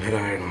നാരായണ.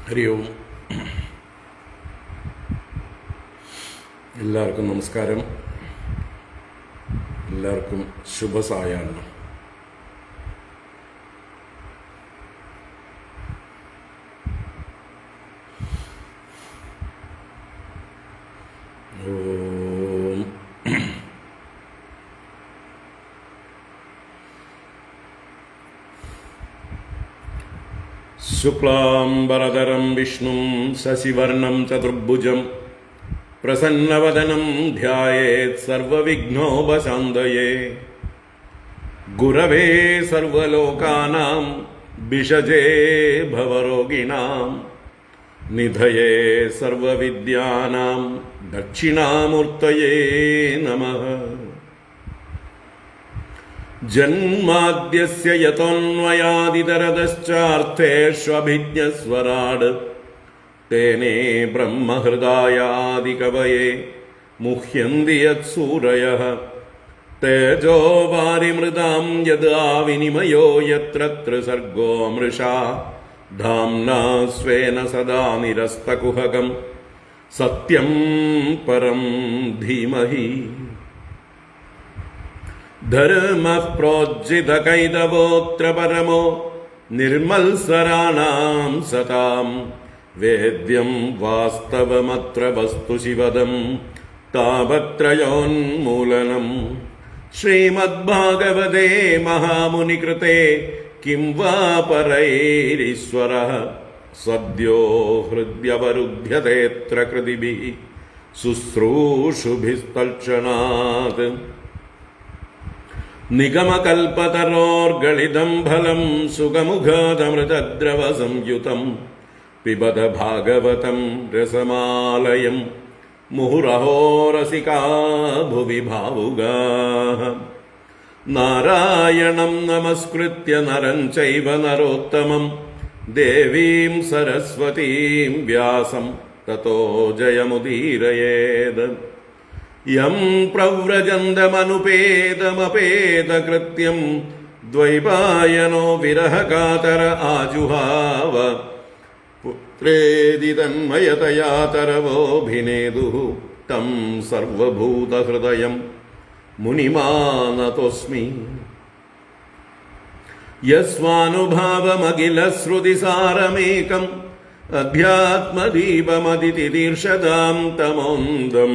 ഹരി ഓം. എല്ലാവർക്കും നമസ്കാരം. എല്ലാവർക്കും ശുഭസായാഹ്നം. ഓം. ശുക്ലാംബരധരം വിഷ്ണും ശശിവർണം ചതുർഭുജം പ്രസന്നവദനം ധ്യായേത് സർവവിഘ്നോപശാന്തയേ. ഗുരവേ സർവലോകാനാം ഭിഷജേ ഭവരോഗിണാം നിധയേ സർവവിദ്യാനാം ദക്ഷിണാമൂർത്തയേ നമഃ. ജന്മാദ്യസ്യ യതോന്വയാദിതരതശ്ചാർത്ഥേഷ്വഭിജ്ഞസ്വരാട് തേനേ ബ്രഹ്മഹൃദായാദികവയേ മുഹ്യന്തി യത്സൂരയഃ. തേജോ വാരിമൃതാം യദാ വിനിമയോ യത്ര ത്രിസർഗോ മൃഷാ ധാംനാ സ്വേന സദാ നിരസ്തകുഹകം സത്യം പരം ധീമഹി. ധർമ്മഃ പ്രോജ്ജിതകൈതവോऽത്ര പരമോ നിർമത്സരാണാം സതാം വേദ്യം വാസ്തവമത്ര വസ്തു ശിവദം താപത്രയോന്മൂലനം. ശ്രീമദ്ഭാഗവതേ മഹാമുനികൃതേ കിം വാ പരൈരീശ്വരഃ സദ്യോ ഹൃദ്യവരുധ്യതേത്ര കൃതിഭിഃ ശുശ്രൂഷുഭിസ്തൽക്ഷണാത്. നിഗമകൽപതരോർഗളിതം ഫലം സുഖമുഖാദമൃതദ്രവ സംയുതം പിബത ഭാഗവതം രസമാലയം മുഹുരഹോ രസികാ ഭുവി ഭാവുകാഃ. നാരായണം നമസ്കൃത്യ നരം ചൈവ നരോത്തമം ദേവീം സരസ്വതീം വ്യാസം തതോ ജയമുദീരയേത്. യം പ്രവ്രജന്തമനുപേതമപേതകൃത്യം ദ്വൈപായനോ വിരഹകാതര ആജുഹാവ. പുത്രേതി തന്മയതയാ തരവോഭിനേദുഃ തം സർവഭൂതഹൃദയം മുനിമാനതോസ്മി. യസ്വാനുഭാവമഖിലശ്രുതിസാരമേകം അധ്യാത്മദീപമതിതിതീർഷതാം തമോന്ദം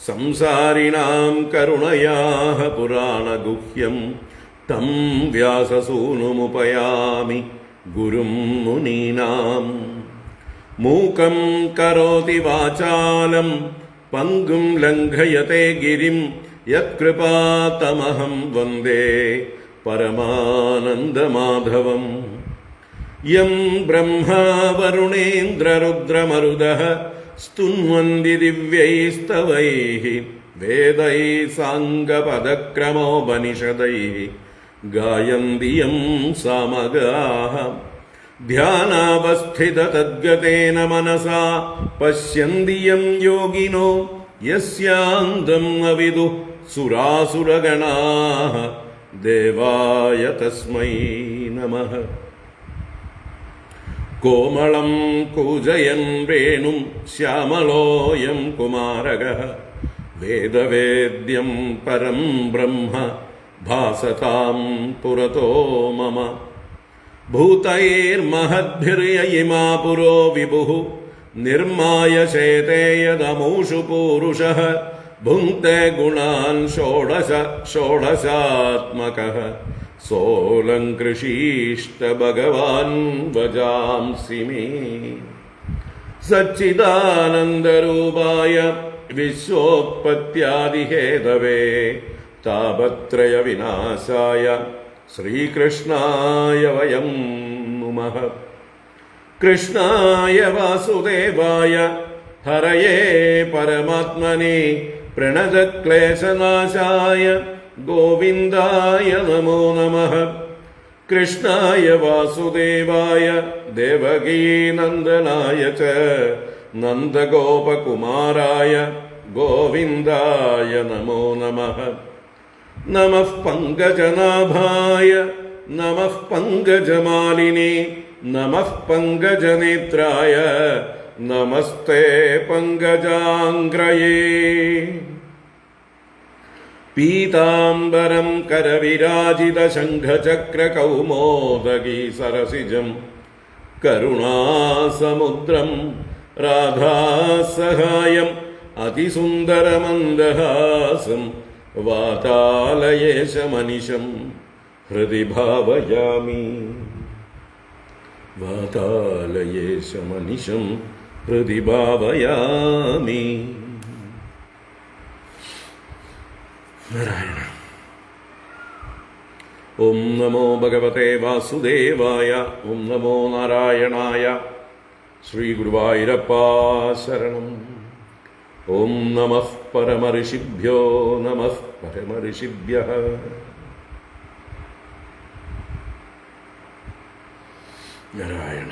സംസാരിണാം കരുണയാഃ പുരാണഗുഹ്യം തം വ്യാസസൂനുമുപയാമി ഗുരും മുനീനാം. മൂകം കരോതി വാചാലം പങ്കും ലംഘയത്തെ ഗിരിം യത്കൃപാതമഹം വന്ദേ പരമാനന്ദമാധവം. യം ബ്രഹ്മാ വരുണേന്ദ്രരുദ്രമരുതഃ സ്തുന്വന്തി ദിവ്യൈസ്തവൈഃ വേദൈഃ സാംഗപദക്രമോപനിഷദൈഃ ഗായന്തി യം സാമഗാഃ. ധ്യാനാവസ്ഥിതതദ്ഗതേന മനസാ പശ്യന്തി യം യോഗിനോ യസ്യാന്തം ന വിദുഃ സുരാസുരഗണാഃ ദേവായ തസ്മൈ നമഃ. കോമളം കൂജയൻ വേണും ശ്യാമളോയം കുമാരകഃ വേദവേദ്യം പരം ബ്രഹ്മ ഭാസതാം പുരതോ മമ. ഭൂതൈർമഹദ്ഭിർയയിമാ പുരോ വിഭുഃ നിർമായ ചേതേ യദമൂഷു പൂരുഷഃ ഭുങ്ക്തേ ഗുണാൻ ഷോഡശ ഷോഡശാത്മകഃ സോലങ്കൃഷീഷ്ട ഭഗവാൻ വജാംസി മേ. സച്ചിദാനന്ദരൂപായ വിശ്വോത്പത്യാദിഹേതവേ താപത്രയ വിനാശായ ശ്രീകൃഷ്ണായ വയം നുമഃ. കൃഷ്ണായ വാസുദേവായ ഹരയേ പരമാത്മനെ പ്രണതക്ലേശനാശായ ഗോവിന്ദായ നമോ നമഃ. കൃഷ്ണായ വാസുദേവായ ദേവകീനന്ദനായ ച നന്ദഗോപകുമാരായ ഗോവിന്ദായ നമോ നമഃ. നമഃ പങ്കജനാഭായ നമഃ പങ്കജമാലിനേ നമഃ പങ്കജനേത്രായ നമസ്തേ പങ്കജാംഗ്രയേ. പീതാംബരം കരവിരാജിത ശംഖചക്രകൗമോദഗീ സരസിജം കരുണാസമുദ്രം രാധാസഹായം അതിസുന്ദരമന്ദഹാസം വാതാലയേശമനിശം ഹൃദി ഭാവയാമി. വാതാലയേശമനിശം ഹൃദി ഭാവയാമി. നാരായണ. ഓം നമോ ഭഗവതേ വാസുദേവായ. ഓം നമോ നാരായണായ. ശ്രീ ഗുരുവായൂരപ്പാ ശരണം. ഓം നമഃ പരമഋഷിഭ്യോ നമഃ പരമഋഷിഭ്യഃ. നാരായണ.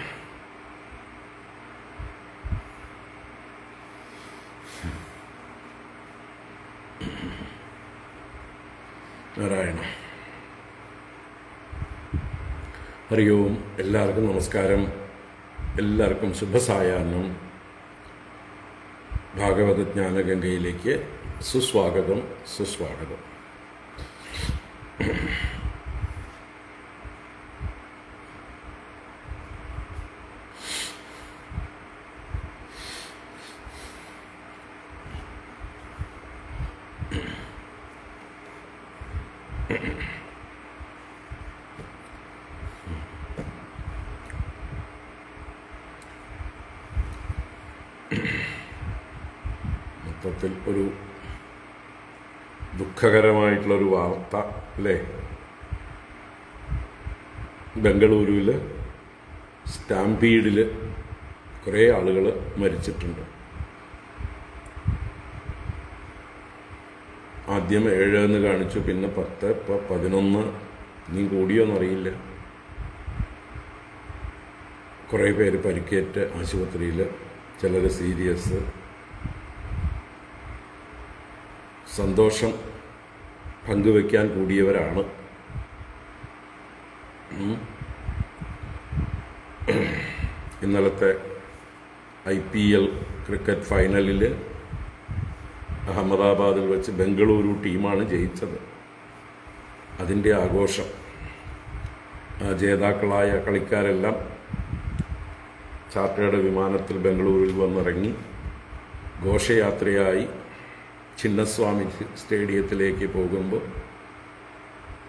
നാരായണ. ഹരി ഓം. എല്ലാവർക്കും നമസ്കാരം. എല്ലാവർക്കും ശുഭസായാഹ്നം. ഭാഗവത ജ്ഞാനഗംഗയിലേക്ക് സുസ്വാഗതം. സുസ്വാഗതം. മൊത്തത്തിൽ ഒരു ദുഃഖകരമായിട്ടുള്ളൊരു വാർത്ത അല്ലേ? ബംഗളൂരുവിൽ സ്റ്റാമ്പീഡിൽ കുറേ ആളുകൾ മരിച്ചിട്ടുണ്ട്. ആദ്യം 7 എന്ന് കാണിച്ചു, പിന്നെ 10, ഇപ്പോൾ 11. ഇനി കൂടിയോന്നറിയില്ല. കുറേ പേര് പരിക്കേറ്റ് ആശുപത്രിയിൽ, ചിലർ സീരിയസ്. സന്തോഷം പങ്കുവയ്ക്കാൻ കൂടിയവരാണ്. ഇന്നലത്തെ IPL ക്രിക്കറ്റ് ഫൈനലിൽ അഹമ്മദാബാദിൽ വെച്ച് ബംഗളൂരു ടീമാണ് ജയിച്ചത്. അതിൻ്റെ ആഘോഷം. ജേതാക്കളായ കളിക്കാരെല്ലാം ചാർട്ടേഡ് വിമാനത്തിൽ ബംഗളൂരുവിൽ വന്നിറങ്ങി ഘോഷയാത്രയായി ചിന്നസ്വാമി സ്റ്റേഡിയത്തിലേക്ക് പോകുമ്പോൾ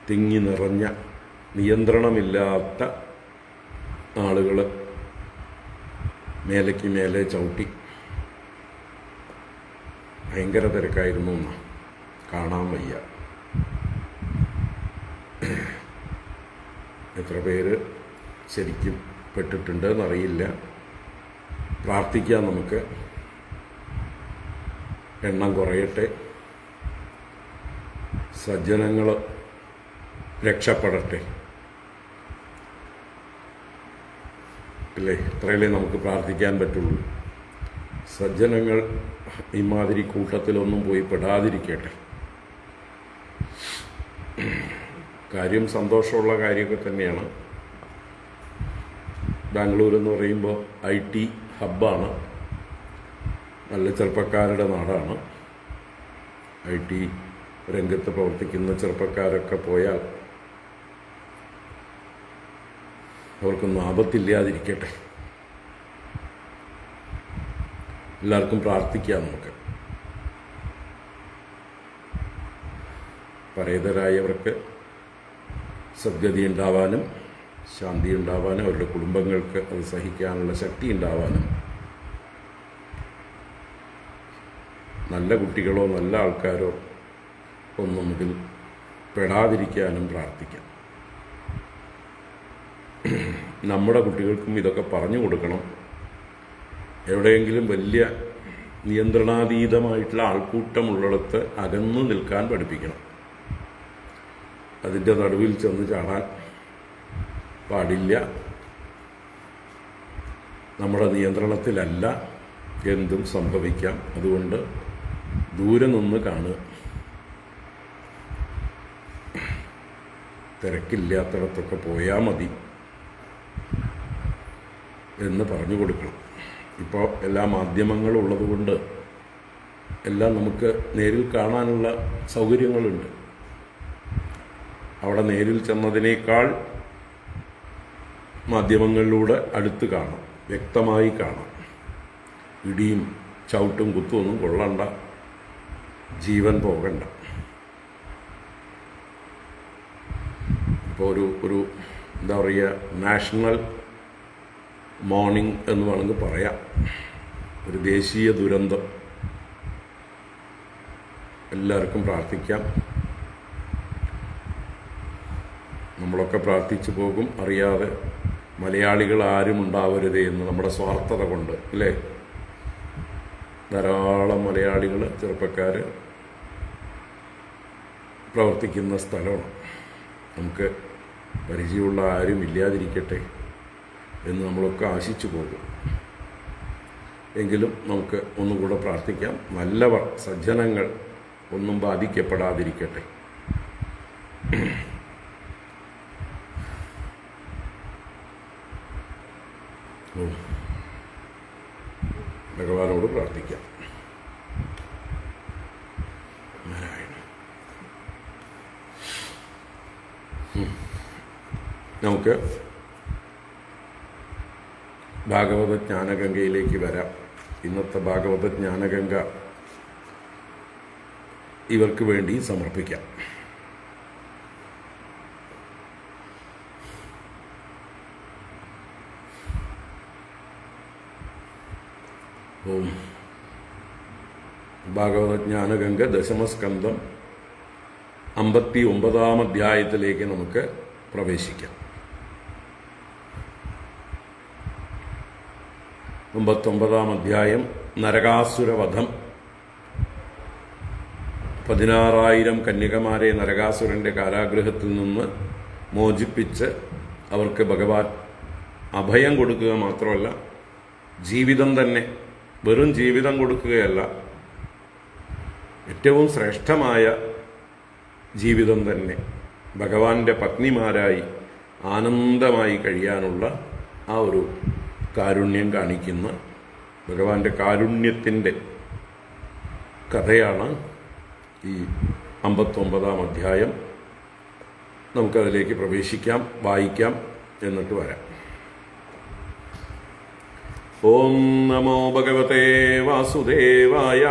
തിങ്ങി നിറഞ്ഞ, നിയന്ത്രണമില്ലാത്ത ആളുകൾ മേലേക്ക് മേലെ ചവിട്ടി. ഭയങ്കര തിരക്കായിരുന്നു. കാണാൻ വയ്യ. എത്ര പേര് ശരിക്കും പെട്ടിട്ടുണ്ട് എന്നറിയില്ല. പ്രാർത്ഥിക്കാം നമുക്ക്, എണ്ണം കുറയട്ടെ, സജ്ജനങ്ങൾ രക്ഷപ്പെടട്ടെ. അല്ലേ? ഇത്രയല്ലേ നമുക്ക് പ്രാർത്ഥിക്കാൻ പറ്റുള്ളൂ. സജ്ജനങ്ങൾ ഇമാതിരി കൂട്ടത്തിലൊന്നും പോയി പെടാതിരിക്കട്ടെ. കാര്യം സന്തോഷമുള്ള കാര്യമൊക്കെ തന്നെയാണ്. ബാംഗ്ലൂർ എന്ന് പറയുമ്പോൾ IT ഹബ്ബാണ്. നല്ല ചെറുപ്പക്കാരുടെ നാടാണ്. IT രംഗത്ത് പ്രവർത്തിക്കുന്ന ചെറുപ്പക്കാരൊക്കെ പോയാൽ അവർക്കൊന്നും ആപത്തില്ലാതിരിക്കട്ടെ. എല്ലാവർക്കും പ്രാർത്ഥിക്കാം നമുക്ക്. പരേതരായവർക്ക് സദ്ഗതി ഉണ്ടാവാനും ശാന്തി ഉണ്ടാവാനും അവരുടെ കുടുംബങ്ങൾക്ക് അത് സഹിക്കാനുള്ള ശക്തി ഉണ്ടാവാനും നല്ല കുട്ടികളോ നല്ല ആൾക്കാരോ ഒന്നും ഇതിൽ പെടാതിരിക്കാനും പ്രാർത്ഥിക്കാം. നമ്മുടെ കുട്ടികൾക്കും ഇതൊക്കെ പറഞ്ഞു കൊടുക്കണം. എവിടെയെങ്കിലും വലിയ നിയന്ത്രണാതീതമായിട്ടുള്ള ആൾക്കൂട്ടമുള്ളിടത്ത് അകന്നു നിൽക്കാൻ പഠിപ്പിക്കണം. അതിൻ്റെ നടുവിൽ ചെന്ന് ചാടാൻ പാടില്ല. നമ്മുടെ നിയന്ത്രണത്തിലല്ല, എന്തും സംഭവിക്കാം. അതുകൊണ്ട് ദൂരെ നിന്ന് കാണുക, തിരക്കില്ലാത്തിടത്തൊക്കെ പോയാൽ മതി എന്ന് പറഞ്ഞു കൊടുക്കണം. ഇപ്പോൾ എല്ലാ മാധ്യമങ്ങളും ഉള്ളതുകൊണ്ട് എല്ലാം നമുക്ക് നേരിൽ കാണാനുള്ള സൗകര്യങ്ങളുണ്ട്. അവിടെ നേരിൽ ചെന്നതിനേക്കാൾ മാധ്യമങ്ങളിലൂടെ അടുത്ത് കാണാം, വ്യക്തമായി കാണാം. ഇടിയും ചവിട്ടും കുത്തുമൊന്നും കൊള്ളണ്ട, ജീവൻ പോകണ്ട. ഇപ്പോൾ ഒരു എന്താ പറയുക, നാഷണൽ മോർണിംഗ് എന്ന് വേണമെങ്കിൽ പറയാം. ഒരു ദേശീയ ദുരന്തം. എല്ലാവർക്കും പ്രാർത്ഥിക്കാം. നമ്മളൊക്കെ പ്രാർത്ഥിച്ചു പോകും അറിയാതെ. മലയാളികൾ ആരും ഉണ്ടാവരുതേ എന്ന് നമ്മുടെ സ്വാർത്ഥത കൊണ്ട്, അല്ലേ? ധാരാളം മലയാളികൾ, ചെറുപ്പക്കാർ പ്രവർത്തിക്കുന്ന സ്ഥലമാണ്. നമുക്ക് പരിചയമുള്ള ആരും ഇല്ലാതിരിക്കട്ടെ എന്ന് നമ്മളൊക്കെ ആശിച്ചു പോകും. എങ്കിലും നമുക്ക് ഒന്നുകൂടെ പ്രാർത്ഥിക്കാം. നല്ലവർ, സജ്ജനങ്ങൾ ഒന്നും ബാധിക്കപ്പെടാതിരിക്കട്ടെ. ഭഗവാനോട് പ്രാർത്ഥിക്കാം. നമുക്ക് ഭാഗവത ജ്ഞാനഗംഗയിലേക്ക് വരാം. ഇന്നത്തെ ഭാഗവത ജ്ഞാനഗംഗ ഇവർക്ക് വേണ്ടി സമർപ്പിക്കാം. ഓം. ഭാഗവത ജ്ഞാനഗംഗ ദശമസ്കന്ധം 59-ാം അധ്യായത്തിലേക്ക് നമുക്ക് പ്രവേശിക്കാം. 59-ാം അധ്യായം നരകാസുരവധം. 16,000 കന്യകമാരെ നരകാസുരൻ്റെ കാരാഗൃഹത്തിൽ നിന്ന് മോചിപ്പിച്ച് അവർക്ക് ഭഗവാൻ അഭയം കൊടുക്കുക മാത്രമല്ല, ജീവിതം തന്നെ, വെറും ജീവിതം കൊടുക്കുകയല്ല, ഏറ്റവും ശ്രേഷ്ഠമായ ജീവിതം തന്നെ, ഭഗവാന്റെ പത്നിമാരായി ആനന്ദമായി കഴിയാനുള്ള ആ ഒരു കാരുണ്യം കാണിക്കുന്ന ഭഗവാന്റെ കാരുണ്യത്തിൻ്റെ കഥയാണ് ഈ 59-ാം അധ്യായം. നമുക്കതിലേക്ക് പ്രവേശിക്കാം, വായിക്കാം, എന്നിട്ട് വരാം. ഓം നമോ ഭഗവതേ വാസുദേവായ.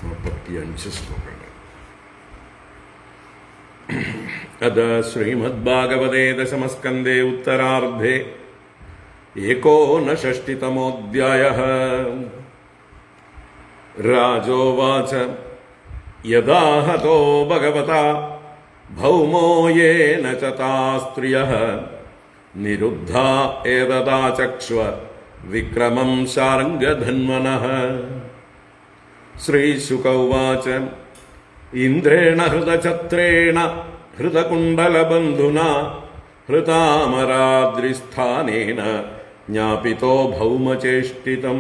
45 ശ്ലോകങ്ങൾ. അത ശ്രീമദ്ഭാഗവതേ ദശമസ്കന്ധേ ഉത്തരാർദ്ധേ 59-തമോऽധ്യായഃ. രാജോവാച യദാ ഹതോ ഭഗവതാ ഭൗമോ യേന ച താഃ സ്ത്രിയഃ നിരുദ്ധാ ഏതദാചക്ഷ്വ വിക്രമം ശാർംഗധന്വനഃ. ശ്രീശുക ഉവാച ഇന്ദ്രേണ ഹൃതഛത്രേണ ഹൃതകുണ്ഡലബന്ധുനാ ഹൃതാമരാദ്രിസ്ഥാനേന ജ്ഞാപിതോ ഭൗമചേഷ്ടിതം.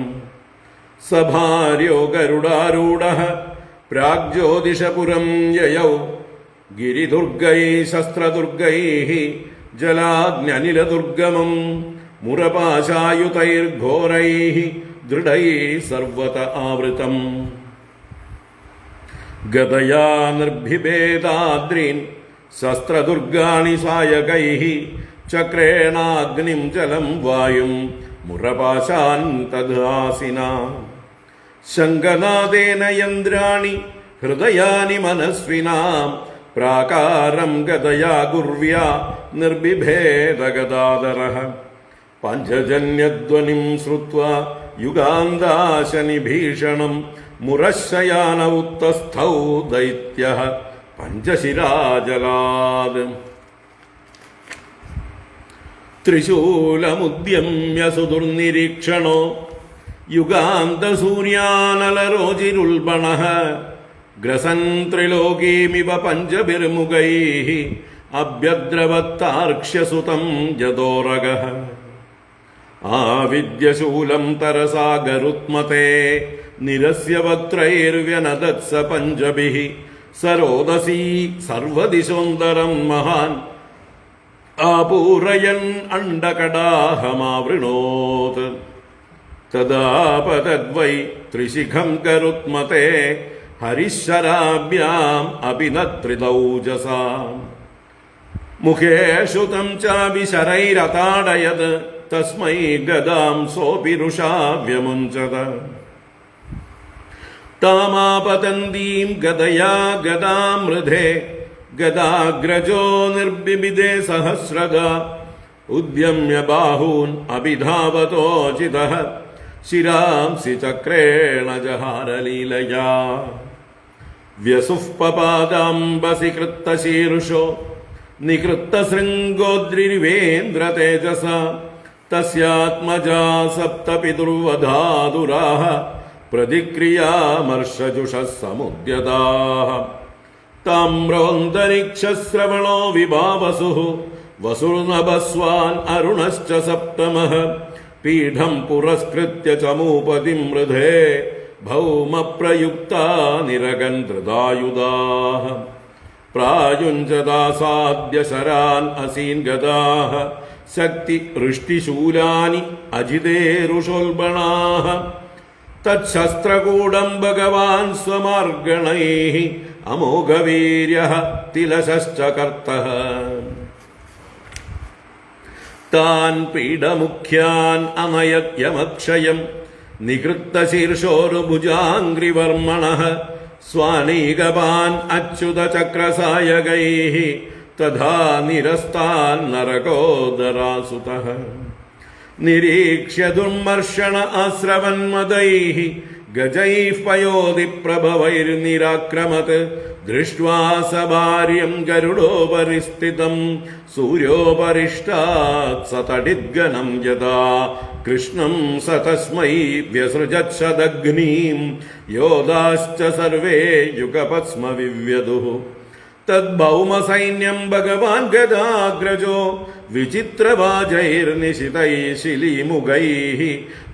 സഭാര്യോ ഗരുഡാരൂഢഃ പ്രാഗ്ജ്യോതിഷപുരം യയൗ ഗിരിദുർഗൈഃ ശസ്ത്രദുർഗൈഃ ജലാഗ്ന്യനിലദുർഗമം മുരപാശായുധൈർഘോരൈഃ ദൃഢൈഃ സർവത ആവൃതം. ഗദയാ നിർഭിഭേദാദ്രീൻ ശസ്ത്രദുർഗാണി സായകൈഃ ചക്രേണാഗ്നിം ജലം വായും മുരപാശാൻ തദ്ഹാസിനാ. ശങ്കനാദേന യന്ത്രാണി ഹൃദയാനി മനസ്വിനാം പ്രാകാരം ഗദയാ ഗുർവ്യാ നിർബിഭേദ ഗദാധരഃ. പഞ്ചജന്യധ്വനിം ശ്രുത്വാ യുഗാന്താശനിഭീഷണം മുരശയാന ഉത്തസ്ഥൗ ദൈത്യഃ പഞ്ചശിരാജലാത് ത്രിശൂലമുദ്യമ്യ സുദുർനിരീക്ഷണോ യുഗാന്തസൂര്യാനലരോചിരുൾബണഃ ഗ്രസൻ ത്രിലോകീമിവ പഞ്ചഭിർമുഖൈഃ അഭ്യദ്രവത്താർക്ഷ്യസുതം ജദോരഗഃ ആവിദ്യശൂലം തരസാ ഗരുത്മതേ നിരസ്യ വക്ത്രൈർവ്യനദത്സ പഞ്ചഭിഃ സരോദസീ സർവദിശോന്തരം മഹാൻ ആപൂരയൻ അണ്ഡകടാഹമാവൃണോത് തദാപതദ്വൈ ത്രിശിഖം ഗരുത്മതേ ഹരിശരാഭ്യാം അഭിനത്രിദൗജസാം മുഖേഷു തം ചാഭിശരൈരതാടയത് തസ്മൈ ഗദാം സോപിരുഷാ വ്യമുഞ്ചത താമാപതന്തീം ഗദയാ ഗദാമൃധേ ഗദാഗ്രജോ നിർബിബിദേ സഹസ്രഗാ ഉദ്യമ്യ ബാഹൂൻ അഭിധാവതോചിതഃ ശിരാംസി ചക്രേണ ജഹാരലീലയാ വ്യസുഃ പപാദാംബസി കൃത്തശീർഷോ നികൃത്തശൃംഗോദ്രിവേന്ദ്ര തേജസ തസ്യാത്മജാ സപ്തപിതുർവധാതുരാഃ പ്രതിക്രിയാമർഷജുഷഃ സമുദ്യതാഃ താമ്രോന്തരിക്ഷശ്രവണോ വിഭാവസുഃ വസുർനഭസ്വാൻ അരുണശ്ച സപ്തമഃ പീഠം പുരസ്കൃത്യ ചമൂപതിം മൃധേ ഭൗമപ്രയുക്താ നിരഗന്ധൃതായുധാഃ പ്രായുഞ്ജദാസാദ്യ ശരാൻ അസീൻ ഗദാഃ ശക്തി വൃഷ്ടിശൂലാനി അജിതേരുഷോൽബണാഃ തച്ഛസ്ത്രകൂടം ഭഗവാൻ സ്വമാർഗണൈഃ അമോഘവീര്യഃ തിലശശ്ച കർത്തഃ താൻ പീഡമുഖ്യാൻ അനയദ്യമക്ഷയം നികൃത്തശീർഷോർഭുജാംഗ്രിവർമ്മണഃ സ്വാനീകപാൻ അച്യുതചക്രസായകൈഃ തഥാ നിരസ്താൻ നരകോദരാസുതഃ നിരീക്ഷ്യ ദുർമർഷണ ആശ്രവന്മദൈഃ ഗജൈഃ പയോധി പ്രഭവൈർനിരാക്രമത് ദൃഷ്ട്വാ സഭാര്യം ഗരുഡോപരി സ്ഥിതം സൂര്യോപരിഷ്ടാത് സതടിദ്ഗണം യദാ കൃഷ്ണം സ തസ്മൈ വ്യസൃജത്സദഗ്നീം യോധാശ്ച സർവേ യുഗപത്സ്മ വിവ്യതുഃ തദ്ഭൗമസൈന്യം ഭഗവാൻ ഗദാഗ്രജോ വിചിത്രവാജൈർനിശിതൈ ശിലീമുഖൈഃ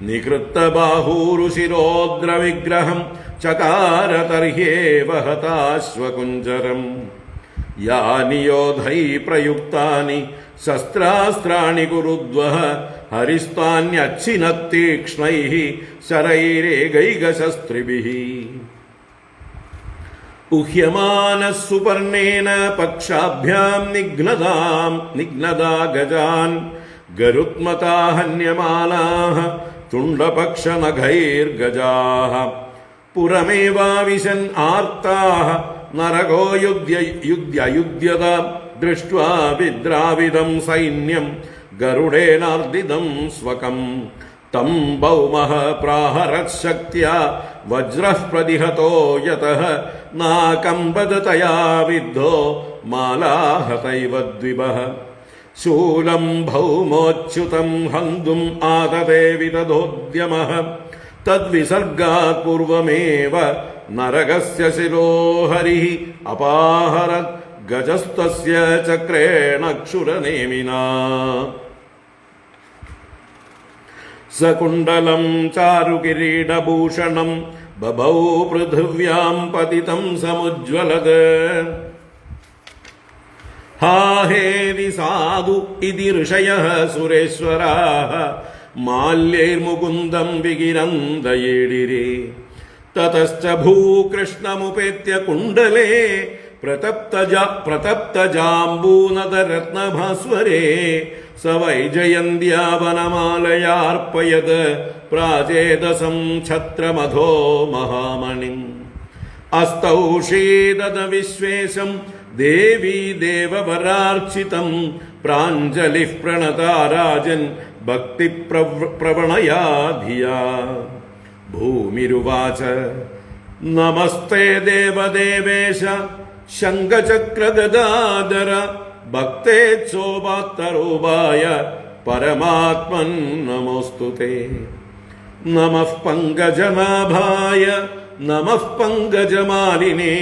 നികൃത്തബാഹൂരുശിരോദ്രവിഗ്രഹം ചകാര തർഹ്യേവ ഹതാശ്വകുഞ്ചരം യാനി യോധൈ പ്രയുക്താനി ശസ്ത്രാസ്ത്രാണി കുരുദ്വഃ ഹരിസ്താന്യച്ഛിനത്തീക്ഷ്ണൈഃ ശരൈരേകൈകശസ്ത്രിഭിഃ ഉഹ്യമാനഃ സുപർണേന പക്ഷാഭ്യാം നിഘ്നദാ ഗജാൻ ഗരുത്മതാ ഹന്യമാനാഃ തുണ്ഡപക്ഷനഖൈർഗജാഃ പുരമേവാവിശൻ ആർത്താഃ നരകോ യുധ്യയുധ്യത ദൃഷ്ട്വാ വിദ്രാവിദം സൈന്യം ഗരുഡേനാർദിദം സ്വകം തം ഭൗമഃ പ്രാഹരത്ശക്ത്യാ വജ്രഃ പ്രതിഹതോ യതഃ നാകമ്പദ തയാ വിദ്ധോ മാലാഹതൈവ ദ്വിപഃ ശൂലം ഭൗമോച്യുതം ഹന്തും ആദതേ വിദധോദ്യമഃ തദ്വിസർഗാത് പൂർവമേവ നരകസ്യ ശിരോ ഹരിഃ അപാഹരത് ഗജസ്തസ്യ ചക്രേണ ക്ഷുരനേമിനാ സകുണ്ഡലം ചാരുകിരീടഭൂഷണം ബഭൗ പൃഥിവ്യാം പതിതം സമുജ്വലത് ഹാഹേതി സാധു ഇതി ഋഷയഃ സുരേശ്വരാഃ മാല്യൈർമുകുന്ദം വികിരന്തയേഡിരേ തതശ്ച ഭൂകൃഷ്ണമുപേത്യ കുണ്ഡലേ പ്രതപ്തജാംബൂനദരത്നഭാസ്വരേ സ വൈജയന്ത്യാവനമാലയാർപ്പയത് പ്രാചേതസം ഛത്രമധോ മഹാമണിം അസ്തൗഷീദത വിശ്വേശം ദേവീ ദേവവരാർച്ചിതം പ്രാഞ്ജലിഃ പ്രണതാ രാജൻ ഭക്തിപ്രവണയാ ധിയാ. ഭൂമിരുവാച നമസ്തേ ദേവദേവേശ ശംഖചക്രഗദാധര ഭക്തേച്ഛോപാത്തരൂപായ പരമാത്മൻ നമോസ്തുതേ. നമഃ പങ്കജനാഭായ നമഃ പങ്കജമാലിനേ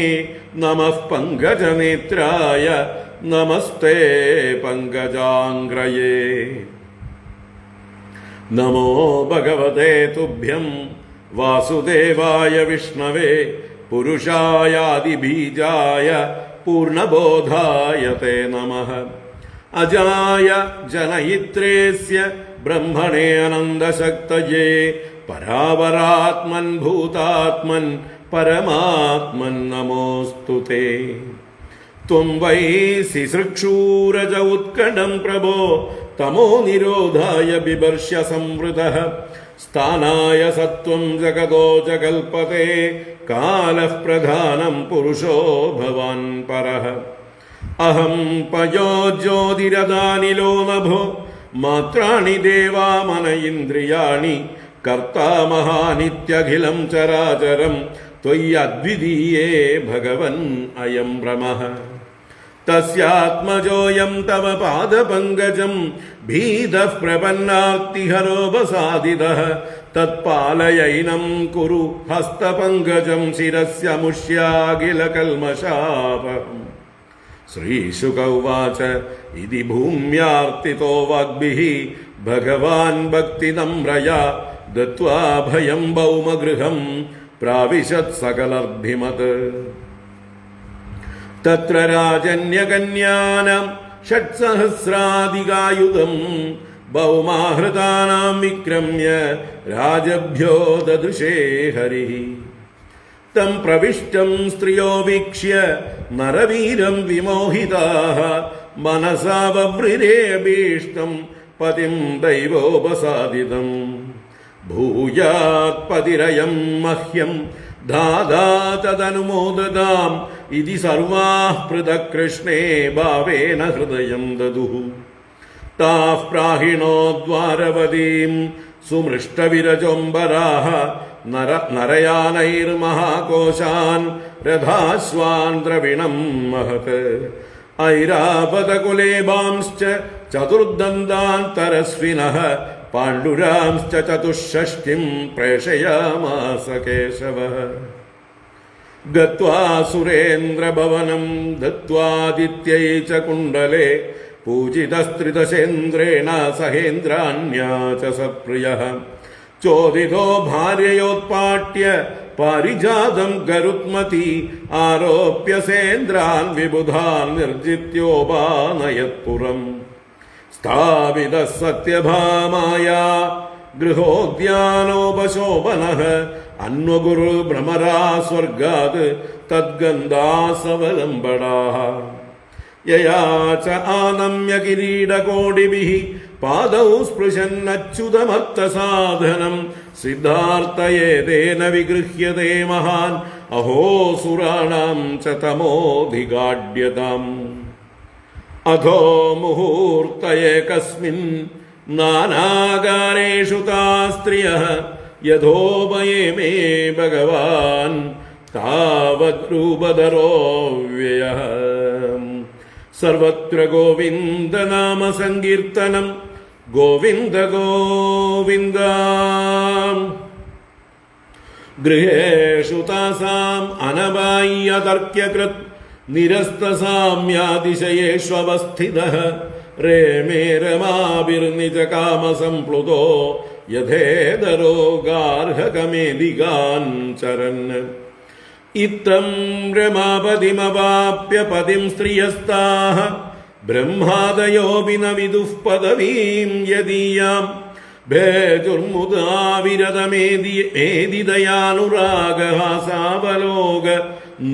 നമഃ പങ്കജനേത്രായ നമസ്തേ പങ്കജാംഗ്രയേ. നമോ ഭഗവതേ തുഭ്യം വാസുദേവായ വിഷ്ണവേ പുരുഷായാദിബീജായ പൂർണ്ണബോധായ തേ നമഃ. അജായ ജനയിത്രേസ്യ ബ്രഹ്മണേ അനന്തശക്തയേ പരാവരാത്മൻ ഭൂതാത്മൻ പരമാത്മൻ നമോസ്തുതേ. ത്വം വൈ സിസൃക്ഷൂരജ ഉത്കടം പ്രഭോ തമോ നിരോധായ ബിഭർഷ്യ സംവൃതഃ. സ്ഥാനായ സത്വം ജഗതോ ജകൽപതേ കാലഃ പ്രധാനം പുരുഷോ ഭവാൻ പരഃ. അഹം പയോ ജ്യോതിരദാനിലോ നഭോ മാത്രാണി ദേവാമന ഇന്ദ്രിയാണി കർത്താ മഹാനിത്യഖിലം ചരാചരം ത്വയ്യദ്വിതീയേ ഭഗവൻ അയം ഭ്രമഃ. തസ്യാത്മജോയം തവ പാദപങ്കജം ഭീതഃ പ്രപന്നാർത്തിഹരോപസാദിതഃ തത്പാലയൈനം കുരു ഹസ്തപങ്കജം ശിരസ്യ മുഷ്യാഖില കൽമഷാപഹം. ശ്രീശുക ഉവാച ഇതി ഭൂമ്യാർത്തിതോ വാഗ്ഭിഃ ഭഗവാൻ ഭക്തിനമ്രയാ ദത്വാ ഭയം ഭൗമഗൃഹം പ്രാവിശത് സകലർദ്ധിമത്. തത്ര രാജന്യകന്യാനാം ഷട്സഹസ്രാധികായുധം ഭൗമാഹൃതാനാം വിക്രമ്യ രാജഭ്യോ ദദൃശേ ഹരിഃ. തം പ്രവിഷ്ടം സ്ത്രിയോ വീക്ഷ്യ നരവീരം വിമോഹിതാഃ മനസാ വവ്രിരേഭീഷ്ടം പതിം ദൈവോപസാദിതം. ഭൂയാത് പതിരയം മഹ്യം ധാതാ തദനുമോദതാം ഇതി സർവാഃ പൃഥക് കൃഷ്ണേ ഭാവേന ഹൃദയം ദദുഃ. താഃ പ്രാഹിണോ ദ്വാരവതീം സുമൃഷ്ടവിരജോംബരാഃ നരയാനൈർമഹാകോശാൻ രഥാശ്വാൻ ദ്രവിണം മഹത്. ഐരാവതകുലേബാംശ്ച ചതുർദന്താന്തരസ്വിനഃ പാണ്ഡുരാംശ്ച ചതുഷ്ഷഷ്ടിം പ്രേഷയാമാസ കേശവഃ. ഗത്വാ സുരേന്ദ്രഭവനം ദത്വാദിത്യൈ ച കുണ്ഡലേ പൂജിതസ്ത്രിദശേന്ദ്രേണ സഹേന്ദ്രാണ്യാ ച സപ്രിയഃ. ചോദിതോ ഭാര്യയോത്പാട്യ പാരിജാതം ഗരുത്മതി ആരോപ്യ സേന്ദ്രാൻ വിബുധാൻ നിർജിത്യോപാനയത്പുരം. സ്ഥാപിതഃ സത്യഭാമായ ഗൃഹോദ്യാനോപശോഭനഃ അന്വഗുരു ഭ്രമരാ സ്വർഗാത് തദ്ഗന്ധാസവലംബടാഃ. യയാ ച ആനമ്യ കിരീടകോടിഭിഃ പാദൗ സ്പൃശന്നച്യുതമർത്ഥസാധനം സിദ്ധാർത്ഥയേതേന വിഗൃഹ്യതേ മഹാൻ അഹോ സുരാണാം ച തമോധികാഢ്യതാം. അധോ മുഹൂർത്തയേ കസ്മിൻ നാനാകാരേഷു താ സ്ത്രിയഃ യഥോപയേ മേ ഭഗവാൻ താവത് രൂപധരോ വ്യയഃ. സർവത്ര ഗോവിന്ദ നാമ സങ്കീർത്തനം ഗോവിന്ദ ഗോവിന്ദ. ഗൃഹേഷു താസാം അനവായ്യതർക്യകൃത് നിരസ്തസാമ്യാതിശയേഷ്വവസ്ഥിതഃ. രേമേ രമാഭിർനിജ കാമസംപ്ലുതോ യഥേതരോ ഗാർഹകമേദികാൻ ചരൻ. ഇത്തം രമാപതിമവാപ്യ പതിം സ്ത്രിയസ്താഃ ബ്രഹ്മാദയോപി ന വിദുഃ പദവീം യദീയാം. ഭേജുർമുദാവിരതമേദിതയാനുരാഗഹാസാവലോക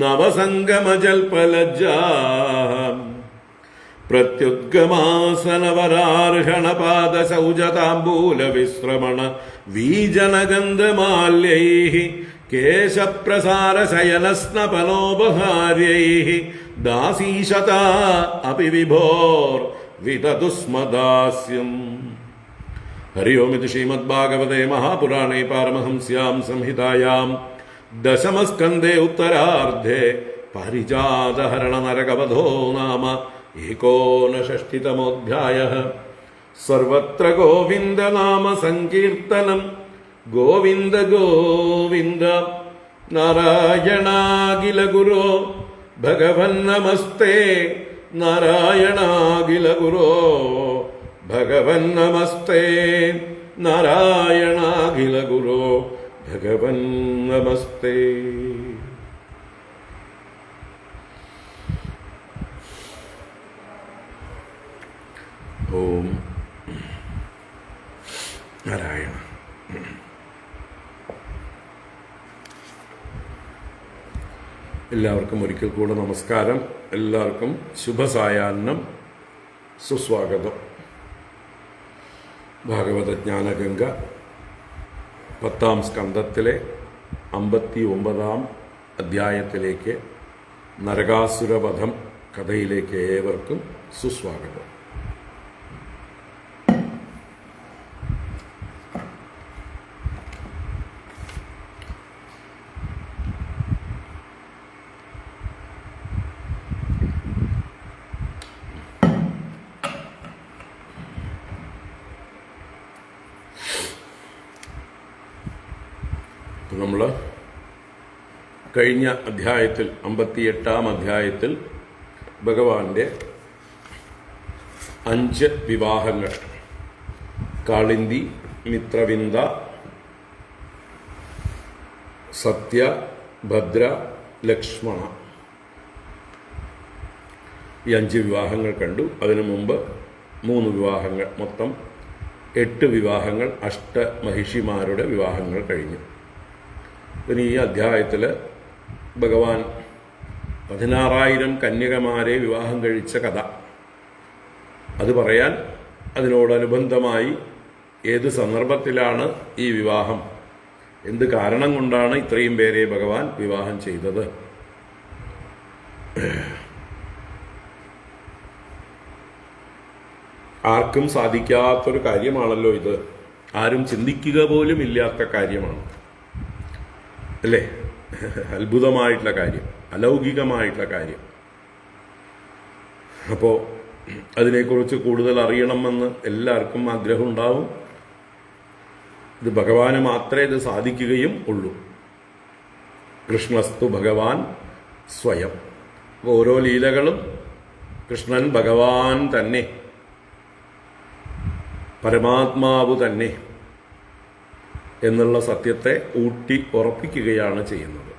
നവസംഗമജൽപലജ്ജാഃ. പ്രത്യുദ്ഗമാസനവരാർഹണപാദശൗചതാംബൂലവിശ്രമണ വീജനഗന്ധമാല്യൈഃ കേശപ്രസാരശയനസ്നപനോപഹാര്യൈഃ ദാസീശതാ അപി വിഭോർ വിദതുസ്മദാസ്യം. हरि ओमिति श्रीमद्भागवते महापुराणे पारमहंस्यां संहितायां दशमस्कन्धे उत्तरार्धे पारिजातहरणनरकवधो नाम 59तमोऽध्यायः। सर्वत्र गोविन्दनाम संकीर्तनं गोविन्द गोविन्द। नारायणाखिल गुरो भगवन्नमस्ते, नारायणाखिल गुरो भगवन्नमस्ते, नारायणाखिल गुरो भगवन्नमस्ते। ഓം നാരായണ. എല്ലാവർക്കും ഒരിക്കൽ കൂടെ നമസ്കാരം. എല്ലാവർക്കും ശുഭസായാഹ്നം, സുസ്വാഗതം. ഭാഗവതജ്ഞാനഗംഗ 10ാം സ്കന്ധത്തിലെ 59ാം അധ്യായത്തിലേക്ക്, നരകാസുരവധം കഥയിലേക്ക് ഏവർക്കും സുസ്വാഗതം. നമ്മൾ കഴിഞ്ഞ അധ്യായത്തിൽ 58ാം അധ്യായത്തിൽ ഭഗവാന്റെ 5 വിവാഹങ്ങൾ, കാളിന്തി, മിത്രവിന്ദ, സത്യ, ഭദ്ര, ലക്ഷ്മണ, ഈ 5 വിവാഹങ്ങൾ കണ്ടു. അതിനു മുമ്പ് 3 വിവാഹങ്ങൾ, മൊത്തം 8 വിവാഹങ്ങൾ, അഷ്ടമഹിഷിമാരുടെ വിവാഹങ്ങൾ കഴിഞ്ഞു. പിന്നെ ഈ അധ്യായത്തിൽ ഭഗവാൻ 16,000 കന്യകമാരെ വിവാഹം കഴിച്ച കഥ, അത് പറയാൻ, അതിനോടനുബന്ധമായി ഏത് സന്ദർഭത്തിലാണ് ഈ വിവാഹം, എന്ത് കാരണം കൊണ്ടാണ് ഇത്രയും പേരെ ഭഗവാൻ വിവാഹം ചെയ്തത്, ആർക്കും സാധിക്കാത്തൊരു കാര്യമാണല്ലോ ഇത്. ആരും ചിന്തിക്കുക പോലും ഇല്ലാത്ത കാര്യമാണ് അല്ലേ? അത്ഭുതമായിട്ടുള്ള കാര്യം, അലൗകികമായിട്ടുള്ള കാര്യം. അപ്പോൾ അതിനെക്കുറിച്ച് കൂടുതൽ അറിയണമെന്ന് എല്ലാവർക്കും ആഗ്രഹം ഉണ്ടാവും. ഇത് ഭഗവാന് മാത്രമേ ഇത് സാധിക്കുകയും ഉള്ളൂ. കൃഷ്ണസ്തു ഭഗവാൻ സ്വയം. ഓരോ ലീലകളും കൃഷ്ണൻ ഭഗവാൻ തന്നെ, പരമാത്മാവ് തന്നെ എന്നുള്ള സത്യത്തെ ഊട്ടി ഉറപ്പിക്കുകയാണ് ചെയ്യുന്നത്.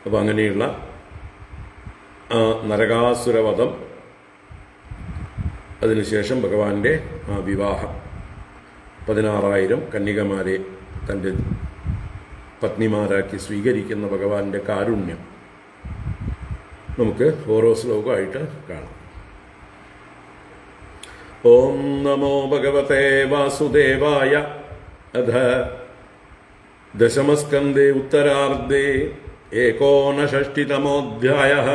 അപ്പം അങ്ങനെയുള്ള നരകാസുരവധം, അതിനുശേഷം ഭഗവാന്റെ വിവാഹം, 16,000 കന്യകമാരെ തൻ്റെ പത്നിമാരാക്കി സ്വീകരിക്കുന്ന ഭഗവാന്റെ കാരുണ്യം നമുക്ക് ഓരോ ശ്ലോകമായിട്ട് കാണാം. ഓം നമോ ഭഗവതേ വാസുദേവായ. അധ ദശമസ്കന്ധേ ഉത്തരാർദ്ധേ 59तमोऽध्यायः.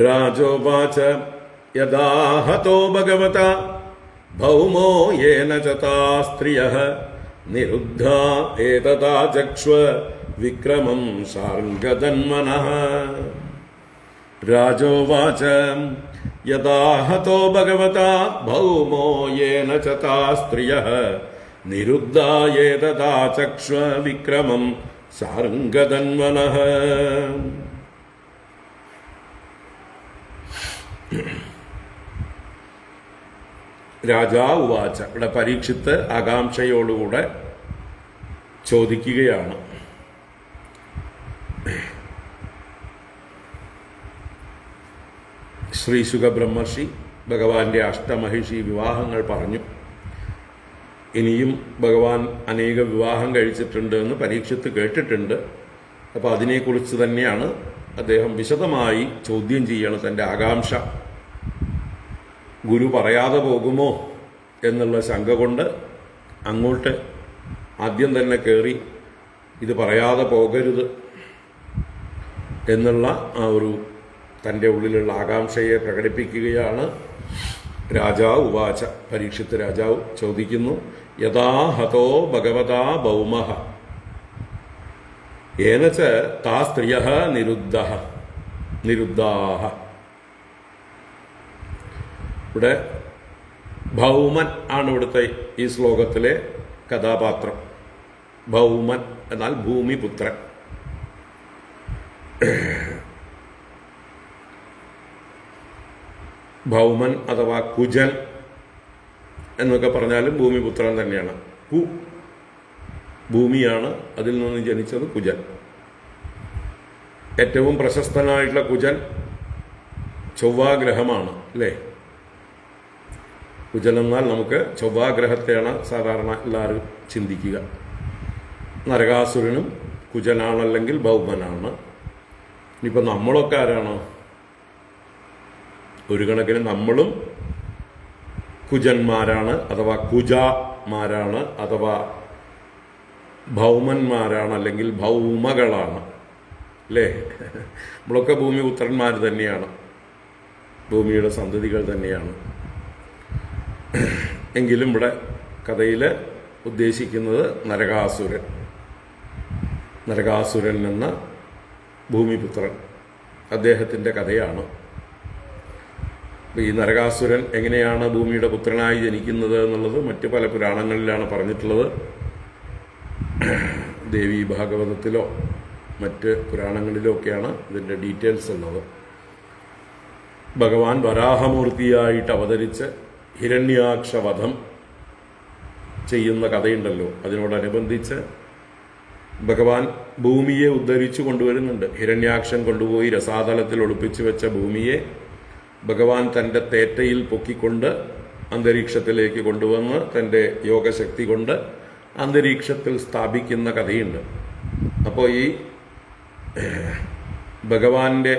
രാജോവാച യദാ ഹതോ ഭഗവതാ ഭൗമോ യേന ച താ സ്ത്രിയഃ നിരുദ്ധാ ഏതദാ ചക്ഷ്വ വിക്രമം ശാർംഗധന്വനഃ. രാജോവാച യദാ ഹതോ ഭഗവതാ ഭൗമോ യേന ച താ സ്ത്രിയഃ നിരുദ്ധാ ഏതദാ ചക്ഷ്വ വിക്രമം ശാർംഗധന്വനഃ. രാജാവ് ഉവാച. ഇവിടെ പരീക്ഷിത്ത് ആകാംക്ഷയോടുകൂടെ ചോദിക്കുകയാണ്. ശ്രീ ശുകബ്രഹ്മർഷി ഭഗവാന്റെ അഷ്ടമഹിഷി വിവാഹങ്ങൾ പറഞ്ഞു. ഇനിയും ഭഗവാൻ അനേക വിവാഹം കഴിച്ചിട്ടുണ്ട് എന്ന് പരീക്ഷിത്ത് കേട്ടിട്ടുണ്ട്. അപ്പോൾ അതിനെക്കുറിച്ച് തന്നെയാണ് അദ്ദേഹം വിശദമായി ചോദ്യം ചെയ്യണം. തൻ്റെ ആകാംക്ഷ ഗുരു പറയാതെ പോകുമോ എന്നുള്ള ശങ്ക കൊണ്ട് അങ്ങോട്ട് ആദ്യം തന്നെ കയറി ഇത് പറയാതെ പോകരുത് എന്നുള്ള ആ ഒരു തൻ്റെ ഉള്ളിലുള്ള ആകാംക്ഷയെ പ്രകടിപ്പിക്കുകയാണ്. രാജാവ് ഉവാച, പരീക്ഷിത്ത് രാജാവ് ചോദിക്കുന്നു, യഥാ ഹതോ ഭഗവതാ ഭൗമഃ ഏന ച താ സ്ത്രിയഃ നിരുദ്ധാഃ. ഇവിടെ ഭൗമൻ ആണ് ഇവിടുത്തെ ഈ ശ്ലോകത്തിലെ കഥാപാത്രം. ഭൗമൻ എന്നാൽ ഭൂമിപുത്രൻ. ഭൗമൻ അഥവാ കുജൻ എന്നൊക്കെ പറഞ്ഞാലും ഭൂമിപുത്രൻ തന്നെയാണ്. ഭൂമിയാണ്, അതിൽ നിന്ന് ജനിച്ചത് കുജൻ. ഏറ്റവും പ്രശസ്തനായിട്ടുള്ള കുജൻ ചൊവ്വാഗ്രഹമാണ് അല്ലേ? കുജൻ എന്നാൽ നമുക്ക് ചൊവ്വാഗ്രഹത്തെയാണ് സാധാരണ എല്ലാവരും ചിന്തിക്കുക. നരകാസുരനും കുജനാണല്ലെങ്കിൽ ഭൗമനാണ്. ഇനിയിപ്പോൾ നമ്മളൊക്കെ ആരാണ്? ഒരു കണക്കിന് നമ്മളും കുജന്മാരാണ്, അഥവാ കുജമാരാണ്, അഥവാ ഭൗമന്മാരാണ്, അല്ലെങ്കിൽ ഭൗമകളാണ് അല്ലേ? നമ്മളൊക്കെ ഭൂമിപുത്രന്മാർ തന്നെയാണ്, ഭൂമിയുടെ സന്തതികൾ തന്നെയാണ്. എങ്കിലും ഇവിടെ കഥയിൽ ഉദ്ദേശിക്കുന്നത് നരകാസുരൻ എന്ന ഭൂമിപുത്രൻ, അദ്ദേഹത്തിൻ്റെ കഥയാണ്. ഈ നരകാസുരൻ എങ്ങനെയാണ് ഭൂമിയുടെ പുത്രനായി ജനിക്കുന്നത് എന്നുള്ളത് മറ്റ് പല പുരാണങ്ങളിലാണ് പറഞ്ഞിട്ടുള്ളത്. ദേവി ഭാഗവതത്തിലോ മറ്റ് പുരാണങ്ങളിലോ ഒക്കെയാണ് ഇതിൻ്റെ ഡീറ്റെയിൽസ് ഉള്ളത്. ഭഗവാൻ വരാഹമൂർത്തിയായിട്ട് അവതരിച്ച് ഹിരണ്യാക്ഷവധം ചെയ്യുന്ന കഥയുണ്ടല്ലോ, അതിനോടനുബന്ധിച്ച് ഭഗവാൻ ഭൂമിയെ ഉദ്ധരിച്ചു കൊണ്ടുവരുന്നുണ്ട്. ഹിരണ്യാക്ഷൻ കൊണ്ടുപോയി രസാതലത്തിൽ ഒളിപ്പിച്ചു വെച്ച ഭൂമിയെ ഭഗവാൻ തൻ്റെ തേറ്റയിൽ പൊക്കിക്കൊണ്ട് അന്തരീക്ഷത്തിലേക്ക് കൊണ്ടുവന്ന് തൻ്റെ യോഗശക്തി കൊണ്ട് അന്തരീക്ഷത്തിൽ സ്ഥാപിക്കുന്ന കഥയുണ്ട്. അപ്പോൾ ഈ ഭഗവാന്റെ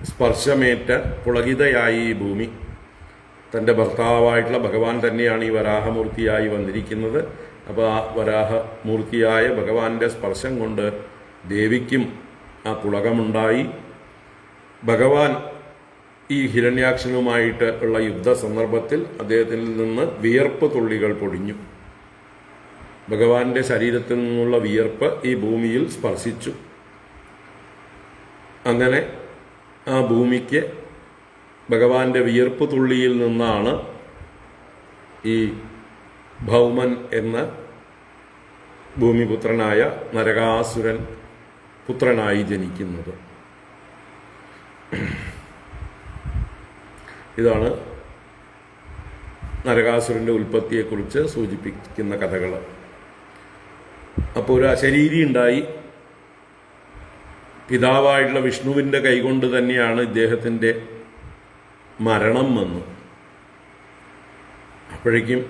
സ്പർശമേറ്റ പുളകിതയായി ഈ ഭൂമി, തൻ്റെ ഭർത്താവായിട്ടുള്ള ഭഗവാൻ തന്നെയാണ് ഈ വരാഹമൂർത്തിയായി വന്നിരിക്കുന്നത്. അപ്പോൾ ആ വരാഹമൂർത്തിയായ ഭഗവാന്റെ സ്പർശം കൊണ്ട് ദേവിക്കും ആ പുളകമുണ്ടായി. ഭഗവാൻ ഈ ഹിരണ്യാക്ഷനുമായിട്ട് ഉള്ള യുദ്ധ സന്ദർഭത്തിൽ അദ്ദേഹത്തിൽ നിന്ന് വിയർപ്പ് തുള്ളികൾ പൊടിഞ്ഞു. ഭഗവാന്റെ ശരീരത്തിൽ നിന്നുള്ള വിയർപ്പ് ഈ ഭൂമിയിൽ സ്പർശിച്ചു. അങ്ങനെ ആ ഭൂമിക്ക് ഭഗവാന്റെ വിയർപ്പ് തുള്ളിയിൽ നിന്നാണ് ഈ ഭൗമൻ എന്ന ഭൂമിപുത്രനായ നരകാസുരൻ പുത്രനായി ജനിക്കുന്നത്. ഇതാണ് നരകാസുരൻ്റെ ഉൽപ്പത്തിയെക്കുറിച്ച് സൂചിപ്പിക്കുന്ന കഥകൾ. അപ്പോൾ ഒരു അശരീരി ഉണ്ടായി. പിതാവായിട്ടുള്ള വിഷ്ണുവിൻ്റെ കൈകൊണ്ട് തന്നെയാണ് ഇദ്ദേഹത്തിൻ്റെ മരണം വന്നു. അപ്പോഴേക്കും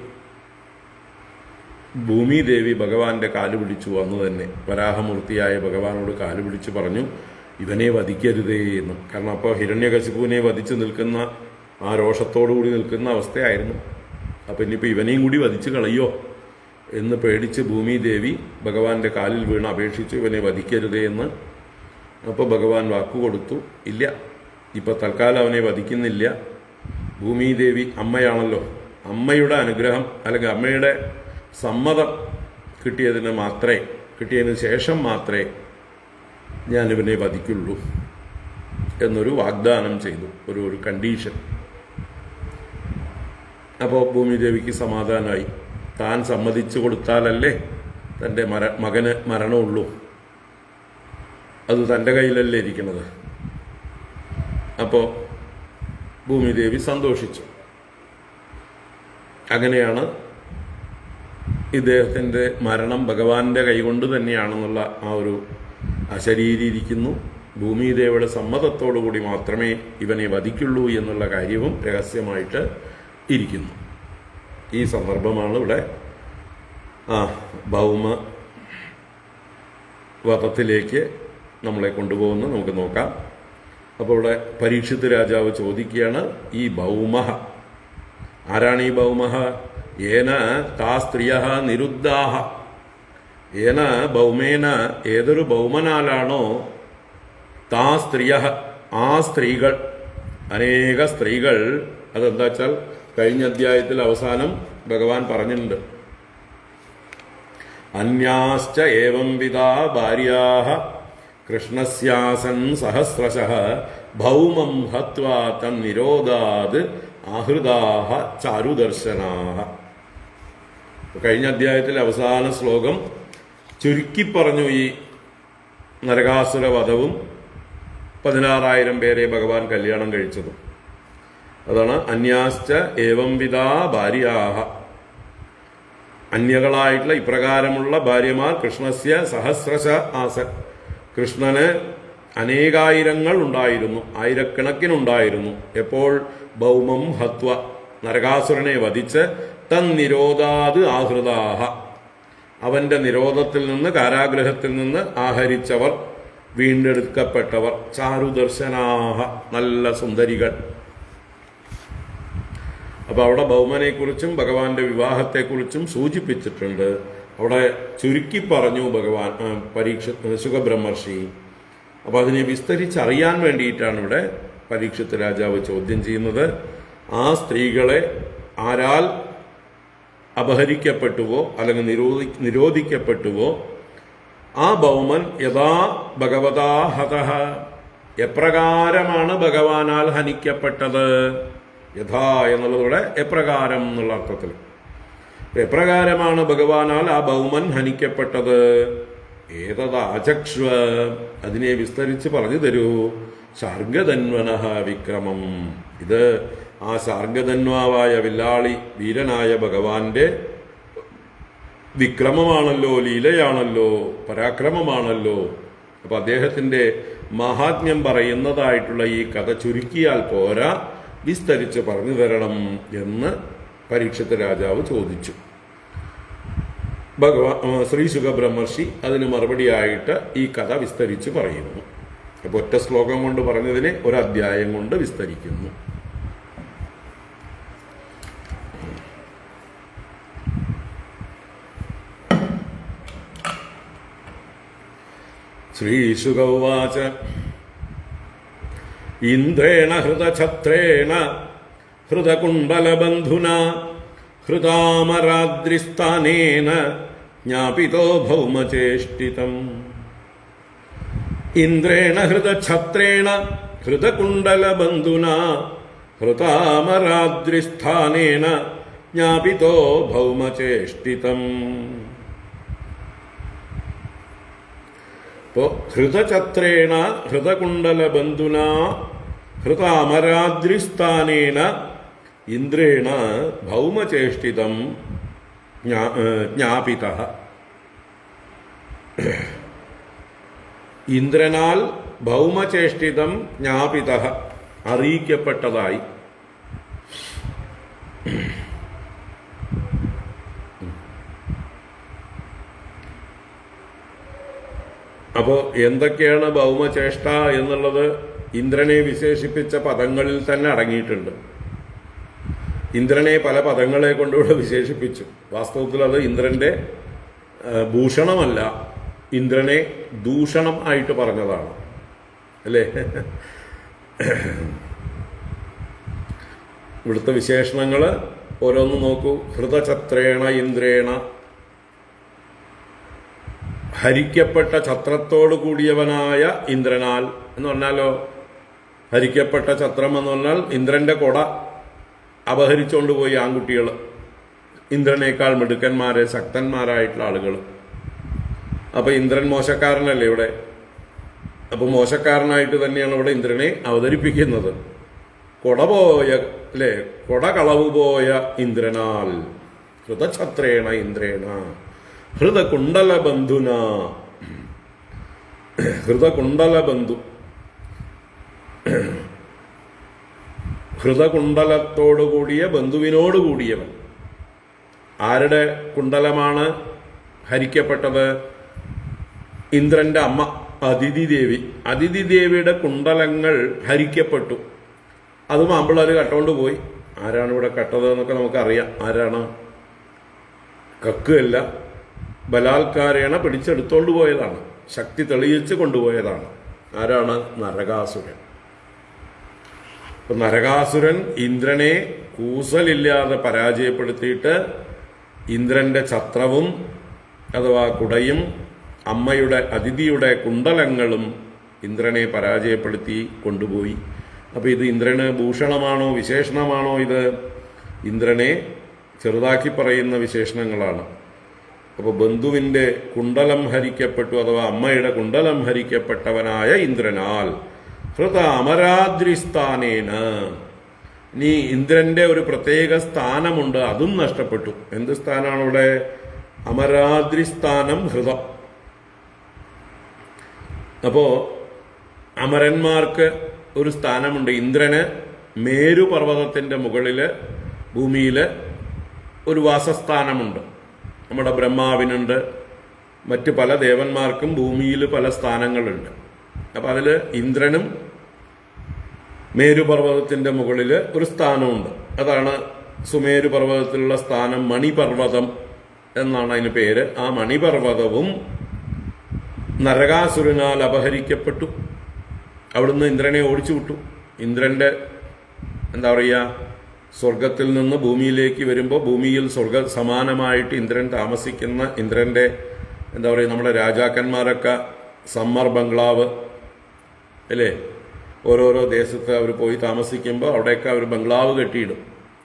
ഭൂമിദേവി ഭഗവാന്റെ കാല് പിടിച്ചു വന്നു തന്നെ. വരാഹമൂർത്തിയായ ഭഗവാനോട് കാല് പിടിച്ചു പറഞ്ഞു, ഇവനെ വധിക്കരുതേ എന്ന്. കാരണം അപ്പോൾ ഹിരണ്യകശിപുവിനെ വധിച്ചു നിൽക്കുന്ന ആ രോഷത്തോടുകൂടി നിൽക്കുന്ന അവസ്ഥയായിരുന്നു. അപ്പം ഇനിയിപ്പോൾ ഇവനെയും കൂടി വധിച്ചു കളയോ എന്ന് പേടിച്ച് ഭൂമിദേവി ഭഗവാന്റെ കാലിൽ വീണ് അപേക്ഷിച്ചു, ഇവനെ വധിക്കരുതേ എന്ന്. അപ്പോൾ ഭഗവാൻ വാക്കുകൊടുത്തു, ഇല്ല, ഇപ്പം തൽക്കാലം അവനെ വധിക്കുന്നില്ല. ഭൂമിദേവി അമ്മയാണല്ലോ, അമ്മയുടെ അനുഗ്രഹം അല്ലെങ്കിൽ അമ്മയുടെ സമ്മതം കിട്ടിയതിന് ശേഷം മാത്രമേ ഞാനിവനെ വധിക്കുള്ളൂ എന്നൊരു വാഗ്ദാനം ചെയ്തു, ഒരു കണ്ടീഷൻ. അപ്പോൾ ഭൂമിദേവിക്ക് സമാധാനമായി. താൻ സമ്മതിച്ചു കൊടുത്താലല്ലേ തൻ്റെ മകന് മരണമുള്ളൂ, അത് തൻ്റെ കയ്യിലല്ലേ ഇരിക്കുന്നത്. അപ്പോൾ ഭൂമിദേവി സന്തോഷിച്ചു. അങ്ങനെയാണ് ഇദ്ദേഹത്തിൻ്റെ മരണം ഭഗവാന്റെ കൈകൊണ്ട് തന്നെയാണെന്നുള്ള ആ ഒരു അശരീരിയിരിക്കുന്നു. ഭൂമിദേവിയുടെ സമ്മതത്തോടുകൂടി മാത്രമേ ഇവനെ വധിക്കുള്ളൂ എന്നുള്ള കാര്യവും രഹസ്യമായിട്ട് ഇരിക്കുന്നു. ഈ സന്ദർഭമാണ് ഇവിടെ ഭൗമ വധത്തിലേക്ക് നമ്മളെ കൊണ്ടുപോകുന്നത്. നമുക്ക് നോക്കാം. അപ്പോൾ ഇവിടെ പരീക്ഷിത്ത് രാജാവ് ചോദിക്കുകയാണ്, ഈ ഭൗമഃ ആരാണ്? ഈ ഭൗമഃ ഏന താ സ്ത്രീയഃ നിരുദ്ധാഃ. ഏന ഭൗമേന, ഏതൊരു ഭൗമനാലാണോ താ സ്ത്രീയഃ, ആ സ്ത്രീകൾ, അനേക സ്ത്രീകൾ അതെന്താ വെച്ചാൽ കഴിഞ്ഞ അധ്യായത്തിൽ അവസാനം ഭഗവാൻ പറഞ്ഞിട്ടുണ്ട്, അന്യാശ്ച ഏവം വിധാ ഭാര്യാഃ കൃഷ്ണസ്യാസൻ സഹസ്രശഃ ഭൗമം ഹത്വാ തം നിരോധാത് ആഹൃതാഃ ചാരുദർശനാഃ. കഴിഞ്ഞ അധ്യായത്തിലെ അവസാന ശ്ലോകം ചുരുക്കി പറഞ്ഞു. ഈ നരകാസുര വധവും 16,000 പേരെ ഭഗവാൻ കല്യാണം കഴിച്ചതും അതാണ്. അന്യാശ്ച ഏവം വിധാ ഭാര്യാഃ, അന്യകളായിട്ടുള്ള ഇപ്രകാരമുള്ള ഭാര്യമാർ കൃഷ്ണസ്യ സഹസ്രശ ആസൻ, കൃഷ്ണന് അനേകായിരങ്ങൾ ഉണ്ടായിരുന്നു, ആയിരക്കണക്കിനുണ്ടായിരുന്നു. എപ്പോൾ? ഭൗമം ഹത്വ, നരകാസുരനെ വധിച്ച് തന്നിരോധാത് ആഹൃതാഹ, അവന്റെ നിരോധത്തിൽ നിന്ന്, കാരാഗ്രഹത്തിൽ നിന്ന് ആഹരിച്ചവർ, വീണ്ടെടുക്കപ്പെട്ടവർ. ചാരുദർശനാഹ, നല്ല സുന്ദരികൾ. അപ്പൊ അവിടെ ഭൗമനെക്കുറിച്ചും ഭഗവാന്റെ വിവാഹത്തെക്കുറിച്ചും സൂചിപ്പിച്ചിട്ടുണ്ട്. അവിടെ ചുരുക്കി പറഞ്ഞു ഭഗവാൻ ശുകബ്രഹ്മർഷി. അപ്പൊ അതിനെ വിസ്തരിച്ചറിയാൻ വേണ്ടിയിട്ടാണ് ഇവിടെ പരീക്ഷത്ത് രാജാവ് ചോദ്യം ചെയ്യുന്നത്. ആ സ്ത്രീകളെ ആരാൽ അപഹരിക്കപ്പെട്ടുവോ അല്ലെങ്കിൽ നിരോധിക്കപ്പെട്ടുവോ ആ ഭൗമൻ യഥാ ഭഗവതാ ഹതഃ, എപ്രകാരമാണ് ഭഗവാനാൽ ഹനിക്കപ്പെട്ടത്. യഥാ എന്നുള്ളതോടെ എപ്രകാരം എന്നുള്ള അർത്ഥത്തിൽ, എപ്രകാരമാണ് ഭഗവാനാൽ ആ ഭൗമൻ ഹനിക്കപ്പെട്ടത്. ഏതദാചക്ഷ്വ, അതിനെ വിസ്തരിച്ച് പറഞ്ഞു തരൂ. ശാർഗധന്വനഃ വിക്രമം, ഇത് ആ ശാർഗധന്വാവായ വില്ലാളി വീരനായ ഭഗവാന്റെ വിക്രമമാണല്ലോ, ലീലയാണല്ലോ, പരാക്രമമാണല്ലോ. അപ്പൊ അദ്ദേഹത്തിന്റെ മഹാത്മ്യം പറയുന്നതായിട്ടുള്ള ഈ കഥ ചുരുക്കിയാൽ പോരാ, വിസ്തരിച്ച് പറഞ്ഞു തരണം എന്ന് പരീക്ഷത്ത് രാജാവ് ചോദിച്ചു. ശ്രീ ശുകബ്രഹ്മർഷി അതിന് മറുപടിയായിട്ട് ഈ കഥ വിസ്തരിച്ച് പറയുന്നു. അപ്പൊ ഒറ്റ ശ്ലോകം കൊണ്ട് പറഞ്ഞതിനെ ഒരധ്യായം കൊണ്ട് വിസ്തരിക്കുന്നു. ശ്രീശുക ഉവാച ഇന്ദ്രേണ ഹൃതഛത്രേണ ഹൃതകുണ്ഡലബന്ധുനാ ഹൃതാമരാദ്രിസ്ഥാനേന ജ്ഞാപിതോ ഭൗമചേഷ്ടിതം. ഇന്ദ്രേണ ഹൃതഛത്രേണ ഹൃതകുണ്ഡലബന്ധുനാ ഹൃതാമരാദ്രിസ്ഥാനേന ജ്ഞാപിതോ ഭൗമചേഷ്ടിതം. ഇപ്പോ ഹൃതഛത്രേണ ഹൃതകുണ്ഡലബന്ധുനാ ഹൃതാമരാദ്രിസ്ഥാനേന ഇന്ദ്രേണ ഭൗമചേഷ്ടിതം ജ്ഞാപിതഃ. ഇന്ദ്രനാൽ ഭൗമചേഷ്ടിതം ജ്ഞാപിതഃ, അറിയിക്കപ്പെട്ടതായി. അപ്പോ എന്തൊക്കെയാണ് ഭൗമചേഷ്ട എന്നുള്ളത് ഇന്ദ്രനെ വിശേഷിപ്പിച്ച പദങ്ങളിൽ തന്നെ അടങ്ങിയിട്ടുണ്ട്. ഇന്ദ്രനെ പല പദങ്ങളെ കൊണ്ടുകൂടെ വിശേഷിപ്പിച്ചു. വാസ്തവത്തിൽ അത് ഇന്ദ്രന്റെ ഭൂഷണമല്ല, ഇന്ദ്രനെ ദൂഷണം ആയിട്ട് പറഞ്ഞതാണ്, അല്ലേ? ഇവിടുത്തെ വിശേഷണങ്ങൾ ഓരോന്ന് നോക്കൂ. ഹൃതഛത്രേണ ഇന്ദ്രേണ, ഹരിക്കപ്പെട്ട ഛത്രത്തോടു കൂടിയവനായ ഇന്ദ്രനാൽ എന്ന് പറഞ്ഞാലോ, ഹരിക്കപ്പെട്ട ഛത്രം എന്ന് പറഞ്ഞാൽ ഇന്ദ്രന്റെ കൊട അപഹരിച്ചുകൊണ്ട് പോയി ആൺകുട്ടികൾ, ഇന്ദ്രനേക്കാൾ മിടുക്കന്മാരെ ശക്തന്മാരായിട്ടുള്ള ആളുകൾ. അപ്പൊ ഇന്ദ്രൻ മോശക്കാരനല്ലേ ഇവിടെ? അപ്പൊ മോശക്കാരനായിട്ട് തന്നെയാണ് ഇവിടെ ഇന്ദ്രനെ അവതരിപ്പിക്കുന്നത്. കൊട പോയ, അല്ലെ, കൊട കളവ് പോയ ഇന്ദ്രനാൽ. ഹൃതഛത്രേണ ഇന്ദ്രേണ ഹൃതകുണ്ഡലബന്ധുന, ഹൃതകുണ്ഡലബന്ധു, ഹൃതകുണ്ഡലത്തോടുകൂടിയ ബന്ധുവിനോടുകൂടിയവൻ. ആരുടെ കുണ്ഡലമാണ് ഹരിക്കപ്പെട്ടത്? ഇന്ദ്രന്റെ അമ്മ അതിഥി ദേവി. അതിഥി ദേവിയുടെ കുണ്ഡലങ്ങൾ ഹരിക്കപ്പെട്ടു. അതും ആമ്പിള്ളേർ കട്ടുകൊണ്ട് പോയി. ആരാണ് ഇവിടെ കട്ടത് എന്നൊക്കെ നമുക്കറിയാം. ആരാണ്? കക്കുകയല്ല, ബലാത്കാരേണ പിടിച്ചെടുത്തോണ്ട് പോയതാണ്, ശക്തി തെളിയിച്ച് കൊണ്ടുപോയതാണ്. ആരാണ്? നരകാസുരൻ. അപ്പൊ നരകാസുരൻ ഇന്ദ്രനെ കൂസലില്ലാതെ പരാജയപ്പെടുത്തിയിട്ട് ഇന്ദ്രന്റെ ഛത്രവും അഥവാ കുടയും അമ്മയുടെ അതിഥിയുടെ കുണ്ടലങ്ങളും ഇന്ദ്രനെ പരാജയപ്പെടുത്തി കൊണ്ടുപോയി. അപ്പൊ ഇത് ഇന്ദ്രന് ഭൂഷണമാണോ വിശേഷണമാണോ? ഇത് ഇന്ദ്രനെ ചെറുതാക്കി പറയുന്ന വിശേഷണങ്ങളാണ്. അപ്പോൾ ബന്ധുവിന്റെ കുണ്ടലം ഹരിക്കപ്പെട്ടു, അഥവാ അമ്മയുടെ കുണ്ടലം ഹരിക്കപ്പെട്ടവനായ ഇന്ദ്രനാൽ ഹൃത അമരാദ്രിസ്ഥാനേന, ഇനി ഇന്ദ്രന്റെ ഒരു പ്രത്യേക സ്ഥാനമുണ്ട്, അതും നഷ്ടപ്പെട്ടു. എന്ത് സ്ഥാനമാണ് ഇവിടെ? അമരാദ്രിസ്ഥാനം ഹൃതം. അപ്പോ അമരന്മാർക്ക് ഒരു സ്ഥാനമുണ്ട്. ഇന്ദ്രന് മേരുപർവ്വതത്തിന്റെ മുകളില് ഭൂമിയില് ഒരു വാസസ്ഥാനമുണ്ട്. നമ്മുടെ ബ്രഹ്മാവിനുണ്ട്, മറ്റു പല ദേവന്മാർക്കും ഭൂമിയിൽ പല സ്ഥാനങ്ങളുണ്ട്. അപ്പൊ അതില് ഇന്ദ്രനും മേരുപർവ്വതത്തിന്റെ മുകളിൽ ഒരു സ്ഥാനമുണ്ട്. അതാണ് സുമേരു പർവ്വതത്തിലുള്ള സ്ഥാനം. മണിപർവ്വതം എന്നാണ് അതിന് പേര്. ആ മണിപർവ്വതവും നരകാസുരനാൽ അപഹരിക്കപ്പെട്ടു. അവിടുന്ന് ഇന്ദ്രനെ ഓടിച്ചു വിട്ടു. ഇന്ദ്രന്റെ എന്താ പറയുക, സ്വർഗത്തിൽ നിന്ന് ഭൂമിയിലേക്ക് വരുമ്പോൾ ഭൂമിയിൽ സ്വർഗ സമാനമായിട്ട് ഇന്ദ്രൻ താമസിക്കുന്ന, ഇന്ദ്രന്റെ എന്താ പറയുക, നമ്മുടെ രാജാക്കന്മാരൊക്കെ സമ്മർ ബംഗ്ലാവ് അല്ലേ, ഓരോരോ ദേശത്ത് അവർ പോയി താമസിക്കുമ്പോൾ അവിടെയൊക്കെ അവർ ബംഗ്ലാവ് കെട്ടിയിടും,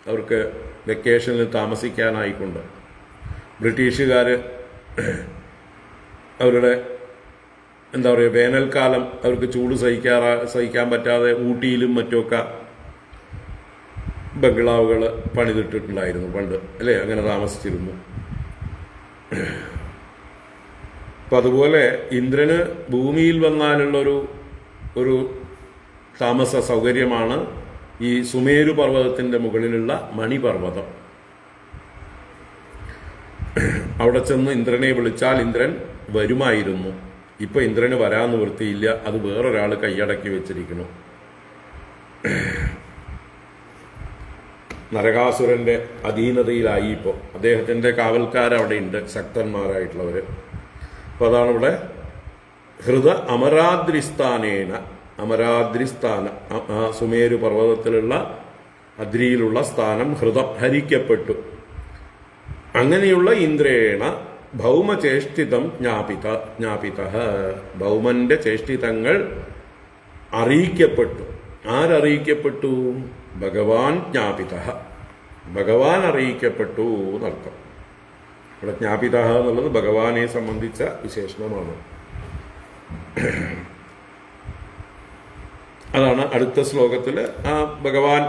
അവർക്ക് വെക്കേഷനിൽ താമസിക്കാനായിക്കൊണ്ട്. ബ്രിട്ടീഷുകാർ അവരുടെ എന്താ പറയുക, വേനൽക്കാലം അവർക്ക് ചൂട് സഹിക്കാൻ പറ്റാതെ ഊട്ടിയിലും മറ്റുമൊക്കെ ബംഗ്ലാവുകൾ പണിതിട്ടിട്ടുണ്ടായിരുന്നു പണ്ട്, അല്ലേ, അങ്ങനെ താമസിച്ചിരുന്നു. അപ്പം അതുപോലെ ഇന്ദ്രന് ഭൂമിയിൽ വന്നാലുള്ളൊരു താമസ സൗകര്യമാണ് ഈ സുമേരു പർവ്വതത്തിന്റെ മുകളിലുള്ള മണിപർവ്വതം. അവിടെ ചെന്ന് ഇന്ദ്രനെ വിളിച്ചാൽ ഇന്ദ്രൻ വരുമായിരുന്നു. ഇപ്പൊ ഇന്ദ്രന് വരാൻ നിവൃത്തിയില്ല, അത് വേറൊരാൾ കൈയടക്കി വെച്ചിരിക്കുന്നു. നരകാസുരന്റെ അധീനതയിലായി. ഇപ്പോൾ അദ്ദേഹത്തിന്റെ കാവൽക്കാരവിടെ ഉണ്ട്, ശക്തന്മാരായിട്ടുള്ളവര്. അപ്പൊ അതാണ് ഇവിടെ ഹൃദ അമരാദ്രിസ്ഥാനേന, അമരാദ്രിസ്ഥാന, ആ സുമേരു പർവ്വതത്തിലുള്ള അദ്രിയിലുള്ള സ്ഥാനം ഹൃദം ഹരിക്കപ്പെട്ടു. അങ്ങനെയുള്ള ഇന്ദ്രേണ ഭൗമചേഷ്ടിതം ജ്ഞാപിത, ഭൗമന്റെ ചേഷ്ടിതങ്ങൾ അറിയിക്കപ്പെട്ടു. ആരറിയിക്കപ്പെട്ടു? ഭഗവാൻ ജ്ഞാപിത, ഭഗവാൻ അറിയിക്കപ്പെട്ടു എന്നർത്ഥം. ഇവിടെ ജ്ഞാപിത എന്നുള്ളത് ഭഗവാനെ സംബന്ധിച്ച വിശേഷണമാണ്. അതാണ് അടുത്ത ശ്ലോകത്തിൽ ആ ഭഗവാൻ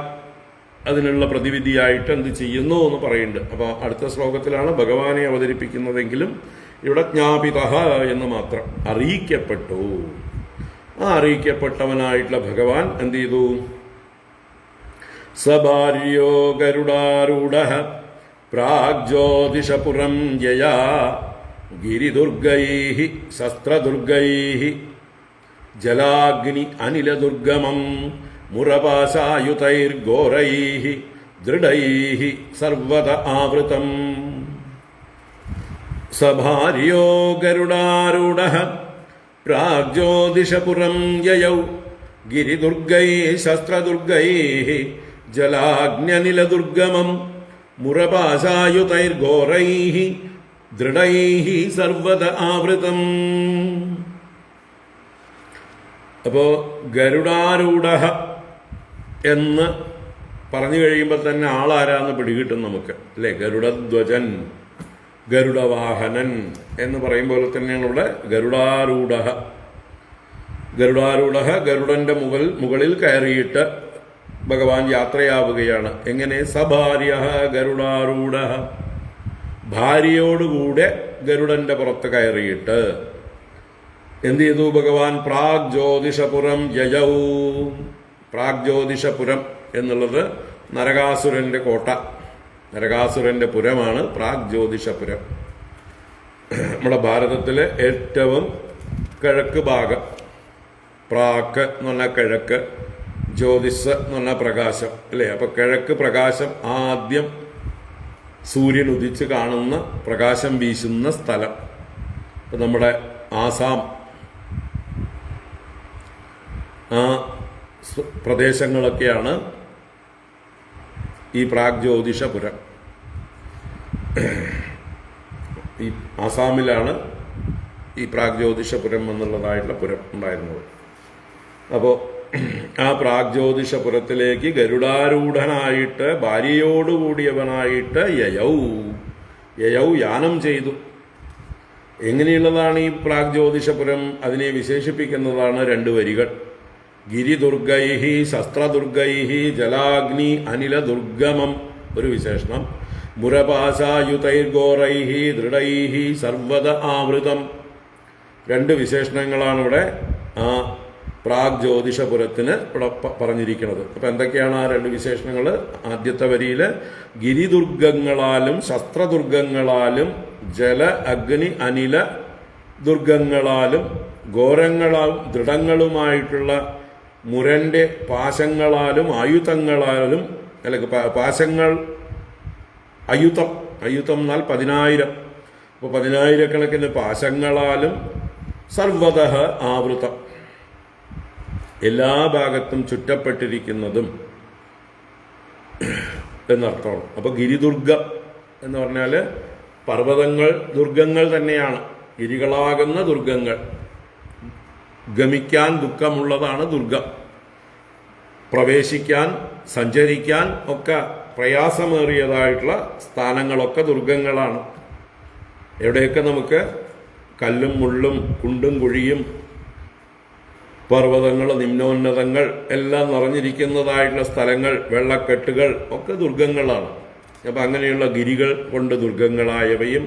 അതിനുള്ള പ്രതിവിധിയായിട്ട് എന്ത് ചെയ്യുന്നു എന്ന് പറയുന്നുണ്ട്. അപ്പൊ അടുത്ത ശ്ലോകത്തിലാണ് ഭഗവാനെ അവതരിപ്പിക്കുന്നതെങ്കിലും ഇവിടെ ജ്ഞാപിത എന്ന് മാത്രം, അറിയിക്കപ്പെട്ടു. ആ അറിയിക്കപ്പെട്ടവനായിട്ടുള്ള ഭഗവാൻ എന്ത് ചെയ്തു? സഭാര്യോ ഗരുഡാരൂഢ പ്രാഗ്ജ്യോതിഷപുരം യയാ ഗിരിദുർഗൈഃ ശസ്ത്രദുർഗൈഃ ജലാഗ്നി അനിലദുർഗമം മുറപാശായുതൈർഘോരൈഃ ദൃഢൈഃ സർവത ആവൃതം. സഭാര്യോ ഗരുഡാരൂഢഃ പ്രാഗ്ജ്യോതിഷപുരം യയൗ ഗിരിദുർഗൈഃ ശസ്ത്രദുർഗൈഃ ജലാഗ്ന്യനിലദുർഗമം മുറപാശായുതൈർഘോരൈഃ ദൃഢൈഃ സർവത ആവൃതം. അപ്പോ ഗരുഡാരൂഢ എന്ന് പറഞ്ഞു കഴിയുമ്പോൾ തന്നെ ആളാരാന്ന് പിടികിട്ടും നമുക്ക്, അല്ലെ? ഗരുഡധ്വജൻ, ഗരുഡവാഹനൻ എന്ന് പറയുമ്പോൾ തന്നെയാണ് ഇവിടെ ഗരുഡാരൂഢ. ഗരുഡാരൂഢ, ഗരുഡന്റെ മുകളിൽ കയറിയിട്ട് ഭഗവാൻ യാത്രയാവുകയാണ്. എങ്ങനെ? സഭാര്യ ഗരുഡാരൂഢ, ഭാര്യയോടുകൂടെ ഗരുഡന്റെ പുറത്ത് കയറിയിട്ട് എന്ത് ചെയ്തു ഭഗവാൻ? പ്രാഗ്ജ്യോതിഷപുരം യയൗ. പ്രാഗ്ജ്യോതിഷപുരം എന്നുള്ളത് നരകാസുരന്റെ കോട്ട, നരകാസുരന്റെ പുരമാണ് പ്രാഗ്ജ്യോതിഷപുരം. നമ്മുടെ ഭാരതത്തിലെ ഏറ്റവും കിഴക്ക് ഭാഗം. പ്രാക്ക് എന്ന് പറഞ്ഞാൽ കിഴക്ക്, ജ്യോതിസ് എന്ന് പറഞ്ഞാൽ പ്രകാശം, അല്ലേ? അപ്പൊ കിഴക്ക് പ്രകാശം, ആദ്യം സൂര്യൻ ഉദിച്ച് കാണുന്ന പ്രകാശം വീശുന്ന സ്ഥലം. ഇപ്പൊ നമ്മുടെ ആസാം, ആ പ്രദേശങ്ങളൊക്കെയാണ് ഈ പ്രാഗ്ജ്യോതിഷപുരം. ഈ ആസാമിലാണ് ഈ പ്രാഗ്ജ്യോതിഷപുരം എന്നുള്ളതായിട്ടുള്ള പുരം ഉണ്ടായിരുന്നത്. അപ്പോൾ ആ പ്രാഗ്ജ്യോതിഷപുരത്തിലേക്ക് ഗരുഡാരൂഢനായിട്ട് ഭാര്യയോടുകൂടിയവനായിട്ട് യയൗ യാനം ചെയ്തു. എങ്ങനെയുള്ളതാണ് ഈ പ്രാഗ്ജ്യോതിഷപുരം? അതിനെ വിശേഷിപ്പിക്കുന്നതാണ് 2 വരികൾ. ഗിരിദുർഗൈഹി ശസ്ത്രദുർഗൈഹി ജലാഗ്നി അനില ദുർഗമം ഒരു വിശേഷണം. മുരപാശായുതൈർഘോരൈഹി ദൃഢൈഹി സർവദ ആവൃതം. 2 വിശേഷണങ്ങളാണ് ഇവിടെ ആ പ്രാഗ്ജ്യോതിഷപുരത്തിന് ഇവിടെ പറഞ്ഞിരിക്കുന്നത്. അപ്പം എന്തൊക്കെയാണ് ആ 2 വിശേഷണങ്ങൾ? ആദ്യത്തെ വരിയിൽ ഗിരിദുർഗങ്ങളാലും ശസ്ത്രദുർഗങ്ങളാലും ജല അഗ്നി അനില ദുർഗങ്ങളാലും ഘോരങ്ങളാലും ദൃഢങ്ങളുമായിട്ടുള്ള മുരന്റെ പാശങ്ങളാലും ആയുധങ്ങളാലും പാശങ്ങൾ അയുധം എന്നാൽ 10,000. അപ്പോൾ 10,000 പാശങ്ങളാലും സർവതഃ ആവൃതം എല്ലാ ഭാഗത്തും ചുറ്റപ്പെട്ടിരിക്കുന്നതും എന്നർത്ഥമാണ്. അപ്പോൾ ഗിരിദുർഗം എന്ന് പറഞ്ഞാൽ പർവ്വതങ്ങൾ ദുർഗങ്ങൾ തന്നെയാണ്. ഗിരികളാകുന്ന ദുർഗങ്ങൾ, ഗമിക്കാൻ ദുഃഖമുള്ളതാണ് ദുർഗം. പ്രവേശിക്കാൻ സഞ്ചരിക്കാൻ ഒക്കെ പ്രയാസമേറിയതായിട്ടുള്ള സ്ഥാനങ്ങളൊക്കെ ദുർഗങ്ങളാണ്. എവിടെയൊക്കെ നമുക്ക് കല്ലും മുള്ളും കുണ്ടും കുഴിയും പർവ്വതങ്ങൾ നിമ്നോന്നതങ്ങൾ എല്ലാം നിറഞ്ഞിരിക്കുന്നതായിട്ടുള്ള സ്ഥലങ്ങൾ, വെള്ളക്കെട്ടുകൾ ഒക്കെ ദുർഗങ്ങളാണ്. അപ്പം അങ്ങനെയുള്ള ഗിരികൾ കൊണ്ട് ദുർഗങ്ങളായവയും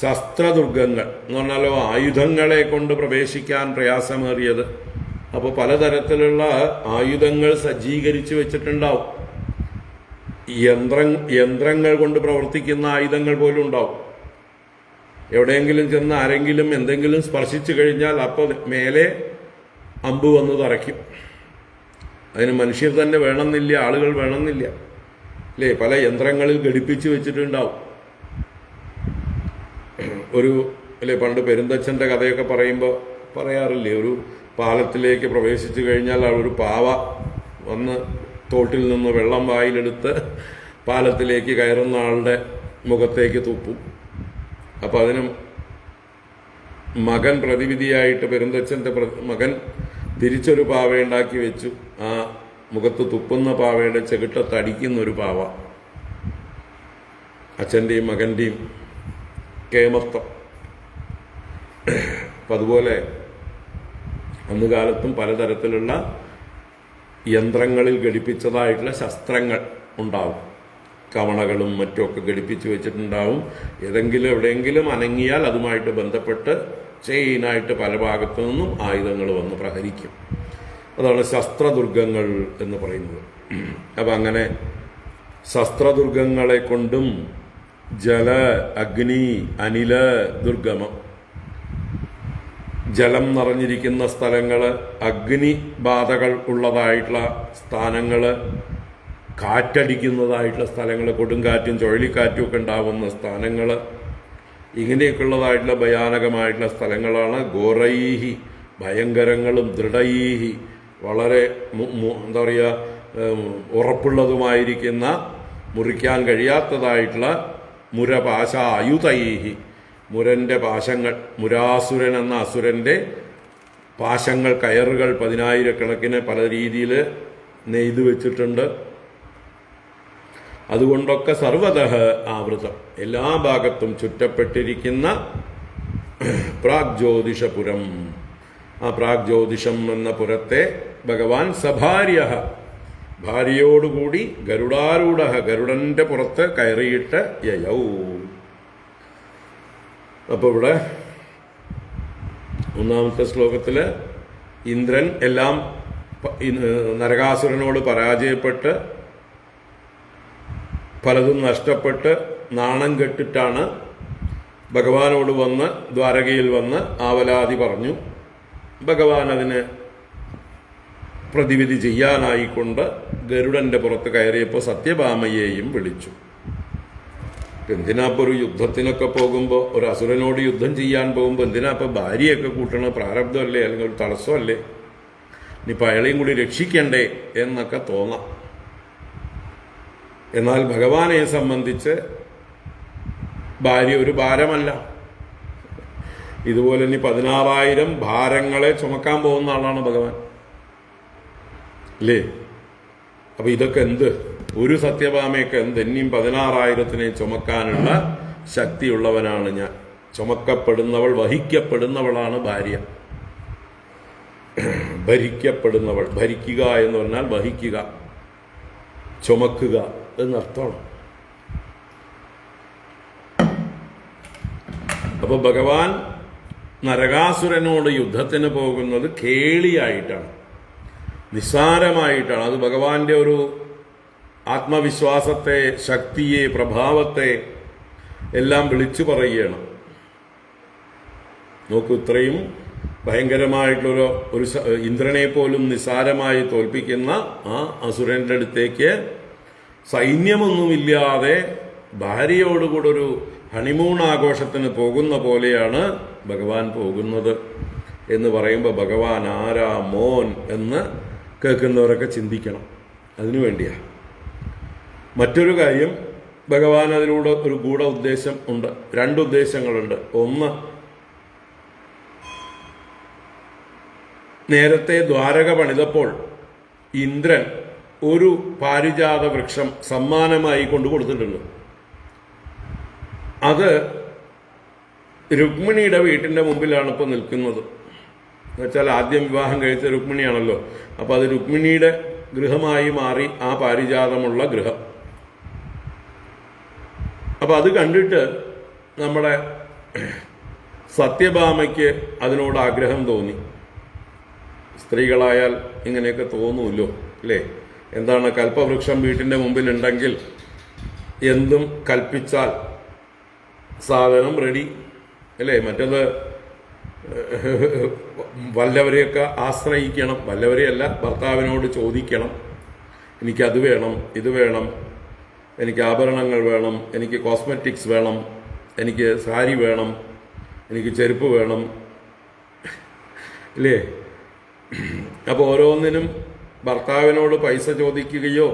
ശസ്ത്രദുർഗങ്ങൾ എന്ന് പറഞ്ഞാലോ ആയുധങ്ങളെ കൊണ്ട് പ്രവേശിക്കാൻ പ്രയാസമേറിയത്. അപ്പോൾ പലതരത്തിലുള്ള ആയുധങ്ങൾ സജ്ജീകരിച്ച് വെച്ചിട്ടുണ്ടാവും. യന്ത്രങ്ങൾ കൊണ്ട് പ്രവർത്തിക്കുന്ന ആയുധങ്ങൾ പോലും ഉണ്ടാവും. എവിടെയെങ്കിലും ചെന്ന് ആരെങ്കിലും എന്തെങ്കിലും സ്പർശിച്ചു കഴിഞ്ഞാൽ അപ്പോൾ മേലെ അമ്പ് വന്ന് തറയ്ക്കും. അതിന് മനുഷ്യർ തന്നെ വേണമെന്നില്ല, ആളുകൾ വേണമെന്നില്ല അല്ലേ. പല യന്ത്രങ്ങളിൽ ഘടിപ്പിച്ച് വെച്ചിട്ടുണ്ടാവും. അല്ലേ പണ്ട് പെരുന്തച്ഛൻ്റെ കഥയൊക്കെ പറയുമ്പോൾ പറയാറില്ലേ, ഒരു പാലത്തിലേക്ക് പ്രവേശിച്ചു കഴിഞ്ഞാൽ ഒരു പാവ വന്ന് തോട്ടിൽ നിന്ന് വെള്ളം വായിലെടുത്ത് പാലത്തിലേക്ക് കയറുന്ന ആളുടെ മുഖത്തേക്ക് തുപ്പും. അപ്പം അതിന് മകൻ പ്രതിവിധിയായിട്ട് പെരുന്തച്ഛൻ്റെ മകൻ തിരിച്ചൊരു പാവയുണ്ടാക്കി വെച്ചു. ആ മുഖത്ത് തുപ്പുന്ന പാവയുടെ ചെകിട്ടത്തടിക്കുന്നൊരു പാവ. അച്ഛൻ്റെയും മകൻ്റെയും കേമത്വം. അപ്പം അതുപോലെ അന്ന് കാലത്തും പലതരത്തിലുള്ള യന്ത്രങ്ങളിൽ ഘടിപ്പിച്ചതായിട്ടുള്ള ശസ്ത്രങ്ങൾ ഉണ്ടാവും. കവണകളും മറ്റുമൊക്കെ ഘടിപ്പിച്ച് വെച്ചിട്ടുണ്ടാവും. എവിടെയെങ്കിലും അനങ്ങിയാൽ അതുമായിട്ട് ബന്ധപ്പെട്ട് ചെയിനായിട്ട് പല ഭാഗത്തു നിന്നും ആയുധങ്ങൾ വന്ന് പ്രഹരിക്കും. അതാണ് ശസ്ത്രദുർഗങ്ങൾ എന്ന് പറയുന്നത്. അപ്പം അങ്ങനെ ശസ്ത്രദുർഗങ്ങളെ കൊണ്ടും ജല അഗ്നി അനില ദുർഗമം, ജലം നിറഞ്ഞിരിക്കുന്ന സ്ഥലങ്ങൾ, അഗ്നിബാധകൾ ഉള്ളതായിട്ടുള്ള സ്ഥാനങ്ങൾ, കാറ്റടിക്കുന്നതായിട്ടുള്ള സ്ഥലങ്ങൾ, കൊടുങ്കാറ്റും ചുഴലിക്കാറ്റും ഒക്കെ ഉണ്ടാവുന്ന സ്ഥാനങ്ങൾ, ഇങ്ങനെയൊക്കെയുള്ളതായിട്ടുള്ള ഭയാനകമായിട്ടുള്ള സ്ഥലങ്ങളാണ്. ഘോരൈഹി ഭയങ്കരങ്ങളും ദൃഢൈഹി വളരെ എന്താ പറയുക ഉറപ്പുള്ളതുമായിരിക്കുന്ന മുറിക്കാൻ കഴിയാത്തതായിട്ടുള്ള മുരപാശ ആയുധൈഹി മുരൻ്റെ പാശങ്ങൾ, മുരാസുരൻ എന്ന അസുരൻ്റെ പാശങ്ങൾ, കയറുകൾ 10,000 പല രീതിയിൽ നെയ്തു വെച്ചിട്ടുണ്ട്. അതുകൊണ്ടൊക്കെ സർവതഃ ആവൃതം എല്ലാ ഭാഗത്തും ചുറ്റപ്പെട്ടിരിക്കുന്ന പ്രാഗ്ജ്യോതിഷപുരം. ആ പ്രാഗ്ജ്യോതിഷം എന്ന പുരത്തെ ഭഗവാൻ സഭാര്യ ഭാര്യയോടുകൂടി ഗരുഡാരൂഢ ഗരുഡന്റെ പുറത്ത് കയറിയിട്ട് യയൗ. അപ്പോൾ ഇവിടെ 1-ാമത്തെ ശ്ലോകത്തിൽ ഇന്ദ്രൻ എല്ലാം നരകാസുരനോട് പരാജയപ്പെട്ട് പലതും നഷ്ടപ്പെട്ട് നാണം കെട്ടിട്ടാണ് ഭഗവാനോട് വന്ന് ദ്വാരകയിൽ വന്ന് ആവലാതി പറഞ്ഞു. ഭഗവാൻ അതിന് പ്രതിവിധി ചെയ്യാനായിക്കൊണ്ട് ഗരുഡന്റെ പുറത്ത് കയറിയപ്പോൾ സത്യഭാമയെയും വിളിച്ചു. എന്തിനാപ്പോൾ ഒരു യുദ്ധത്തിനൊക്കെ പോകുമ്പോൾ, ഒരു അസുരനോട് യുദ്ധം ചെയ്യാൻ പോകുമ്പോൾ എന്തിനാ ഇപ്പോൾ ഭാര്യയൊക്കെ കൂട്ടണ? പ്രാരബ്ധമല്ലേ, അല്ലെങ്കിൽ ഒരു തടസ്സമല്ലേ? ഇനിയിപ്പോൾ അയാളെയും കൂടി രക്ഷിക്കണ്ടേ എന്നൊക്കെ തോന്നാം. എന്നാൽ ഭഗവാനെ സംബന്ധിച്ച് ഭാര്യ ഒരു ഭാരമല്ല. ഇതുപോലെ ഇനി 16,000 ഭാരങ്ങളെ ചുമക്കാൻ പോകുന്ന ആളാണ് ഭഗവാൻ, അല്ലേ? അപ്പൊ ഇതൊക്കെ എന്ത്, ഒരു സത്യഭാമയൊക്കെ എന്ത്, ഇനിയും 16,000-നെ ചുമക്കാനുള്ള ശക്തിയുള്ളവനാണ് ഞാൻ. ചുമക്കപ്പെടുന്നവൾ, വഹിക്കപ്പെടുന്നവളാണ് ഭാര്യ. ഭരിക്കപ്പെടുന്നവൾ, ഭരിക്കുക എന്ന് പറഞ്ഞാൽ വഹിക്കുക, ചുമക്കുക എന്നർത്ഥമാണ്. അപ്പൊ ഭഗവാൻ നരകാസുരനോട് യുദ്ധത്തിന് പോകുന്നത് കേളിയായിട്ടാണ്, നിസ്സാരമായിട്ടാണ്. അത് ഭഗവാന്റെ ഒരു ആത്മവിശ്വാസത്തെ, ശക്തിയെ, പ്രഭാവത്തെ എല്ലാം വിളിച്ചു പറയുകയാണ്. നോക്കൂ, ഇത്രയും ഭയങ്കരമായിട്ടുള്ള ഒരു ഇന്ദ്രനെ പോലും നിസ്സാരമായി തോൽപ്പിക്കുന്ന ആ അസുരന്റെ അടുത്തേക്ക് സൈന്യമൊന്നുമില്ലാതെ ഭാര്യയോടുകൂടെ ഒരു ഹണിമൂൺ ആഘോഷത്തിന് പോകുന്ന പോലെയാണ് ഭഗവാൻ പോകുന്നത് എന്ന് പറയുമ്പോൾ ഭഗവാൻ ആരാ, മോൻ എന്ന് കേൾക്കുന്നവരൊക്കെ ചിന്തിക്കണം. അതിനു വേണ്ടിയാ. മറ്റൊരു കാര്യം, ഭഗവാൻ അതിലൂടെ ഒരു ഗൂഢ ഉദ്ദേശം ഉണ്ട്, 2 ഉദ്ദേശങ്ങളുണ്ട്. ഒന്ന്, നേരത്തെ ദ്വാരക പണിതപ്പോൾ ഇന്ദ്രൻ ഒരു പാരിജാത വൃക്ഷം സമ്മാനമായി കൊണ്ടു കൊടുത്തിട്ടുണ്ട്. അത് രുക്മിണിയുടെ വീട്ടിന്റെ മുമ്പിലാണ് ഇപ്പോൾ നിൽക്കുന്നത്. എന്നുവെച്ചാൽ ആദ്യം വിവാഹം കഴിച്ച രുക്മിണിയാണല്ലോ. അപ്പൊ അത് രുക്മിണിയുടെ ഗൃഹമായി മാറി ആ പാരിജാതമുള്ള ഗൃഹം. അപ്പൊ അത് കണ്ടിട്ട് നമ്മുടെ സത്യഭാമയ്ക്ക് അതിനോട് ആഗ്രഹം തോന്നി. സ്ത്രീകളായാൽ ഇങ്ങനെയൊക്കെ തോന്നുമല്ലോ, അല്ലേ? എന്താണ്, കൽപ്പവൃക്ഷം വീട്ടിന്റെ മുമ്പിലുണ്ടെങ്കിൽ എന്തും കൽപ്പിച്ചാൽ സാധനം റെഡി, അല്ലേ? മറ്റത് വല്ലവരെയൊക്കെ ആശ്രയിക്കണം, വല്ലവരെയല്ല, ഭർത്താവിനോട് ചോദിക്കണം, എനിക്കത് വേണം, ഇത് വേണം, എനിക്ക് ആഭരണങ്ങൾ വേണം, എനിക്ക് കോസ്മെറ്റിക്സ് വേണം, എനിക്ക് സാരി വേണം, എനിക്ക് ചെരുപ്പ് വേണം, അല്ലേ? അപ്പോൾ ഓരോന്നിനും ഭർത്താവിനോട് പൈസ ചോദിക്കുകയോ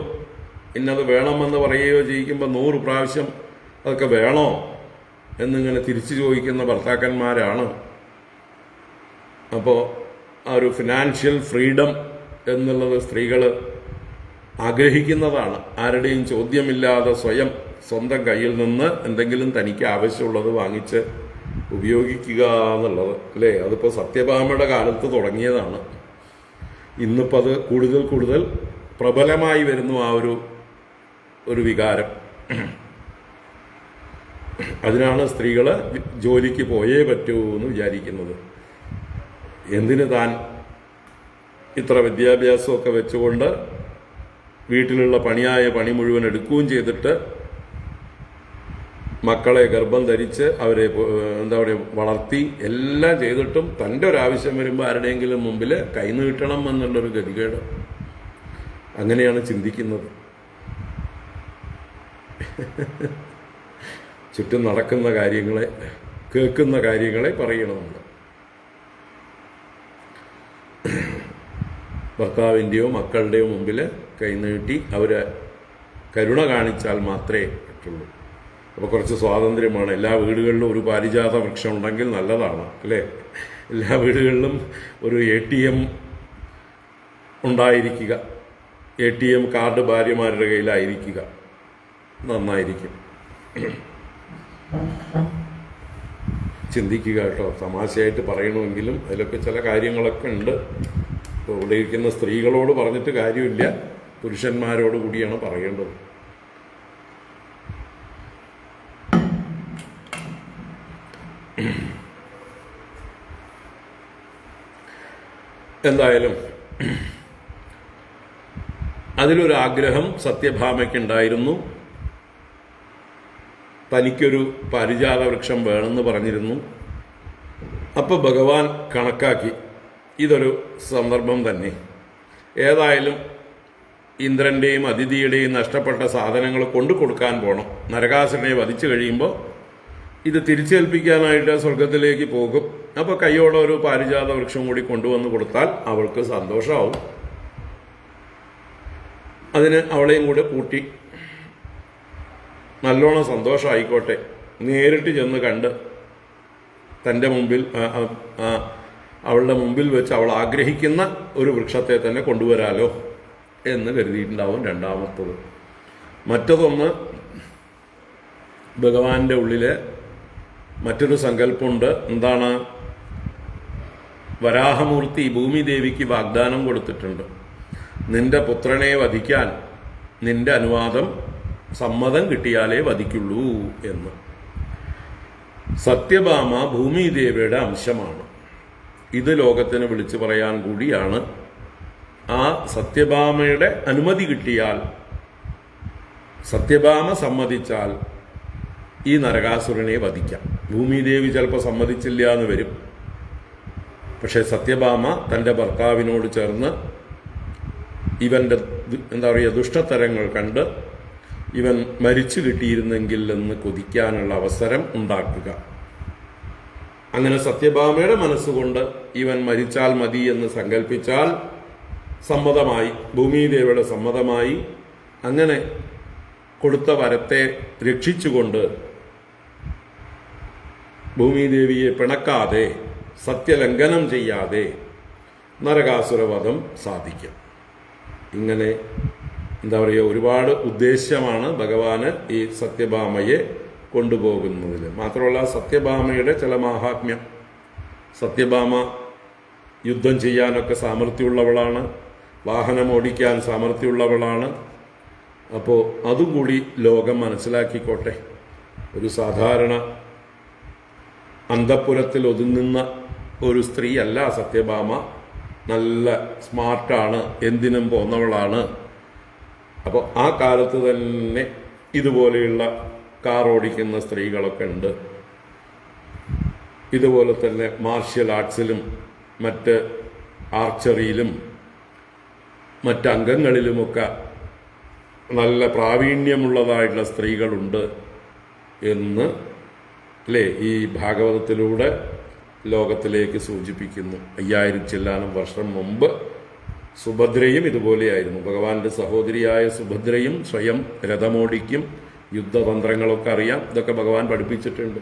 ഇന്നത് വേണമെന്ന് പറയുകയോ ചെയ്യിക്കുമ്പോൾ 100 പ്രാവശ്യം അതൊക്കെ വേണോ എന്നിങ്ങനെ തിരിച്ചു ചോദിക്കുന്ന ഭർത്താക്കന്മാരാണ്. അപ്പോൾ ആ ഒരു ഫിനാൻഷ്യൽ ഫ്രീഡം എന്നുള്ളത് സ്ത്രീകൾ ആഗ്രഹിക്കുന്നതാണ്. ആരുടെയും ചോദ്യമില്ലാതെ സ്വന്തം കയ്യിൽ നിന്ന് എന്തെങ്കിലും തനിക്ക് ആവശ്യമുള്ളത് വാങ്ങിച്ച് ഉപയോഗിക്കുക എന്നുള്ളത്, അല്ലേ? അതിപ്പോൾ സത്യഭാമയുടെ കാലത്ത് തുടങ്ങിയതാണ്. ഇന്നിപ്പോൾ അത് കൂടുതൽ പ്രബലമായി വരുന്നു ആ ഒരു വികാരം. അതിനാണ് സ്ത്രീകൾ ജോലിക്ക് പോയേ പറ്റൂ എന്ന് വിചാരിക്കുന്നത്. എന്തിന് താൻ ഇത്ര വിദ്യാഭ്യാസമൊക്കെ വെച്ചുകൊണ്ട് വീട്ടിലുള്ള പണി മുഴുവൻ എടുക്കുകയും ചെയ്തിട്ട് മക്കളെ ഗർഭം ധരിച്ച് അവരെ വളർത്തി എല്ലാം ചെയ്തിട്ടും തൻ്റെ ഒരാവശ്യം വരുമ്പോൾ ആരുടെയെങ്കിലും മുമ്പിൽ കൈനീട്ടണം എന്നുള്ളൊരു ഗതികേട്. അങ്ങനെയാണ് ചിന്തിക്കുന്നത്. ചുറ്റും നടക്കുന്ന കാര്യങ്ങളെ, കേൾക്കുന്ന കാര്യങ്ങളെ പറയണമെന്ന്. ഭർത്താവിൻ്റെയോ മക്കളുടെയോ മുമ്പിൽ കൈനീട്ടി അവരെ കരുണ കാണിച്ചാൽ മാത്രമേ പറ്റുള്ളൂ. അപ്പോൾ കുറച്ച് സ്വാതന്ത്ര്യമാണ്. എല്ലാ വീടുകളിലും ഒരു പാരിജാത വൃക്ഷം ഉണ്ടെങ്കിൽ നല്ലതാണ്, അല്ലേ? എല്ലാ വീടുകളിലും ഒരു ATM ഉണ്ടായിരിക്കുക, ATM കാർഡ് ഭാര്യമാരുടെ കയ്യിലായിരിക്കുക, നന്നായിരിക്കും. ചിന്തിക്കുക കേട്ടോ. തമാശയായിട്ട് പറയണമെങ്കിലും അതിലൊക്കെ ചില കാര്യങ്ങളൊക്കെ ഉണ്ട്. ഇപ്പോൾ ഇവിടെ ഇരിക്കുന്ന സ്ത്രീകളോട് പറഞ്ഞിട്ട് കാര്യമില്ല, പുരുഷന്മാരോട് കൂടിയാണ് പറയേണ്ടത്. എന്തായാലും അതിലൊരാഗ്രഹം സത്യഭാമയ്ക്കുണ്ടായിരുന്നു. തനിക്കൊരു പാരിജാത വൃക്ഷം വേണമെന്ന് പറഞ്ഞിരുന്നു. അപ്പോൾ ഭഗവാൻ കണക്കാക്കി ഇതൊരു സന്ദർഭം തന്നെ. ഏതായാലും ഇന്ദ്രൻ്റെയും അതിഥിയുടെയും നഷ്ടപ്പെട്ട സാധനങ്ങൾ കൊണ്ടു കൊടുക്കാൻ പോകണം. നരകാസുരനെ വധിച്ചു കഴിയുമ്പോൾ ഇത് തിരിച്ചേൽപ്പിക്കാനായിട്ട് സ്വർഗത്തിലേക്ക് പോകും. അപ്പോൾ കൈയോടെ ഒരു പാരിജാത വൃക്ഷം കൂടി കൊണ്ടുവന്ന് കൊടുത്താൽ അവൾക്ക് സന്തോഷമാവും. അതിന് അവളെയും കൂടെ കൂട്ടി നല്ലോണം സന്തോഷമായിക്കോട്ടെ, നേരിട്ട് ചെന്ന് കണ്ട് തൻ്റെ മുമ്പിൽ അവളുടെ മുമ്പിൽ വെച്ച് അവൾ ആഗ്രഹിക്കുന്ന ഒരു വൃക്ഷത്തെ തന്നെ കൊണ്ടുവരാലോ എന്ന് കരുതിയിട്ടുണ്ടാവും രണ്ടാമത്തത്. മറ്റതൊന്ന്, ഭഗവാന്റെ ഉള്ളില് മറ്റൊരു സങ്കല്പമുണ്ട്. എന്താണ്? വരാഹമൂർത്തി ഭൂമിദേവിക്ക് വാഗ്ദാനം കൊടുത്തിട്ടുണ്ട്, നിന്റെ പുത്രനെ വധിക്കാൻ നിന്റെ സമ്മതം കിട്ടിയാലേ വധിക്കുള്ളൂ എന്ന്. സത്യഭാമ ഭൂമിദേവിയുടെ അംശമാണ്. ഇത് ലോകത്തിന് വിളിച്ചു പറയാൻ കൂടിയാണ്. ആ സത്യഭാമയുടെ അനുമതി കിട്ടിയാൽ, സത്യഭാമ സമ്മതിച്ചാൽ ഈ നരകാസുരനെ വധിക്കാം. ഭൂമിദേവി ചിലപ്പോൾ സമ്മതിച്ചില്ല എന്ന് വരും. പക്ഷെ സത്യഭാമ തൻ്റെ ഭർത്താവിനോട് ചേർന്ന് ഇവൻ്റെ ദുഷ്ടതരങ്ങൾ കണ്ട് ഇവൻ മരിച്ചു കിട്ടിയിരുന്നെങ്കിൽ എന്ന് കൊതിക്കാനുള്ള അവസരം ഉണ്ടാക്കുക. അങ്ങനെ സത്യഭാമയുടെ മനസ്സുകൊണ്ട് ഇവൻ മരിച്ചാൽ മതി എന്ന് സങ്കല്പിച്ചാൽ സമ്മതമായി, ഭൂമിദേവിയുടെ സമ്മതമായി. അങ്ങനെ കൊടുത്ത വരത്തെ രക്ഷിച്ചുകൊണ്ട് ഭൂമിദേവിയെ പിണക്കാതെ, സത്യലംഘനം ചെയ്യാതെ നരകാസുരവധം സാധിക്കും. ഇങ്ങനെ ഒരുപാട് ഉദ്ദേശ്യമാണ് ഭഗവാന് ഈ സത്യഭാമയെ കൊണ്ടുപോകുന്നതിൽ. മാത്രമല്ല സത്യഭാമയുടെ ചില മാഹാത്മ്യം. സത്യഭാമ യുദ്ധം ചെയ്യാനൊക്കെ സാമർഥ്യമുള്ളവളാണ്, വാഹനം ഓടിക്കാൻ സാമർഥ്യമുള്ളവളാണ്. അപ്പോൾ അതുകൂടി ലോകം മനസ്സിലാക്കിക്കോട്ടെ. ഒരു സാധാരണ അന്തഃപുരത്തിൽ ഒതുങ്ങുന്ന ഒരു സ്ത്രീ അല്ല സത്യഭാമ. നല്ല സ്മാർട്ടാണ്, എന്തിനും പോന്നവളാണ്. അപ്പോൾ ആ കാലത്ത് തന്നെ ഇതുപോലെയുള്ള കാർ ഓടിക്കുന്ന സ്ത്രീകളൊക്കെ ഉണ്ട്. ഇതുപോലെ തന്നെ മാർഷ്യൽ ആർട്സിലും മറ്റ് ആർച്ചറിയിലും മറ്റംഗങ്ങളിലുമൊക്കെ നല്ല പ്രാവീണ്യമുള്ളതായിട്ടുള്ള സ്ത്രീകളുണ്ട് എന്ന് അല്ലേ ഈ ഭാഗവതത്തിലൂടെ ലോകത്തിലേക്ക് സൂചിപ്പിക്കുന്നു. 5000 ചില്ലാനം വർഷം മുമ്പ് സുഭദ്രയും ഇതുപോലെയായിരുന്നു. ഭഗവാന്റെ സഹോദരിയായ സുഭദ്രയും സ്വയം രഥമോടിക്കും, യുദ്ധതന്ത്രങ്ങളൊക്കെ അറിയാം. ഇതൊക്കെ ഭഗവാൻ പഠിപ്പിച്ചിട്ടുണ്ട്.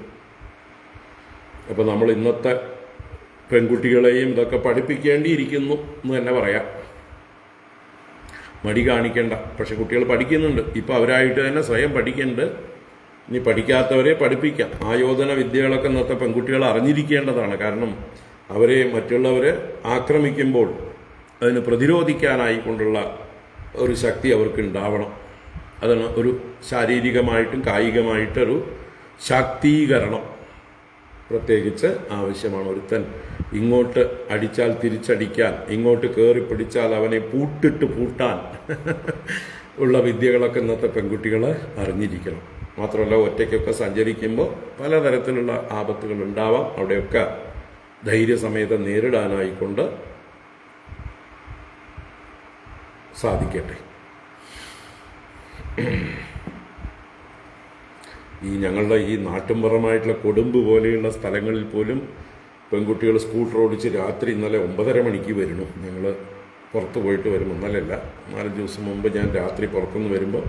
അപ്പോൾ നമ്മൾ ഇന്നത്തെ പെൺകുട്ടികളെയും ഇതൊക്കെ പഠിപ്പിക്കേണ്ടിയിരിക്കുന്നു എന്ന് തന്നെ പറയാം. മടി കാണിക്കേണ്ട. പക്ഷെ കുട്ടികൾ പഠിക്കുന്നുണ്ട്. ഇപ്പം അവരായിട്ട് തന്നെ സ്വയം പഠിക്കുന്നുണ്ട്. ഇനി പഠിക്കാത്തവരെ പഠിപ്പിക്കാം. ആയോധന വിദ്യകളൊക്കെ ഇന്നത്തെ പെൺകുട്ടികൾ അറിഞ്ഞിരിക്കേണ്ടതാണ്. കാരണം അവരെ മറ്റുള്ളവരെ ആക്രമിക്കുമ്പോൾ അതിന് പ്രതിരോധിക്കാനായിക്കൊണ്ടുള്ള ഒരു ശക്തി അവർക്ക് ഉണ്ടാവണം. അതാണ് ഒരു ശാരീരികമായിട്ടും കായികമായിട്ടൊരു ശാക്തീകരണം പ്രത്യേകിച്ച് ആവശ്യമാണ്. ഒരുത്തൻ ഇങ്ങോട്ട് അടിച്ചാൽ തിരിച്ചടിക്കാൻ, ഇങ്ങോട്ട് കയറി പിടിച്ചാൽ അവനെ പൂട്ടാൻ ഉള്ള വിദ്യകളൊക്കെ ഇന്നത്തെ പെൺകുട്ടികൾ അറിഞ്ഞിരിക്കണം. മാത്രമല്ല ഒറ്റയ്ക്കൊക്കെ സഞ്ചരിക്കുമ്പോൾ പലതരത്തിലുള്ള ആപത്തുകൾ ഉണ്ടാവാം. അവിടെയൊക്കെ ധൈര്യസമേതം നേരിടാനായിക്കൊണ്ട് സാധിക്കട്ടെ. ഈ ഞങ്ങളുടെ ഈ നാട്ടുംപുറമായിട്ടുള്ള കൊടുമ്പ് പോലെയുള്ള സ്ഥലങ്ങളിൽ പോലും പെൺകുട്ടികൾ സ്കൂട്ടർ ഓടിച്ച് രാത്രി ഇന്നലെ 9:30 മണിക്ക് വരുന്നു. ഞങ്ങൾ പുറത്ത് പോയിട്ട് വരുമ്പോൾ, ഇന്നലെയല്ല 4 ദിവസം മുമ്പ് ഞാൻ രാത്രി പുറത്തുനിന്ന് വരുമ്പോൾ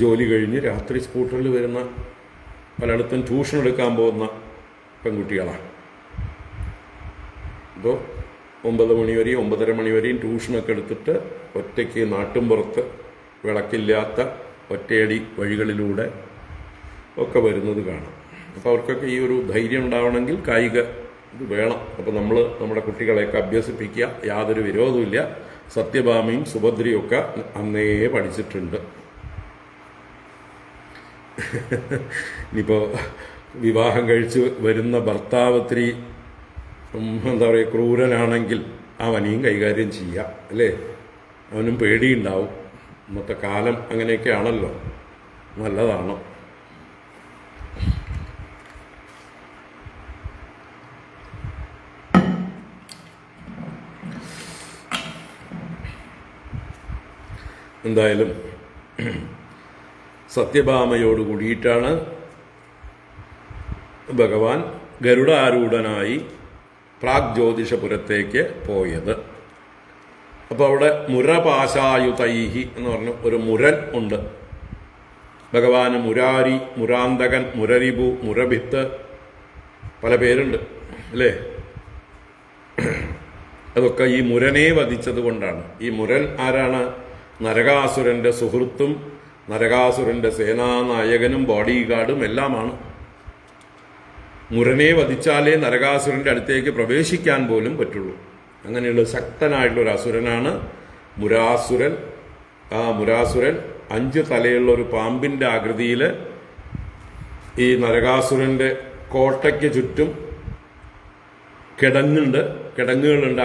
ജോലി കഴിഞ്ഞ് രാത്രി സ്കൂട്ടറിൽ വരുന്ന പലയിടത്തും ട്യൂഷൻ എടുക്കാൻ പോകുന്ന പെൺകുട്ടികളാണ്. അപ്പോൾ 9 മണി വരെയും 9:30 മണി വരെയും ട്യൂഷനൊക്കെ എടുത്തിട്ട് ഒറ്റയ്ക്ക് നാട്ടുംപുറത്ത് വിളക്കില്ലാത്ത ഒറ്റയടി വഴികളിലൂടെ ഒക്കെ വരുന്നത് കാണാം. അപ്പോൾ അവർക്കൊക്കെ ഈ ഒരു ധൈര്യം ഉണ്ടാവണമെങ്കിൽ കായിക ഇത് വേണം. അപ്പോൾ നമ്മൾ നമ്മുടെ കുട്ടികളെയൊക്കെ അഭ്യസിപ്പിക്കുക. യാതൊരു വിരോധമില്ല. സത്യഭാമയും സുഭദ്രയും ഒക്കെ അന്നേ പഠിച്ചിട്ടുണ്ട്. ഇനിയിപ്പോൾ വിവാഹം കഴിച്ച് വരുന്ന ഭർത്താവ് ഇത്തിരി ക്രൂരനാണെങ്കിൽ അവനെയും കൈകാര്യം ചെയ്യാം അല്ലേ? അവനും പേടിയുണ്ടാവും. ഇന്നത്തെ കാലം അങ്ങനെയൊക്കെയാണല്ലോ. നല്ലതാണ്. എന്തായാലും സത്യഭാമയോട് കൂടിയിട്ടാണ് ഭഗവാൻ ഗരുഡാരൂഢനായി പ്രാഗ്ജ്യോതിഷപുരത്തേക്ക് പോയത്. അപ്പോൾ അവിടെ മുരപാശായുതൈഹി എന്ന് പറഞ്ഞ ഒരു മുരൻ ഉണ്ട്. ഭഗവാന് മുരാരി, മുരാന്തകൻ, മുരരിപു, മുരഭിത്ത്, പല പേരുണ്ട് അല്ലേ? അതൊക്കെ ഈ മുരനെ വധിച്ചത് കൊണ്ടാണ്. ഈ മുരൻ ആരാണ്? നരകാസുരന്റെ സുഹൃത്തും നരകാസുരന്റെ സേനാനായകനും ബോഡി ഗാർഡും എല്ലാമാണ്. മുരനെ വധിച്ചാലേ നരകാസുരന്റെ അടുത്തേക്ക് പ്രവേശിക്കാൻ പോലും പറ്റുള്ളൂ. അങ്ങനെയുള്ള ശക്തനായിട്ടുള്ള ഒരു അസുരനാണ് മുരാസുരൻ. ആ മുരാസുരൻ 5 തലയുള്ള ഒരു പാമ്പിന്റെ ആകൃതിയിൽ ഈ നരകാസുരന്റെ കോട്ടയ്ക്ക് ചുറ്റും കിടങ്ങുകളുണ്ട്.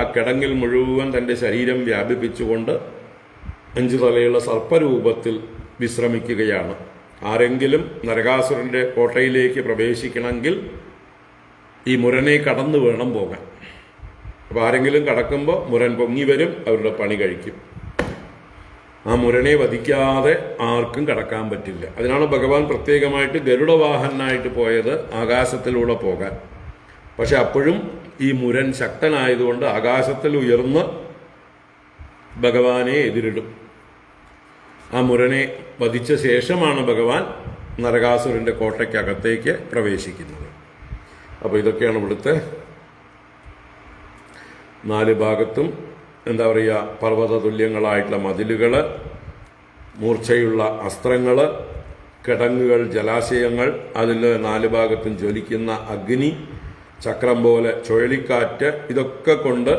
ആ കിടങ്ങിൽ മുഴുവൻ തൻ്റെ ശരീരം വ്യാപിപ്പിച്ചുകൊണ്ട് 5 തലയുള്ള സർപ്പരൂപത്തിൽ വിശ്രമിക്കുകയാണ്. ആരെങ്കിലും നരകാസുരന്റെ കോട്ടയിലേക്ക് പ്രവേശിക്കണമെങ്കിൽ ഈ മുരനെ കടന്നു വേണം പോകാൻ. അപ്പോൾ ആരെങ്കിലും കടക്കുമ്പോൾ മുരൻ പൊങ്ങി വരും, അവരുടെ പണി കഴിക്കും. ആ മുരനെ വധിക്കാതെ ആർക്കും കടക്കാൻ പറ്റില്ല. അതിനാണ് ഭഗവാൻ പ്രത്യേകമായിട്ട് ഗരുഡവാഹനായിട്ട് പോയത്, ആകാശത്തിലൂടെ പോകാൻ. പക്ഷെ അപ്പോഴും ഈ മുരൻ ശക്തനായതുകൊണ്ട് ആകാശത്തിൽ ഉയർന്ന് ഭഗവാനെ എതിരിടും. ആ മുരനെ വധിച്ച ശേഷമാണ് ഭഗവാൻ നരകാസുരന്റെ കോട്ടയ്ക്കകത്തേക്ക് പ്രവേശിക്കുന്നത്. അപ്പോൾ ഇതൊക്കെയാണ് ഇവിടുത്തെ 4 ഭാഗത്തും എന്താ പറയുക, പർവ്വത തുല്യങ്ങളായിട്ടുള്ള മതിലുകൾ, മൂർച്ചയുള്ള അസ്ത്രങ്ങൾ, കിടങ്ങുകൾ, ജലാശയങ്ങൾ, അതിൽ 4 ഭാഗത്തും ജ്വലിക്കുന്ന അഗ്നി, ചക്രം പോലെ ചുഴലിക്കാറ്റ്, ഇതൊക്കെ കൊണ്ട്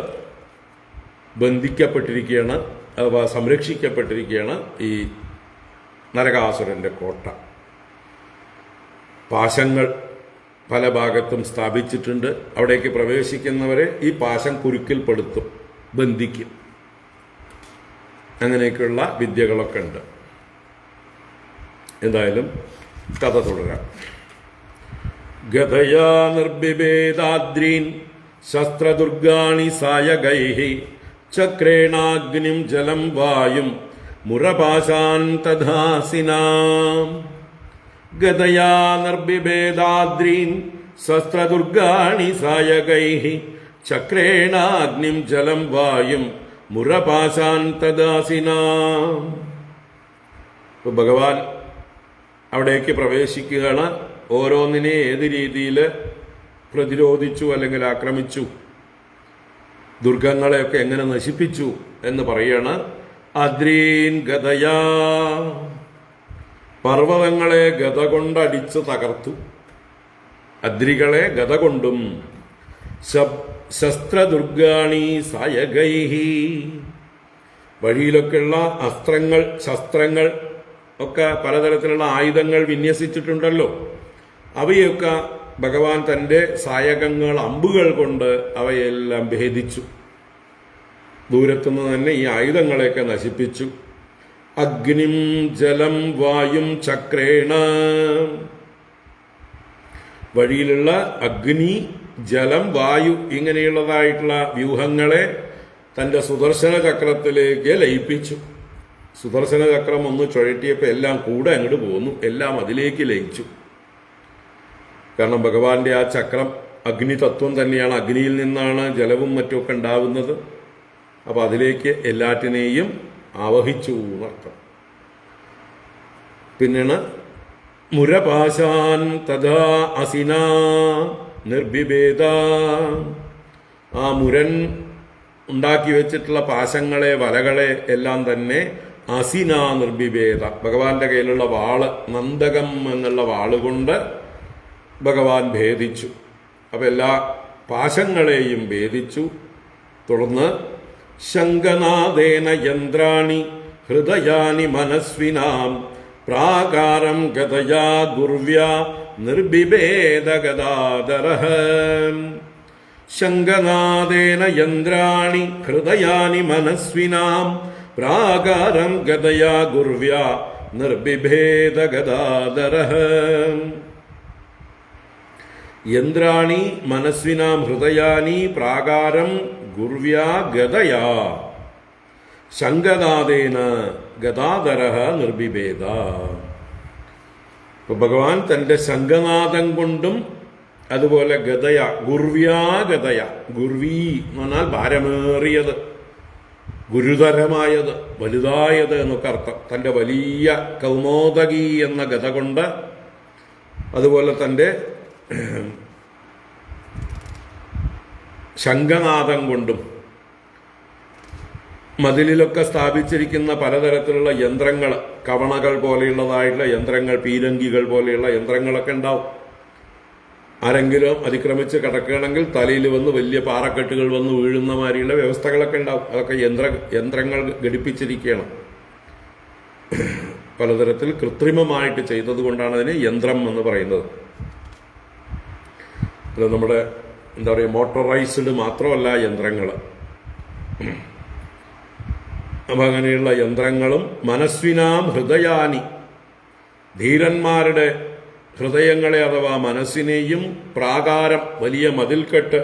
ബന്ധിക്കപ്പെട്ടിരിക്കുകയാണ്, അഥവാ സംരക്ഷിക്കപ്പെട്ടിരിക്കുകയാണ് ഈ നരകാസുരന്റെ കോട്ട. പാശങ്ങൾ പല ഭാഗത്തും സ്ഥാപിച്ചിട്ടുണ്ട്. അവിടേക്ക് പ്രവേശിക്കുന്നവരെ ഈ പാശം കുരുക്കിൽപ്പെടുത്തും, ബന്ധിക്കും. അങ്ങനെയൊക്കെയുള്ള വിദ്യകളൊക്കെ ഉണ്ട്. എന്തായാലും കഥ തുടരാം. ഗതയാ നിർബിഭേദാദ്രീൻ ശസ്ത്രദുർഗാണി സായകൈഹി ചക്രേണാഗ്നിം ജലം വായും മുരപാശാൻ തഥാസിനാം. ഗതയാ നിർബിഭേദാദ്രീൻ ശസ്ത്രദുർഗാണി സായകൈഹി ചക്രേണാഗ്നിം ജലം വായും മുരപാശാൻ തഥാസിനാം. ഭഗവാൻ അവിടേക്ക് പ്രവേശിക്കുകയാണ്. ഓരോന്നിനെ ഏത് രീതിയിൽ പ്രതിരോധിച്ചു അല്ലെങ്കിൽ ആക്രമിച്ചു, ദുർഗങ്ങളെയൊക്കെ എങ്ങനെ നശിപ്പിച്ചു എന്ന് പറയാണ്. അദ്രീൻ ഗതയാ, പർവ്വതങ്ങളെ ഗത കൊണ്ടടിച്ച് തകർത്തു, അദ്രികളെ ഗത കൊണ്ടും. ശസ്ത്രദുർഗാണി സായകൈഹി, വഴിയിലൊക്കെയുള്ള അസ്ത്രങ്ങൾ, ശസ്ത്രങ്ങൾ ഒക്കെ പലതരത്തിലുള്ള ആയുധങ്ങൾ വിന്യസിച്ചിട്ടുണ്ടല്ലോ, അവയൊക്കെ ഭഗവാൻ തൻ്റെ സായകങ്ങൾ, അമ്പുകൾ കൊണ്ട് അവയെല്ലാം ഭേദിച്ചു. ദൂരത്തുനിന്ന് തന്നെ ഈ ആയുധങ്ങളെയൊക്കെ നശിപ്പിച്ചു. അഗ്നിം ജലം വായും ചക്രേണ, വഴിയിലുള്ള അഗ്നി, ജലം, വായു ഇങ്ങനെയുള്ളതായിട്ടുള്ള വ്യൂഹങ്ങളെ തൻ്റെ സുദർശന ചക്രത്തിലേക്ക് ലയിപ്പിച്ചു. സുദർശന ചക്രം ഒന്ന് ചുഴറ്റിയപ്പോൾ എല്ലാം കൂടെ അങ്ങോട്ട് പോന്നു, എല്ലാം അതിലേക്ക് ലയിച്ചു. കാരണം ഭഗവാന്റെ ആ ചക്രം അഗ്നി തത്വം തന്നെയാണ്. അഗ്നിയിൽ നിന്നാണ് ജലവും മറ്റുമൊക്കെ ഉണ്ടാവുന്നത്. അപ്പോൾ അതിലേക്ക് എല്ലാറ്റിനെയും ആവഹിച്ചു എന്നർത്ഥം. പിന്നെയാണ് മുരപാശാൻ തഥാ അസിനാ നിർബിഭേദ, ആ മുരൻ ഉണ്ടാക്കി വെച്ചിട്ടുള്ള പാശങ്ങളെ, വലകളെ എല്ലാം തന്നെ അസിന നിർബിഭേദ, ഭഗവാന്റെ കയ്യിലുള്ള വാള്, നന്ദകം എന്നുള്ള വാളുകൊണ്ട് ഭഗവാൻ ഭേദിച്ചു. അപ്പം എല്ലാ പാശങ്ങളെയും ഭേദിച്ചു. തുടർന്ന് ശംഖനാദേന യന്ത്രാണി ഹൃദയാനി മനസ്വിനാം പ്രാകാരം ഗതയാ ഗുർവ്യ നിർബിഭേദ ഗദാധരഃ. ശംഖനാദേന യന്ത്രാണി ഹൃദയാനി മനസ്വിനാം പ്രാകാരം ഗതയാ ഗുർവ്യ നിർബിഭേദ ഗദാധരഃ. യന്ത്രാണി മനസ്വിനാം ഹൃദയാനി പ്രാകാരം ഗുർവ്യാ ഗതയാ ശംഖനാദേന ഗദാധരഃ നിർബിഭേദ. ഭഗവാൻ തൻ്റെ ശംഖനാദം കൊണ്ടും അതുപോലെ ഗതയ, ഗുർവ്യാ ഗതയ. ഗുർവീ എന്ന് പറഞ്ഞാൽ ഭാരമേറിയത്, ഗുരുതരമായത്, വലുതായത് എന്നൊക്കെ അർത്ഥം. തൻ്റെ വലിയ കൗമോദകി എന്ന ഗത കൊണ്ട്, അതുപോലെ തൻ്റെ ശംഖനാദം കൊണ്ടും, മതിലിലൊക്കെ സ്ഥാപിച്ചിരിക്കുന്ന പലതരത്തിലുള്ള യന്ത്രങ്ങൾ, കവണകൾ പോലെയുള്ളതായിട്ടുള്ള യന്ത്രങ്ങൾ, പീരങ്കികൾ പോലെയുള്ള യന്ത്രങ്ങളൊക്കെ ഉണ്ടാവും. ആരെങ്കിലും അതിക്രമിച്ച് കിടക്കുകയാണെങ്കിൽ തലയിൽ വന്ന് വലിയ പാറക്കെട്ടുകൾ വന്ന് വീഴുന്ന മാതിരിയുള്ള വ്യവസ്ഥകളൊക്കെ ഉണ്ടാവും. അതൊക്കെ യന്ത്രങ്ങൾ ഘടിപ്പിച്ചിരിക്കുകയാണ്. പലതരത്തിൽ കൃത്രിമമായിട്ട് ചെയ്തത് കൊണ്ടാണ് അതിന് യന്ത്രം എന്ന് പറയുന്നത്. അത് നമ്മുടെ എന്താ പറയുക, മോട്ടോറൈസ്ഡ് മാത്രമല്ല യന്ത്രങ്ങൾ. അപ്പം അങ്ങനെയുള്ള യന്ത്രങ്ങളും മനസ്വിനാം ഹൃദയാനി, ധീരന്മാരുടെ ഹൃദയങ്ങളെ അഥവാ മനസ്സിനെയും, പ്രാകാരം വലിയ മതിൽക്കെട്ട്,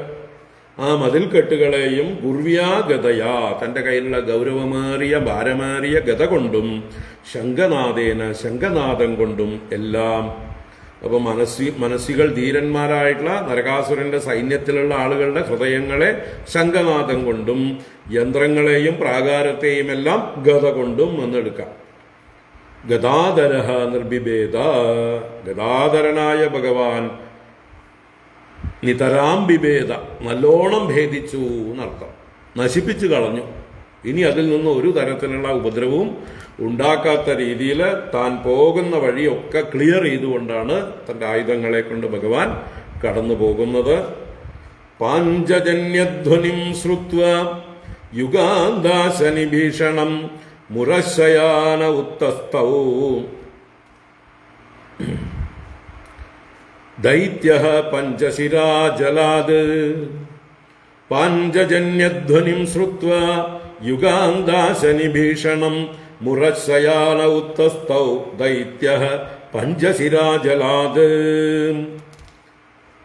ആ മതിൽക്കെട്ടുകളെയും ഗുർവ്യാ ഗതയാ തൻ്റെ കയ്യിലുള്ള ഗൗരവമേറിയ ഭാരമേറിയ ഗത കൊണ്ടും, ശംഖനാദേന ശംഖനാദം കൊണ്ടും എല്ലാം. അപ്പോൾ മനസ്സികൾ ധീരന്മാരായിട്ടുള്ള നരകാസുരന്റെ സൈന്യത്തിലുള്ള ആളുകളുടെ ഹൃദയങ്ങളെ ശംഖനാദം കൊണ്ടും, യന്ത്രങ്ങളെയും പ്രാകാരത്തെയും എല്ലാം ഗത കൊണ്ടും എന്നെടുക്കാം. ഗദാധര നിർബിഭേദ, ഗദാധരനായ ഭഗവാൻ നിതരാം ബിഭേദ, നല്ലോണം ഭേദിച്ചു എന്നർത്ഥം, നശിപ്പിച്ചു കളഞ്ഞു. ഇനി അതിൽ നിന്ന് ഒരു തരത്തിലുള്ള ഉപദ്രവവും ഉണ്ടാക്കാത്ത രീതിയിൽ താൻ പോകുന്ന വഴിയൊക്കെ ക്ലിയർ ചെയ്തുകൊണ്ടാണ് തൻ്റെ ആയുധങ്ങളെ കൊണ്ട് ഭഗവാൻ കടന്നു പോകുന്നത്. പാഞ്ചജന്യധ്വനിം ശ്രുത്വ യുഗാന്താശനി ഭീഷണം മുരശയാന ഉത്തസ്ഥൗ ദൈത്യഃ പഞ്ചശിരാ ജലാത്. പാഞ്ചജന്യധ്വനിം ശ്രുത്വ യുഗാന്താശനി ഭീഷണം മുരശയാന ഉത്തസ്ഥൗ ദൈത്യഃ പഞ്ചശിരാ ജലാത്.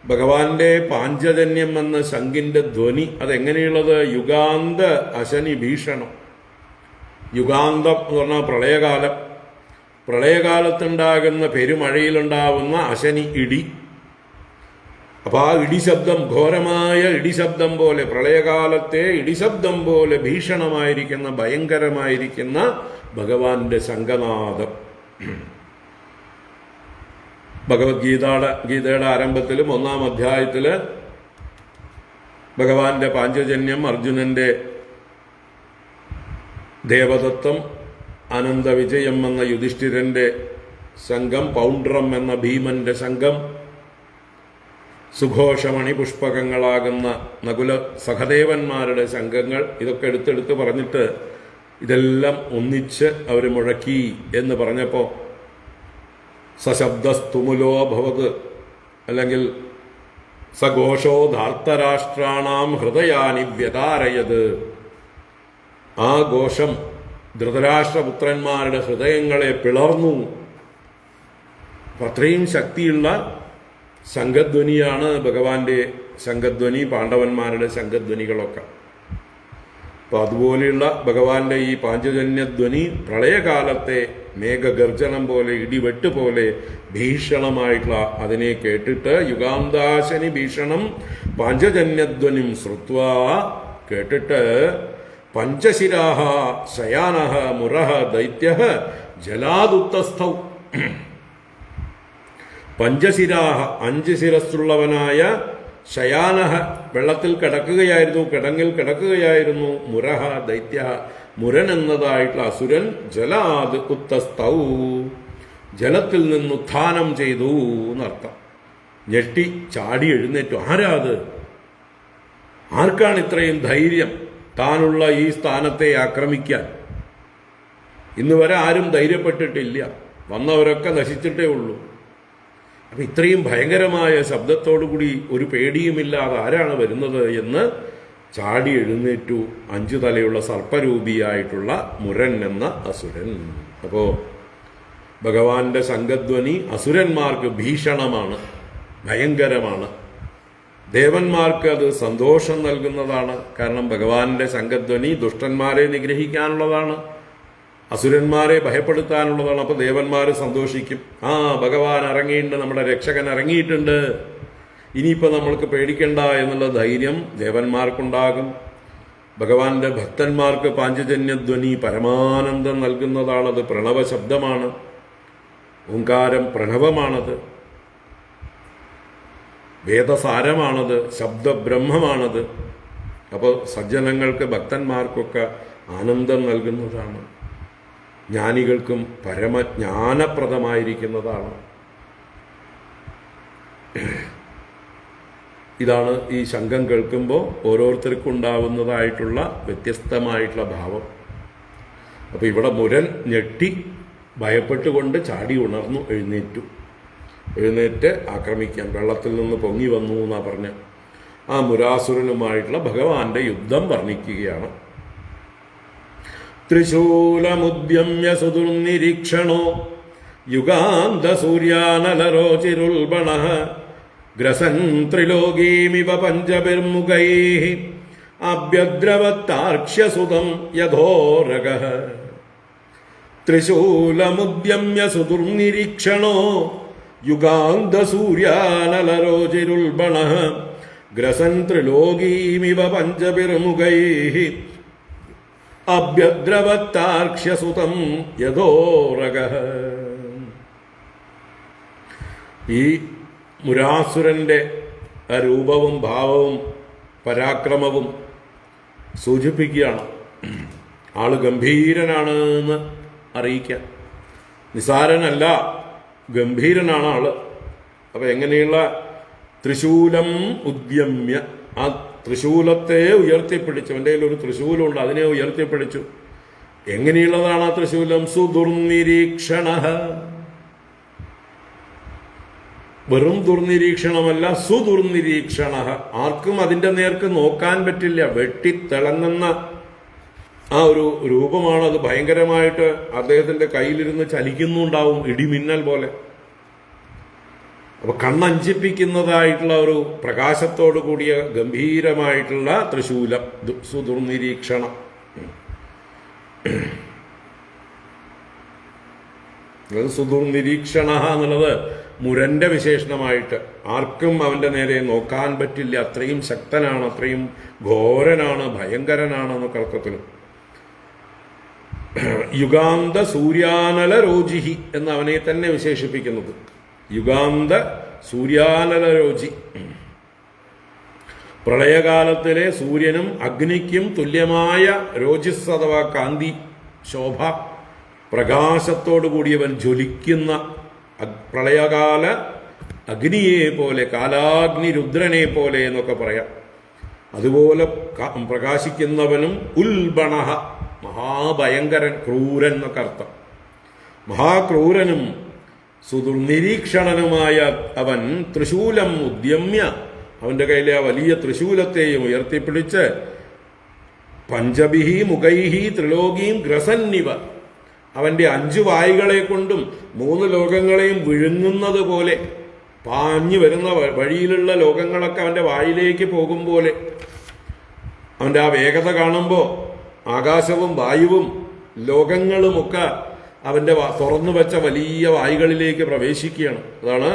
ഭഗവാന്റെ പാഞ്ചജന്യം എന്ന ശംഖിന്റെ ധ്വനി അതെങ്ങനെയുള്ളത്? യുഗാന്ത അശനി ഭീഷണം. യുഗാന്തം എന്ന് പറഞ്ഞാൽ പ്രളയകാലം. പ്രളയകാലത്തുണ്ടാകുന്ന പെരുമഴയിലുണ്ടാവുന്ന അശനി ഇടി. അപ്പൊ ആ ഇടിശബ്ദം, ഘോരമായ ഇടിശബ്ദം പോലെ, പ്രളയകാലത്തെ ഇടിശബ്ദം പോലെ ഭീഷണമായിരിക്കുന്ന, ഭയങ്കരമായിരിക്കുന്ന ഭഗവാന്റെ ശംഖനാദം. ഗീതയുടെ ആരംഭത്തിലും 1-ാം അധ്യായത്തില് ഭഗവാന്റെ പാഞ്ചജന്യം, അർജുനന്റെ ദേവദത്തം, അനന്തവിജയം എന്ന യുധിഷ്ഠിരന്റെ ശംഖം, പൗണ്ഡ്രം എന്ന ഭീമന്റെ ശംഖം, സുഘോഷമണി പുഷ്പകങ്ങളാകുന്ന നകുല സഹദേവന്മാരുടെ ശംഖങ്ങൾ, ഇതൊക്കെ എടുത്തെടുത്ത് പറഞ്ഞിട്ട് ഇതെല്ലാം ഒന്നിച്ച് അവർ മുഴക്കി എന്ന് പറഞ്ഞപ്പോൾ സശബ്ദസ്തുമുലോ ഭവത്, അല്ലെങ്കിൽ സഘോഷോ ധാർത്തരാഷ്ട്രാണാം ഹൃദയാനി വ്യതാരയത്. ആ ഘോഷം ധൃതരാഷ്ട്രപുത്രന്മാരുടെ ഹൃദയങ്ങളെ പിളർന്നു. അത്രയും ശക്തിയുള്ള ശംഖധ്വനിയാണ് ഭഗവാന്റെ ശംഖധ്വനി, പാണ്ഡവന്മാരുടെ ശംഖധ്വനികളൊക്കെ. അപ്പൊ അതുപോലെയുള്ള ഭഗവാന്റെ ഈ പാഞ്ചജന്യധ്വനി പ്രളയകാലത്തെ മേഘഗർജനം പോലെ, ഇടിവെട്ട് പോലെ ഭീഷണമായിട്ടുള്ള അതിനെ കേട്ടിട്ട്, യുഗാന്താശനി ഭീഷണം പാഞ്ചജന്യധ്വനിം ശ്രുത്വാ കേട്ടിട്ട്, പഞ്ചശിരാഹ ശയാനഃ മുരഃ ദൈത്യഃ ജലാദുത്തസ്ഥൗ. പഞ്ചശിരാഹ 5 ശിരസ്സുള്ളവനായ, ശയാനഃ വെള്ളത്തിൽ കിടക്കുകയായിരുന്നു, കിടങ്ങിൽ കിടക്കുകയായിരുന്നു, മുരഃ ദൈത്യഃ മുരൻ എന്നതായിട്ടുള്ള അസുരൻ, ജലാദ് ഉത്തസ്ഥൗ ജലത്തിൽ നിന്ന് ഉത്ഥാനം ചെയ്തു എന്നർത്ഥം. ഞെട്ടി ചാടി എഴുന്നേറ്റു. ആരാത്? ആർക്കാണ് ഇത്രയും ധൈര്യം താനുള്ള ഈ സ്ഥാനത്തെ ആക്രമിക്കാൻ? ഇന്ന് വരെ ആരും ധൈര്യപ്പെട്ടിട്ടില്ല, വന്നവരൊക്കെ നശിച്ചിട്ടേ ഉള്ളൂ. അപ്പൊ ഇത്രയും ഭയങ്കരമായ ശബ്ദത്തോടുകൂടി ഒരു പേടിയുമില്ലാതെ ആരാണ് വരുന്നത് എന്ന് ചാടി എഴുന്നേറ്റു 5 തലയുള്ള സർപ്പരൂപിയായിട്ടുള്ള മുരൻ എന്ന അസുരൻ. അപ്പോ ഭഗവാന്റെ ശംഖധ്വനി അസുരന്മാർക്ക് ഭീഷണമാണ്, ഭയങ്കരമാണ്. ദേവന്മാർക്ക് അത് സന്തോഷം നൽകുന്നതാണ്. കാരണം ഭഗവാന്റെ ശംഖധ്വനി ദുഷ്ടന്മാരെ നിഗ്രഹിക്കാനുള്ളതാണ്, അസുരന്മാരെ ഭയപ്പെടുത്താനുള്ളതാണ്. അപ്പൊ ദേവന്മാർ സന്തോഷിക്കും. ഭഗവാൻ ഇറങ്ങിയിട്ടുണ്ട്, നമ്മുടെ രക്ഷകൻ ഇറങ്ങിയിട്ടുണ്ട് ഇനിയിപ്പോൾ നമ്മൾക്ക് പേടിക്കണ്ട എന്നുള്ള ധൈര്യം ദേവന്മാർക്കുണ്ടാകും. ഭഗവാന്റെ ഭക്തന്മാർക്ക് പാഞ്ചജന്യധ്വനി പരമാനന്ദം നൽകുന്നതാണത്. പ്രണവ ശബ്ദമാണ്, ഓങ്കാരം പ്രണവമാണത്, വേദസാരമാണത്, ശബ്ദബ്രഹ്മമാണത്. അപ്പോൾ സജ്ജനങ്ങൾക്ക് ഭക്തന്മാർക്കൊക്കെ ആനന്ദം നൽകുന്നതാണ്, ജ്ഞാനികൾക്കും പരമജ്ഞാനപ്രദമായിരിക്കുന്നതാണ്. ഇതാണ് ഈ ശംഖം കേൾക്കുമ്പോൾ ഓരോരുത്തർക്കും ഉണ്ടാവുന്നതായിട്ടുള്ള വ്യത്യസ്തമായിട്ടുള്ള ഭാവം. അപ്പോൾ ഇവിടെ മുരൻ ഞെട്ടി ഭയപ്പെട്ടുകൊണ്ട് ചാടി ഉണർന്നു എഴുന്നേറ്റ് ആക്രമിക്കാൻ വെള്ളത്തിൽ നിന്ന് പൊങ്ങി വന്നു എന്നാ പറഞ്ഞ് ആ മുരാസുരനുമായിട്ടുള്ള ഭഗവാന്റെ യുദ്ധം വർണ്ണിക്കുകയാണ്. ത്രിശൂലമുദ്യമ്യ സുദുർനിരീക്ഷണോ യുഗാന്ത സൂര്യാനലരോചിരുൽബണഃ ഗ്രസൻ ത്രിലോകീമിവ പഞ്ചഭിർമുഖൈഃ അഭ്യദ്രവത്താർക്ഷ്യസുതം യഥോരഗഃ. ത്രിശൂലമുദ്യമ്യ സുദുർനിരീക്ഷണോ യുഗാന്ത സൂര്യാനലരോചിരുൽബണഃ ഗ്രസൻ ത്രിലോകീമിവ പഞ്ചഭിർമുഖൈഃ അഭ്യദ്രവത്താർക്ഷ്യസുതം യഥോരഗഃ. ഈ മുരാസുരന്റെ രൂപവും ഭാവവും പരാക്രമവും സൂചിപ്പിക്കുകയാണ്. ആള് ഗംഭീരനാണ് എന്ന് അറിയിക്കാൻ. നിസാരനല്ല, ഗംഭീരനാണ് ആള്. അപ്പൊ എങ്ങനെയുള്ള ത്രിശൂലം ഉദ്യമ്യ, ആ ത്രിശൂലത്തെ ഉയർത്തിപ്പിടിച്ചു. എൻ്റെ കയ്യിൽ ഒരു ത്രിശൂലമുണ്ട്, അതിനെ ഉയർത്തിപ്പിടിച്ചു. എങ്ങനെയുള്ളതാണ് ആ ത്രിശൂലം? സുദുർനിരീക്ഷണ, വെറും ദുർനിരീക്ഷണമല്ല, സുദുർനിരീക്ഷണ. ആർക്കും അതിൻ്റെ നേർക്ക് നോക്കാൻ പറ്റില്ല, വെട്ടിത്തിളങ്ങുന്ന ആ ഒരു രൂപമാണ്. അത് ഭയങ്കരമായിട്ട് അദ്ദേഹത്തിന്റെ കയ്യിലിരുന്ന് ചലിക്കുന്നുണ്ടാവും, ഇടിമിന്നൽ പോലെ. അപ്പൊ കണ്ണഞ്ചിപ്പിക്കുന്നതായിട്ടുള്ള ഒരു പ്രകാശത്തോടു കൂടിയ ഗംഭീരമായിട്ടുള്ള ത്രിശൂലം, സുദുർനിരീക്ഷണം. സുദുർനിരീക്ഷണ എന്നുള്ളത് മുരന്റെ വിശേഷണമായിട്ട് ആർക്കും അവന്റെ നേരെ നോക്കാൻ പറ്റില്ല, അത്രയും ശക്തനാണ്, അത്രയും ഘോരനാണ്, ഭയങ്കരനാണ് എന്നൊക്കെ അർത്ഥത്തിൽ. യുഗാന്ത സൂര്യാനല രോജിഹി എന്ന് അവനെ തന്നെ വിശേഷിപ്പിക്കുന്നത്. യുഗാന്ത സൂര്യാനല രോജി, പ്രളയകാലത്തിലെ സൂര്യനും അഗ്നിക്കും തുല്യമായ രോജിസ് അഥവാ കാന്തി ശോഭ പ്രകാശത്തോടു കൂടിയവൻ, ജ്വലിക്കുന്ന പ്രളയകാല അഗ്നിയെ പോലെ, കാലാഗ്നി രുദ്രനെ പോലെ എന്നൊക്കെ പറയാം. അതുപോലെ പ്രകാശിക്കുന്നവനും ഉൽബണഹ, മഹാഭയങ്കരൻ, ക്രൂരൻ എന്നൊക്കെ അർത്ഥം. മഹാക്രൂരനും സുദുർനിരീക്ഷണനുമായ അവൻ ത്രിശൂലം ഉദ്യമ്യ, അവന്റെ കയ്യിലെ ആ വലിയ ത്രിശൂലത്തെയും ഉയർത്തിപ്പിടിച്ച് പഞ്ചഭിഹി മുഖൈഹി ത്രിലോകീം ഗ്രസന്നിവ, അവന്റെ 5 വായുകളെ കൊണ്ടും 3 ലോകങ്ങളെയും വിഴുങ്ങുന്നത് പോലെ, പാഞ്ഞു വരുന്ന വഴിയിലുള്ള ലോകങ്ങളൊക്കെ അവന്റെ വായിലേക്ക് പോകും പോലെ. അവന്റെ ആ വേഗത കാണുമ്പോൾ ആകാശവും വായുവും ലോകങ്ങളുമൊക്കെ അവന്റെ തുറന്നു വെച്ച വലിയ വായുകളിലേക്ക് പ്രവേശിക്കുകയാണ്. അതാണ്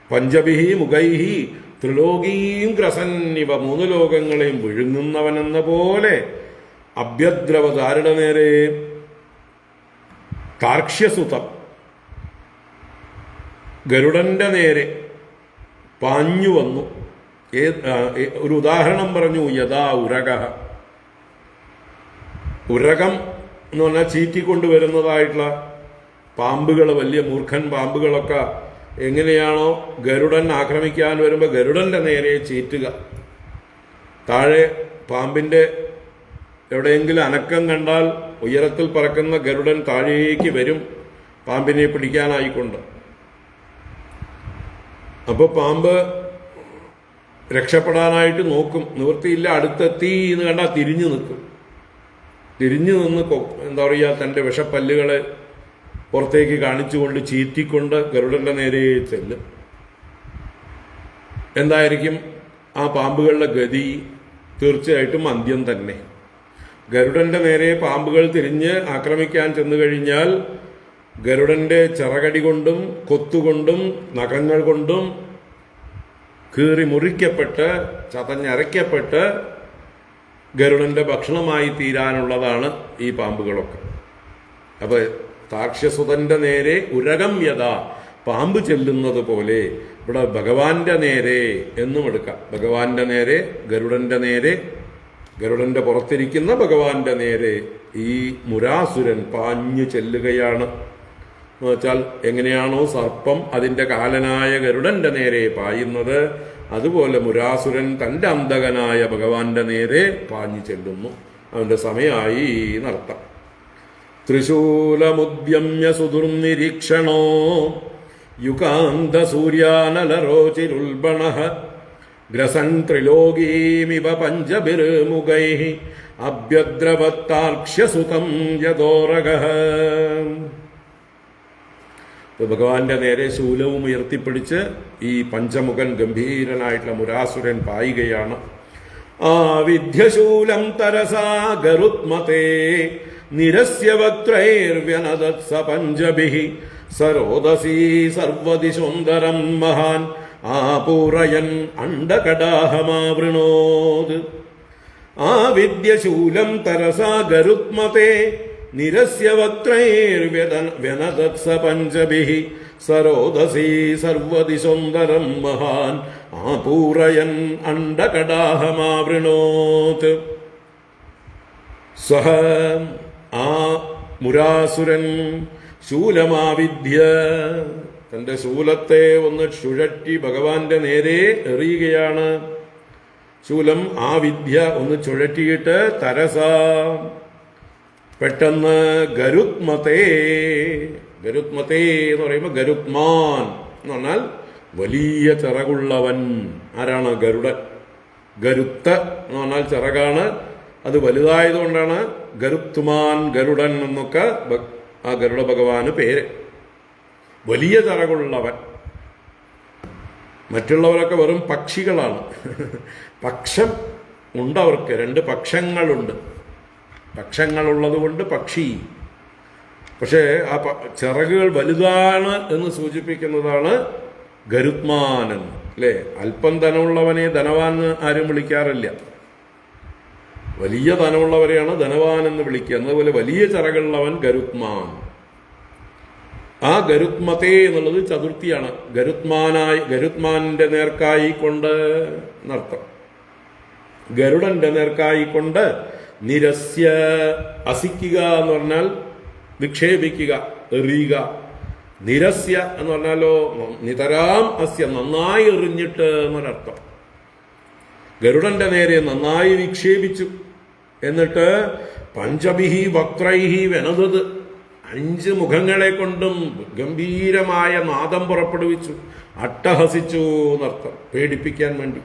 പഞ്ചഭിഹി മുഖൈഹി ത്രിലോകീം ഗ്രസന്നിവ, 3 ലോകങ്ങളെയും വിഴുങ്ങുന്നവനെന്ന പോലെ. അഭ്യദ്രവത, ആരുടെ നേരെ? താർക്ഷ്യസുതം, ഗരുഡന്റെ നേരെ പാഞ്ഞു വന്നു. ഒരു ഉദാഹരണം പറഞ്ഞു, യഥാ ഉരക. ഉരകം എന്ന് പറഞ്ഞാൽ ചീറ്റിക്കൊണ്ടുവരുന്നതായിട്ടുള്ള പാമ്പുകൾ, വലിയ മൂർഖൻ പാമ്പുകളൊക്കെ എങ്ങനെയാണോ ഗരുഡൻ ആക്രമിക്കാൻ വരുമ്പോൾ ഗരുഡന്റെ നേരെ ചീറ്റുക. താഴെ പാമ്പിന്റെ എവിടെയെങ്കിലും അനക്കം കണ്ടാൽ ഉയരത്തിൽ പറക്കുന്ന ഗരുഡൻ താഴേക്ക് വരും പാമ്പിനെ പിടിക്കാനായിക്കൊണ്ട്. അപ്പോൾ പാമ്പ് രക്ഷപ്പെടാനായിട്ട് നോക്കും, നിവൃത്തിയില്ല, അടുത്തെത്തി എന്ന് കണ്ടാൽ തിരിഞ്ഞു നിൽക്കും. തിരിഞ്ഞു നിന്ന് എന്താ പറയുക, തൻ്റെ വിഷപ്പല്ലുകളെ പുറത്തേക്ക് കാണിച്ചുകൊണ്ട് ചീറ്റിക്കൊണ്ട് ഗരുഡന്റെ നേരെ ചെല്ലും. എന്തായിരിക്കും ആ പാമ്പുകളുടെ ഗതി? തീർച്ചയായിട്ടും അന്ത്യം തന്നെ. ഗരുഡന്റെ നേരെ പാമ്പുകൾ തിരിഞ്ഞ് ആക്രമിക്കാൻ ചെന്നു കഴിഞ്ഞാൽ ഗരുഡന്റെ ചിറകടി കൊണ്ടും കൊത്തുകൊണ്ടും നഖങ്ങൾ കൊണ്ടും കീറി മുറിക്കപ്പെട്ട് ചതഞ്ഞരയ്ക്കപ്പെട്ട് ഗരുഡന്റെ ഭക്ഷണമായി തീരാനുള്ളതാണ് ഈ പാമ്പുകളൊക്കെ. അപ്പൊ താക്ഷ്യസുതന്റെ നേരെ ഉരകം യഥ, പാമ്പ് ചെല്ലുന്നത് പോലെ ഇവിടെ ഭഗവാന്റെ നേരെ എന്നും എടുക്കാം. ഭഗവാന്റെ നേരെ, ഗരുഡന്റെ നേരെ, ഗരുഡന്റെ പുറത്തിരിക്കുന്ന ഭഗവാന്റെ നേരെ ഈ മുരാസുരൻ പാഞ്ഞു ചെല്ലുകയാണ്. എന്ന് വെച്ചാൽ എങ്ങനെയാണോ സർപ്പം അതിൻ്റെ കാലനായ ഗരുഡന്റെ നേരെ പായുന്നത്, അതുപോലെ മുരാസുരൻ തൻ്റെ അന്തകനായ ഭഗവാന്റെ നേരെ പാഞ്ഞു ചെല്ലുന്നു. അവന്റെ സമയമായി നർത്തം. ത്രിശൂലമുദ്യമ്യ സുദുർനിരീക്ഷണോ യുകാന്ത സൂര്യാനലരോചിരുൽബണഃ ഗ്രസൻ ത്രിലോകീമിവ പഞ്ചഭിർമുഖൈഃ അഭ്യദ്രവത്താർക്ഷ്യസുതം യദോരഗഃ. ഭഗവാന്റെ നേരെ ശൂലവും ഉയർത്തിപ്പിടിച്ച് ഈ പഞ്ചമുഖൻ ഗംഭീരനായിട്ടുള്ള മുരാസുരൻ പായുകയാണ്. ആവിധ്യശൂലം തരസാ ഗരുത്മതേ നിരസ്യ വക്ത്രൈർവ്യനദത്സ പഞ്ചഭിഃ സരോദസീ സർവദിശോന്തരം മഹാൻ ആപൂരയൻ അണ്ഡകടാഹമാവൃണോത്. ആവിദ്യശൂലം തരസാ ഗരുത്മതേ നിരസ്യ വക്ത്രൈർവ്യനദത്സ പഞ്ചഭിഃ സരോദസീ സർവദിശോന്തരം മഹാൻ ആപൂരയൻ അണ്ഡകടാഹമാവൃണോത്. സഹ ആ മുരാസുരൻ ശൂലമാവിദ്യ, തന്റെ ശൂലത്തെ ഒന്ന് ചുഴറ്റി ഭഗവാന്റെ നേരെ എറിയുകയാണ്. ശൂലം ആ വിദ്യ ഒന്ന് ചുഴറ്റിയിട്ട് തരസ പെട്ടെന്ന് ഗരുത്മതേ, ഗരുത്മതേ എന്ന് പറയുമ്പോൾ ഗരുത്മാൻ എന്ന് പറഞ്ഞാൽ വലിയ ചിറകുള്ളവൻ. ആരാണ്? ഗരുഡൻ. ഗരുത്ത എന്ന് പറഞ്ഞാൽ ചിറകാണ്, അത് വലുതായതുകൊണ്ടാണ് ഗരുത്മാൻ, ഗരുഡൻ എന്നൊക്കെ ആ ഗരുഡ ഭഗവാന് പേര്. വലിയ ചിറകുള്ളവൻ. മറ്റുള്ളവരൊക്കെ വെറും പക്ഷികളാണ്. പക്ഷം ഉണ്ട് അവർക്ക്, രണ്ട് പക്ഷങ്ങളുണ്ട്. പക്ഷങ്ങളുള്ളത് കൊണ്ട് പക്ഷി. പക്ഷേ ആ ചിറകുകൾ വലുതാണ് എന്ന് സൂചിപ്പിക്കുന്നതാണ് ഗരുത്മാനൻ, അല്ലേ? അല്പം ധനമുള്ളവനെ ധനവാൻ ആരും വിളിക്കാറില്ല. വലിയ ധനമുള്ളവരെയാണ് ധനവാൻ എന്ന് വിളിക്കുക. അതുപോലെ വലിയ ചിറകുള്ളവൻ ഗരുത്മാൻ. ആ ഗരുത്മതേ എന്നുള്ളത് ചതുർത്ഥിയാണ്. ഗരുത്മാന്റെ നേർക്കായിക്കൊണ്ട് എന്നർത്ഥം. ഗരുഡന്റെ നേർക്കായിക്കൊണ്ട് നിരസ്യ, അസിക്കുക എന്ന് പറഞ്ഞാൽ വിക്ഷേപിക്കുക, എറിയുക. നിരസ്യ എന്ന് പറഞ്ഞാലോ നിതരാം അസ്യ, നന്നായി എറിഞ്ഞിട്ട് എന്നൊരർത്ഥം. ഗരുഡന്റെ നേരെ നന്നായി വിക്ഷേപിച്ചു. എന്നിട്ട് പഞ്ചഭിഹി വക്രൈഹി വെനദത്, 5 മുഖങ്ങളെ കൊണ്ടും ഗംഭീരമായ നാദം പുറപ്പെടുവിച്ചു. അട്ടഹസിച്ചു എന്നർത്ഥം, പേടിപ്പിക്കാൻ വേണ്ടി.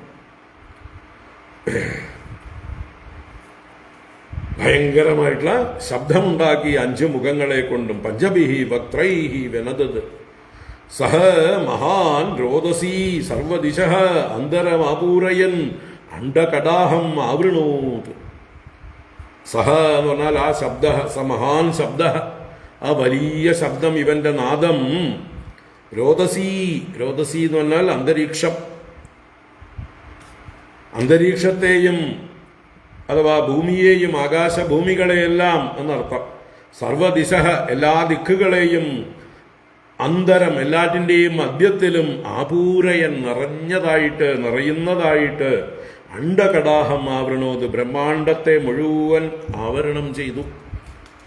ഭയങ്കരമായിട്ടുള്ള ശബ്ദമുണ്ടാക്കി 5 മുഖങ്ങളെ കൊണ്ടും. പഞ്ചഭിഹി വക്രൈഹി വെനദത് സഹ മഹാൻ രോദസീ സർവദിശഃ അന്തരമാപൂരയൻ അണ്ഡകടാഹം ആവൃണോത്. സഹ എന്ന് പറഞ്ഞാൽ ആ ശബ്ദ, സ മഹാൻ ശബ്ദ, ആ വലിയ ശബ്ദം, ഇവന്റെ നാദം. രോദസീ, രോദസീ എന്ന് പറഞ്ഞാൽ അന്തരീക്ഷം. അന്തരീക്ഷത്തെയും അഥവാ ഭൂമിയെയും ആകാശഭൂമികളെയെല്ലാം എന്നർത്ഥം. സർവദിശ, എല്ലാ ദിക്കുകളെയും, അന്തരം, എല്ലാറ്റിൻ്റെയും മധ്യത്തിലും ആപൂരയൻ, നിറഞ്ഞതായിട്ട്, നിറയുന്നതായിട്ട്, അണ്ഡകടാഹം ആവരണോത്, ബ്രഹ്മാണ്ടത്തെ മുഴുവൻ ആവരണം ചെയ്തു.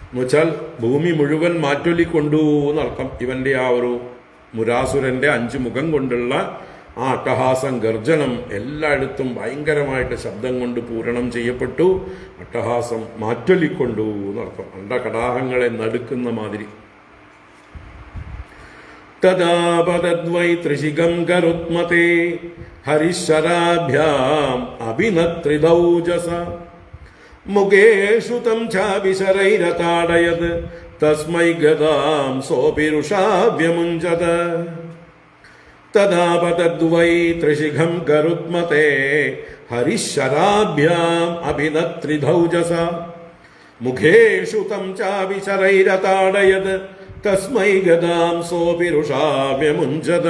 എന്നുവെച്ചാൽ ഭൂമി മുഴുവൻ മാറ്റൊലിക്കൊണ്ടു എന്നർത്ഥം. ഇവന്റെ ആ ഒരു മുരാസുരന്റെ 5 മുഖം കൊണ്ടുള്ള ആ അട്ടഹാസം, ഗർജനം എല്ലായിടത്തും ഭയങ്കരമായിട്ട് ശബ്ദം കൊണ്ട് പൂരണം ചെയ്യപ്പെട്ടു. അട്ടഹാസം മാറ്റൊലിക്കൊണ്ടു എന്നർത്ഥം. അണ്ഡകടാഹങ്ങളെ നടുക്കുന്ന മാതിരി. തദാപതദ്വൈ ത്രിശിഖം ഗരുത്മതേ ഹരിശരാഭ്യാം അഭിനത്രിദൗജസ മുഖേഷു തം ഛാവിശരൈരതാടയത് തസ്മൈ ഗദാം സോപിരുഷാവ്യമുഞ്ചത. തദാപതദ്വൈ ത്രിശിഖം ഗരുത്മതേ ഹരിശരാഭ്യാം അഭിനത്രിദൗജസ മുഖേഷു തം ഛാവിശരൈരതാടയത് തസ്മൈ ഗദാം സോപിരുഷാവ്യമുഞ്ചത.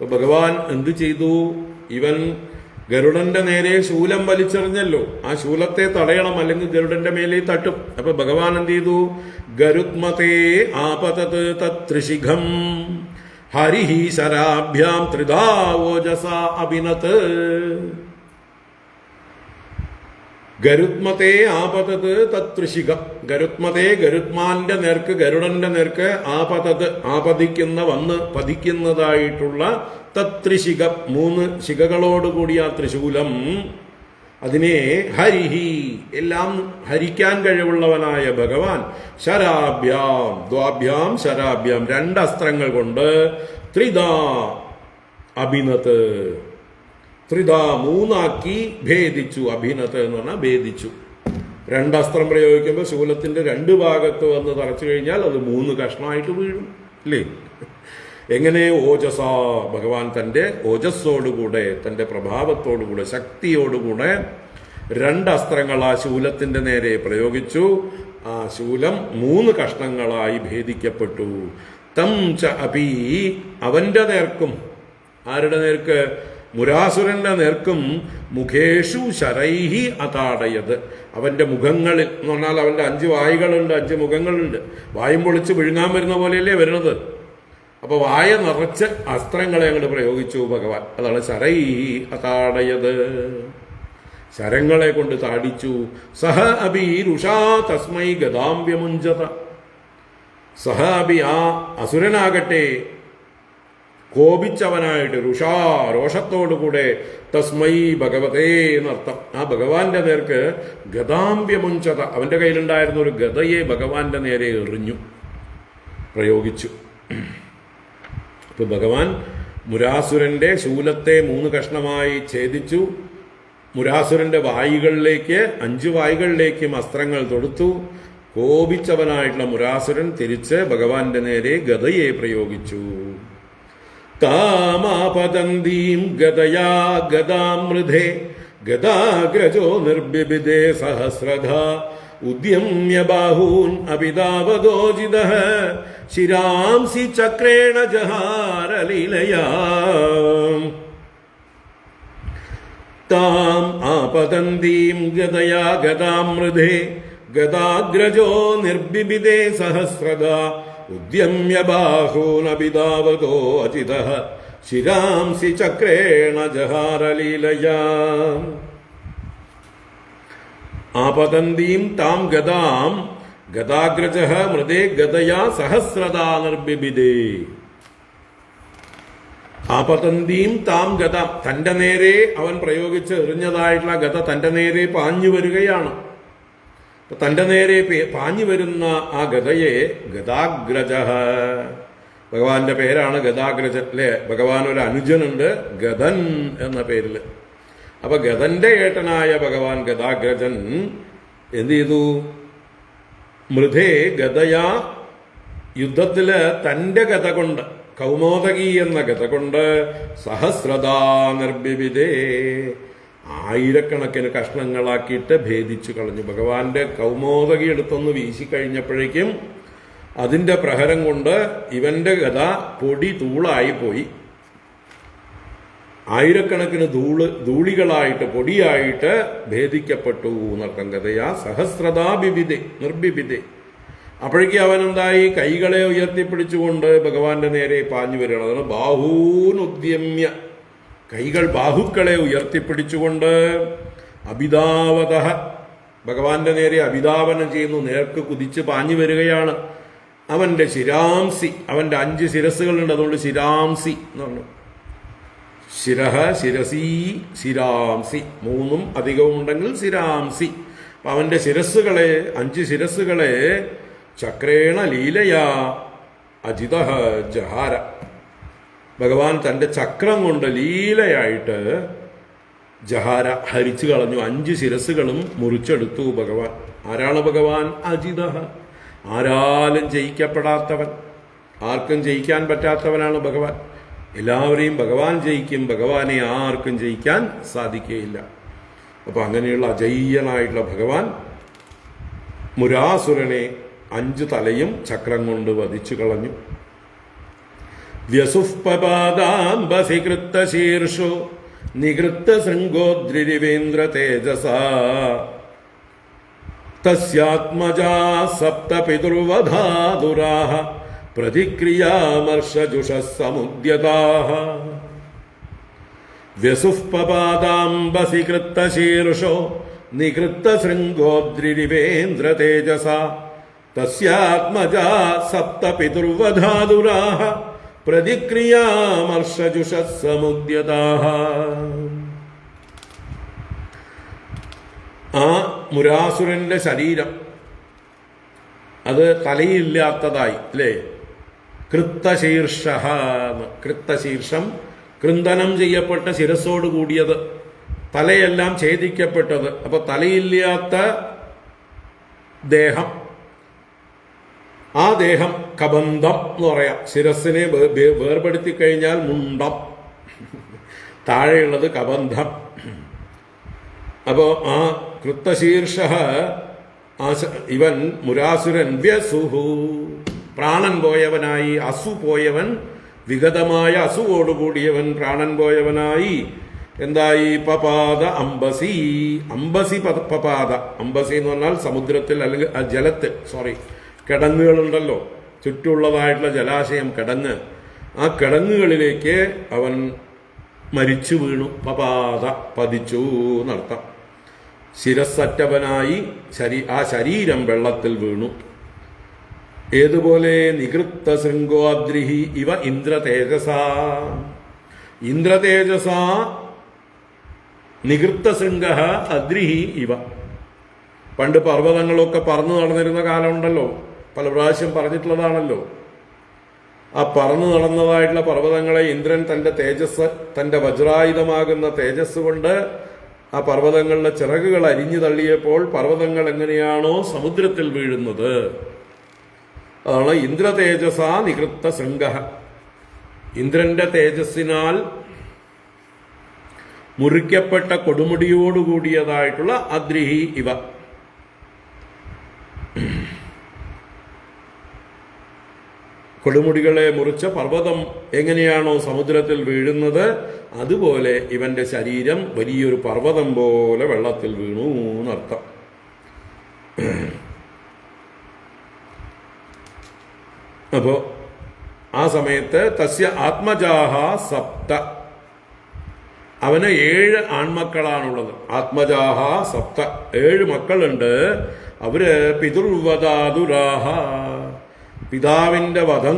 അപ്പൊ ഭഗവാൻ എന്തു ചെയ്തു? ഇവൻ ഗരുഡന്റെ നേരെ ശൂലം വലിച്ചെറിഞ്ഞല്ലോ, ആ ശൂലത്തെ തടയണം, അല്ലെങ്കിൽ ഗരുഡന്റെ മേലെ തട്ടും. അപ്പൊ ഭഗവാൻ എന്ത് ചെയ്തു? ഗരുത്മതേ ആപതത് തത്രിശിഖം ഹരിഹി ശരാഭ്യാം ത്രിധാ ഓജസ അഭിനത്. ഗരുത്മതേ ആപതത് തത്രിശിഖം. ഗരുത്മതേ ഗരുത്മാന്റെ നേർക്ക്, ഗരുഡന്റെ നേർക്ക്, ആപതത് ആപതിക്കുന്ന, വന്ന് പതിക്കുന്നതായിട്ടുള്ള തത്രിശിഖം, 3 ശിഖകളോടുകൂടിയ ത്രിശൂലം, അതിനെ ഹരിഹി എല്ലാം ഹരിക്കാൻ കഴിവുള്ളവനായ ഭഗവാൻ ശരാഭ്യാം ദ്വാഭ്യാം ശരാഭ്യാം 2 അസ്ത്രങ്ങൾ കൊണ്ട് ത്രിധാ അഭിനത്, ത്രിധാ 3ആക്കി ഭേദിച്ചു. അഭിനത് എന്ന് പറഞ്ഞാൽ ഭേദിച്ചു. 2 അസ്ത്രം പ്രയോഗിക്കുമ്പോൾ ശൂലത്തിന്റെ 2 ഭാഗത്ത് വന്ന് തറച്ചു കഴിഞ്ഞാൽ അത് 3 കഷ്ണമായിട്ട് വീഴും, അല്ലേ? എങ്ങനെ? ഓജസ, ഭഗവാൻ തന്റെ ഓജസ്സോടുകൂടെ, തന്റെ പ്രഭാവത്തോടുകൂടെ, ശക്തിയോടുകൂടെ 2 അസ്ത്രങ്ങൾ ആ ശൂലത്തിന്റെ നേരെ പ്രയോഗിച്ചു. ആ ശൂലം 3 കഷ്ണങ്ങളായി ഭേദിക്കപ്പെട്ടു. തം ച അപി, അവന്റെ നേർക്കും, ആരുടെ നേർക്ക്? മുരാസുരന്റെ നേർക്കും മുഖേഷു ശരൈഹി അതാടയത്, അവന്റെ മുഖങ്ങളിൽ എന്ന് പറഞ്ഞാൽ അവന്റെ 5 വായുകളുണ്ട്, 5 മുഖങ്ങളുണ്ട്. വായും പൊളിച്ച് വിഴുങ്ങാൻ വരുന്ന പോലെയല്ലേ വരുന്നത്. അപ്പൊ വായ നിറച്ച് അസ്ത്രങ്ങളെ അങ്ങോട്ട് പ്രയോഗിച്ചു ഭഗവാൻ. അതാണ് ശരൈഹി അതാടയത്, ശരങ്ങളെ കൊണ്ട് താടിച്ചു. സഹ അബി രുഷാ തസ്മൈ ഗദാംബ്യമുഞ്ചത. സഹ അബി, ആ അസുരനാകട്ടെ കോപിച്ചവനായിട്ട്, രുഷാ രോഷത്തോടുകൂടെ, തസ്മൈ ഭഗവതേ എന്നർത്ഥം, ആ ഭഗവാന്റെ നേർക്ക് ഗദാംബ്യമുഞ്ചത, അവന്റെ കയ്യിലുണ്ടായിരുന്ന ഒരു ഗദയെ ഭഗവാന്റെ നേരെ എറിഞ്ഞു, പ്രയോഗിച്ചു. ഇപ്പൊ ഭഗവാൻ മുരാസുരന്റെ ശൂലത്തെ 3 കഷ്ണമായി ഛേദിച്ചു. മുരാസുരന്റെ വായുകളിലേക്ക്, 5 വായുകളിലേക്കും അസ്ത്രങ്ങൾ തൊടുത്തു. കോപിച്ചവനായിട്ടുള്ള മുരാസുരൻ തിരിച്ച് ഭഗവാന്റെ നേരെ ഗദയെ പ്രയോഗിച്ചു. താമാപതന്തീം ഗദയാ ഗദാമൃധേ ഗദാഗ്രജോ നിർബിബിദേ സഹസ്രധ ഉദ്യമ്യ ബാഹൂൻ അഭിതാവദോജിതഃ ശിരാംസി ചക്രേണ ജഹാരലീലയാ. താം ആപതന്തീം ഗദയാ ഗദാമൃധേ ഗദാഗ്രജോ നിർബിബിദേ സഹസ്രധ ഉദ്യമ്യ ബാഹൂനഭിതാവതോ അജിതഃ ശിരാംസി ചക്രേണ ജഹാരലീലയാ. ആപതന്തീം താം ഗദാം ഗദാഗ്രജഃ മൃദേ ഗദയാ സഹസ്രദാ നിർബിബിദേ. ആപതന്തീം താം ഗദാം, തന്റെ നേരെ അവൻ പ്രയോഗിച്ച് എറിഞ്ഞതായിട്ടുള്ള ഗദ തന്റെ നേരെ പാഞ്ഞു വരികയാണ്. തന്റെ നേരെ പാഞ്ഞു വരുന്ന ആ ഗദയെ ഗദാഗ്രജ, ഭഗവാന്റെ പേരാണ് ഗദാഗ്രജൻ, അല്ലെ? ഭഗവാൻ ഒരു അനുജനുണ്ട് ഗദൻ എന്ന പേരില്. അപ്പൊ ഗദന്റെ ഏട്ടനായ ഭഗവാൻ ഗദാഗ്രജൻ എന്ത് ചെയ്തു? മൃധേ ഗദയാ, യുദ്ധത്തില് തന്റെ ഗദ കൊണ്ട്, കൗമോദകി എന്ന ഗദ കൊണ്ട്, സഹസ്രദാ നിർബിബിദേ, 1000കണക്കിന് കഷ്ണങ്ങളാക്കിയിട്ട് ഭേദിച്ചു കളഞ്ഞു. ഭഗവാന്റെ കൗമോദകി എടുത്തൊന്ന് വീശിക്കഴിഞ്ഞപ്പോഴേക്കും അതിന്റെ പ്രഹരം കൊണ്ട് ഇവന്റെ ഗദ പൊടി തൂളായി പോയി. 1000കണക്കിന് ധൂളികളായിട്ട്, പൊടിയായിട്ട് ഭേദിക്കപ്പെട്ടു എന്നർത്ഥം. ഗദയാ സഹസ്രദാ ബിബിദേ നിർബിബിദേ. അപ്പോഴേക്കും അവനെന്തായി? കൈകളെ ഉയർത്തിപ്പിടിച്ചുകൊണ്ട് ഭഗവാന്റെ നേരെ പാഞ്ഞു വരികയാണ്. അതാണ് ബാഹൂനുദ്യമ്യ, കൈകൾ ബാഹുക്കളെ ഉയർത്തിപ്പിടിച്ചുകൊണ്ട്, അഭിതാവത, ഭഗവാന്റെ നേരെ അഭിതാപനം ചെയ്യുന്നു, നേർക്ക് കുതിച്ച് പാഞ്ഞു വരികയാണ്. അവന്റെ ശിരാംസി, അവന്റെ 5 ശിരസ്സുകളുണ്ട്, അതുകൊണ്ട് ശിരാംസി എന്ന് പറഞ്ഞു. ശിരഹ, ശിരസി, ശിരാംസി, 3ഉം അധികവും ഉണ്ടെങ്കിൽ ശിരാംസി. അപ്പൊ അവന്റെ ശിരസ്സുകളെ, 5 ശിരസ്സുകളെ ചക്രേണ ലീലയാ അജിത ജഹാര, ഭഗവാൻ തന്റെ ചക്രം കൊണ്ട് ലീലയായിട്ട് ജഹാര ഹരിച്ചു കളഞ്ഞു. 5 ശിരസ്സുകളും മുറിച്ചെടുത്തു ഭഗവാൻ. ആരാണ് ഭഗവാൻ? അജിത, ആരാലും ജയിക്കപ്പെടാത്തവൻ, ആർക്കും ജയിക്കാൻ പറ്റാത്തവനാണ് ഭഗവാൻ. എല്ലാവരെയും ഭഗവാൻ ജയിക്കും, ഭഗവാനെ ആർക്കും ജയിക്കാൻ സാധിക്കുകയില്ല. അപ്പൊ അങ്ങനെയുള്ള അജയ്യനായിട്ടുള്ള ഭഗവാൻ മുരാസുരനെ 5 തലയും ചക്രം കൊണ്ട് വധിച്ചു കളഞ്ഞു. വ്യസുഃപപാദാംബസി കൃത്തശീർഷോ നികൃത്തശൃംഗോദ്രിരിവേന്ദ്ര തേജസാ തസ്യാത്മജാ സപ്ത പിതൃവധാതുരാഃ പ്രതിക്രിയാമർഷജുഷഃ സമുദ്യതാഃ. വ്യസുഃപപാദാംബസി കൃത്തശീർഷോ നികൃത്തശൃംഗോദ്രിരിവേന്ദ്ര തേജസാ തസ്യാത്മജാ സപ്ത പിതൃവധാതുരാഃ പ്രതിക്രിയാമർഷജുഷഃ സമുദ്യതാഃ. ആ മുരാസുരന്റെ ശരീരം അത് തലയില്ലാത്തതായി അല്ലേ? കൃത്തശീർഷ, കൃത്തശീർഷം കൃന്ദനം ചെയ്യപ്പെട്ട ശിരസോട് കൂടിയത്, തലയെല്ലാം ഛേദിക്കപ്പെട്ടത്. അപ്പൊ തലയില്ലാത്ത ദേഹം, ആ ദേഹം കബന്ധം എന്ന് പറയാം. ശിരസിനെ വേർപെടുത്തി കഴിഞ്ഞാൽ മുണ്ടം, താഴെയുള്ളത് കബന്ധം. അപ്പോ ആ കൃത്തശീർഷ ഇവൻ മുരാസുരൻ വ്യസുഹു പ്രാണൻ പോയവനായി, അസു പോയവൻ, വിഗതമായ അസുവോടുകൂടിയവൻ പ്രാണൻ പോയവനായി എന്തായി? പപാദ അംബസി, അംബസി പപാദ. അംബസി എന്ന് പറഞ്ഞാൽ സമുദ്രത്തിൽ അല്ലെങ്കിൽ ജലത്തിൽ, കിടങ്ങുകളുണ്ടല്ലോ, ചുറ്റുള്ളതായിട്ടുള്ള ജലാശയം, കിടങ്ങ്. ആ കിടങ്ങുകളിലേക്ക് അവൻ മരിച്ചു വീണു. പപാദ പതിച്ചു എന്നർത്ഥം. ശിരസ്സറ്റവനായി ആ ശരീരം വെള്ളത്തിൽ വീണു. ഏതുപോലെ? നികൃത്ത ശൃംഗോദ്രിഹി ഇവ ഇന്ദ്രതേജസ, ഇന്ദ്രതേജസ നികൃത്ത ശൃംഗ അദ്രിഹി ഇവ. പണ്ട് പർവ്വതങ്ങളൊക്കെ പറന്നു നടന്നിരുന്ന കാലമുണ്ടല്ലോ, പല പ്രാവശ്യം പറഞ്ഞിട്ടുള്ളതാണല്ലോ. ആ പറന്നു നടന്നതായിട്ടുള്ള പർവ്വതങ്ങളെ ഇന്ദ്രൻ തന്റെ തേജസ്, തന്റെ വജ്രായുധമാകുന്ന തേജസ് കൊണ്ട് ആ പർവ്വതങ്ങളുടെ ചിറകുകൾ അരിഞ്ഞു തള്ളിയപ്പോൾ പർവ്വതങ്ങൾ എങ്ങനെയാണോ സമുദ്രത്തിൽ വീഴുന്നത്, അതാണ് ഇന്ദ്രതേജസ നികൃത്ത ശൃംഗ. ഇന്ദ്രന്റെ തേജസ്സിനാൽ മുറിക്കപ്പെട്ട കൊടുമുടിയോടുകൂടിയതായിട്ടുള്ള അദ്രിഹി ഇവ. കൊടുമുടികളെ മുറിച്ച പർവ്വതം എങ്ങനെയാണോ സമുദ്രത്തിൽ വീഴുന്നത്, അതുപോലെ ഇവന്റെ ശരീരം വലിയൊരു പർവ്വതം പോലെ വെള്ളത്തിൽ വീണു എന്നർത്ഥം. അപ്പോ ആ സമയത്ത് തസ്യ ആത്മജാഹ സപ്ത, അവന് 7 ആൺമക്കളാണുള്ളത്. ആത്മജാഹ സപ്ത, 7 മക്കളുണ്ട്. അവര് പിതൃവധാതുരാഹ, പിതാവിന്റെ വധം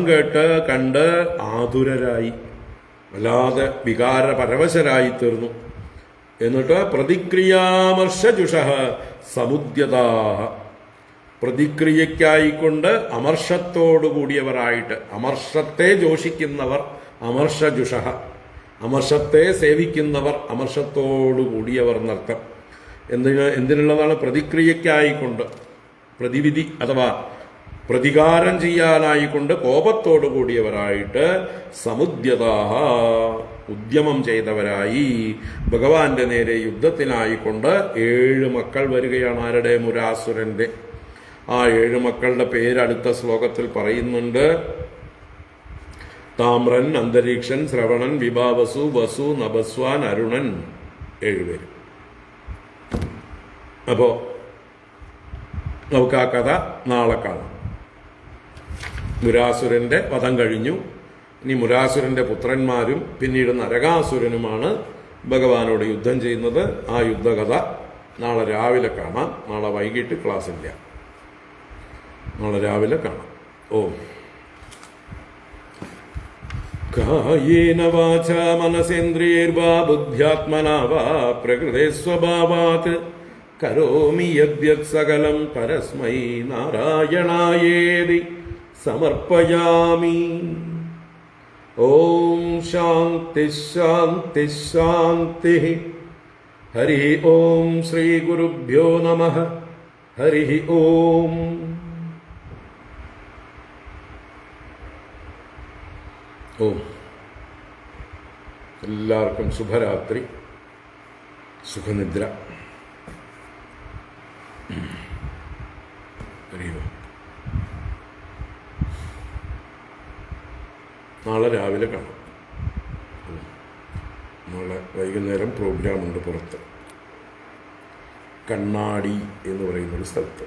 കണ്ട് ആതുരരായി, വല്ലാതെ വികാരപരവശരായി തീർന്നു. എന്നിട്ട് പ്രതിക്രിയാമർഷജുഷ സമുദ്യതാഹ, പ്രതിക്രിയയ്ക്കായിക്കൊണ്ട് അമർഷത്തോടുകൂടിയവരായിട്ട്, അമർഷത്തെ ജോഷിക്കുന്നവർ അമർഷജുഷ, അമർഷത്തെ സേവിക്കുന്നവർ അമർഷത്തോടുകൂടിയവർ എന്നർത്ഥം. എന്തിനുള്ളതാണ്? പ്രതിക്രിയയ്ക്കായിക്കൊണ്ട്, പ്രതിവിധി അഥവാ പ്രതികാരം ചെയ്യാനായിക്കൊണ്ട് കോപത്തോടു കൂടിയവരായിട്ട് സമുദ്യതാഹ, ഉദ്യമം ചെയ്തവരായി ഭഗവാന്റെ നേരെ യുദ്ധത്തിനായിക്കൊണ്ട് 7 മക്കൾ വരികയാണ്. ആരുടെ? മുരാസുരന്റെ. ആ 7 മക്കളുടെ പേര് അടുത്ത ശ്ലോകത്തിൽ പറയുന്നുണ്ട്. താമ്രൻ, അന്തരീക്ഷൻ, ശ്രവണൻ, വിഭാവസു, വസു, നഭസ്വാൻ, അരുണൻ, 7 പേര്. അപ്പോ നമുക്ക് ആ കഥ നാളെ കാണാം. മുരാസുരന്റെ വധം കഴിഞ്ഞു. ഇനി മുരാസുരന്റെ പുത്രന്മാരും പിന്നീട് നരകാസുരനുമാണ് ഭഗവാനോട് യുദ്ധം ചെയ്യുന്നത്. ആ യുദ്ധകഥ നാളെ രാവിലെ കാണാം. നാളെ വൈകിട്ട് ക്ലാസ് ഇല്ല, നാളെ രാവിലെ കാണാം. ഓം കായേന വാചാ മനസേന്ദ്രിയൈർവാ ബുദ്ധ്യാത്മനാ വാ പ്രകൃതേ സ്വഭാവാത് കരോമി യദ്യത് സകലം പരസ്മൈ നാരായണായേതി സമർപ്പയാമി. ഓം ശാന്തി ശാന്തി ശാന്തി. ഹരി ഓം ശ്രീ ഗുരുഭ്യോ നമഃ. ഹരി ഓം. ഓം. എല്ലാവർക്കും ശുഭരാത്രി, സുഖനിദ്ര. ഹരി ഓം. നാളെ രാവിലെ കാണാം. നാളെ വൈകുന്നേരം പ്രോഗ്രാമുണ്ട് പുറത്ത്, കണ്ണാടി എന്ന് പറയുന്നൊരു സ്ഥലത്ത്.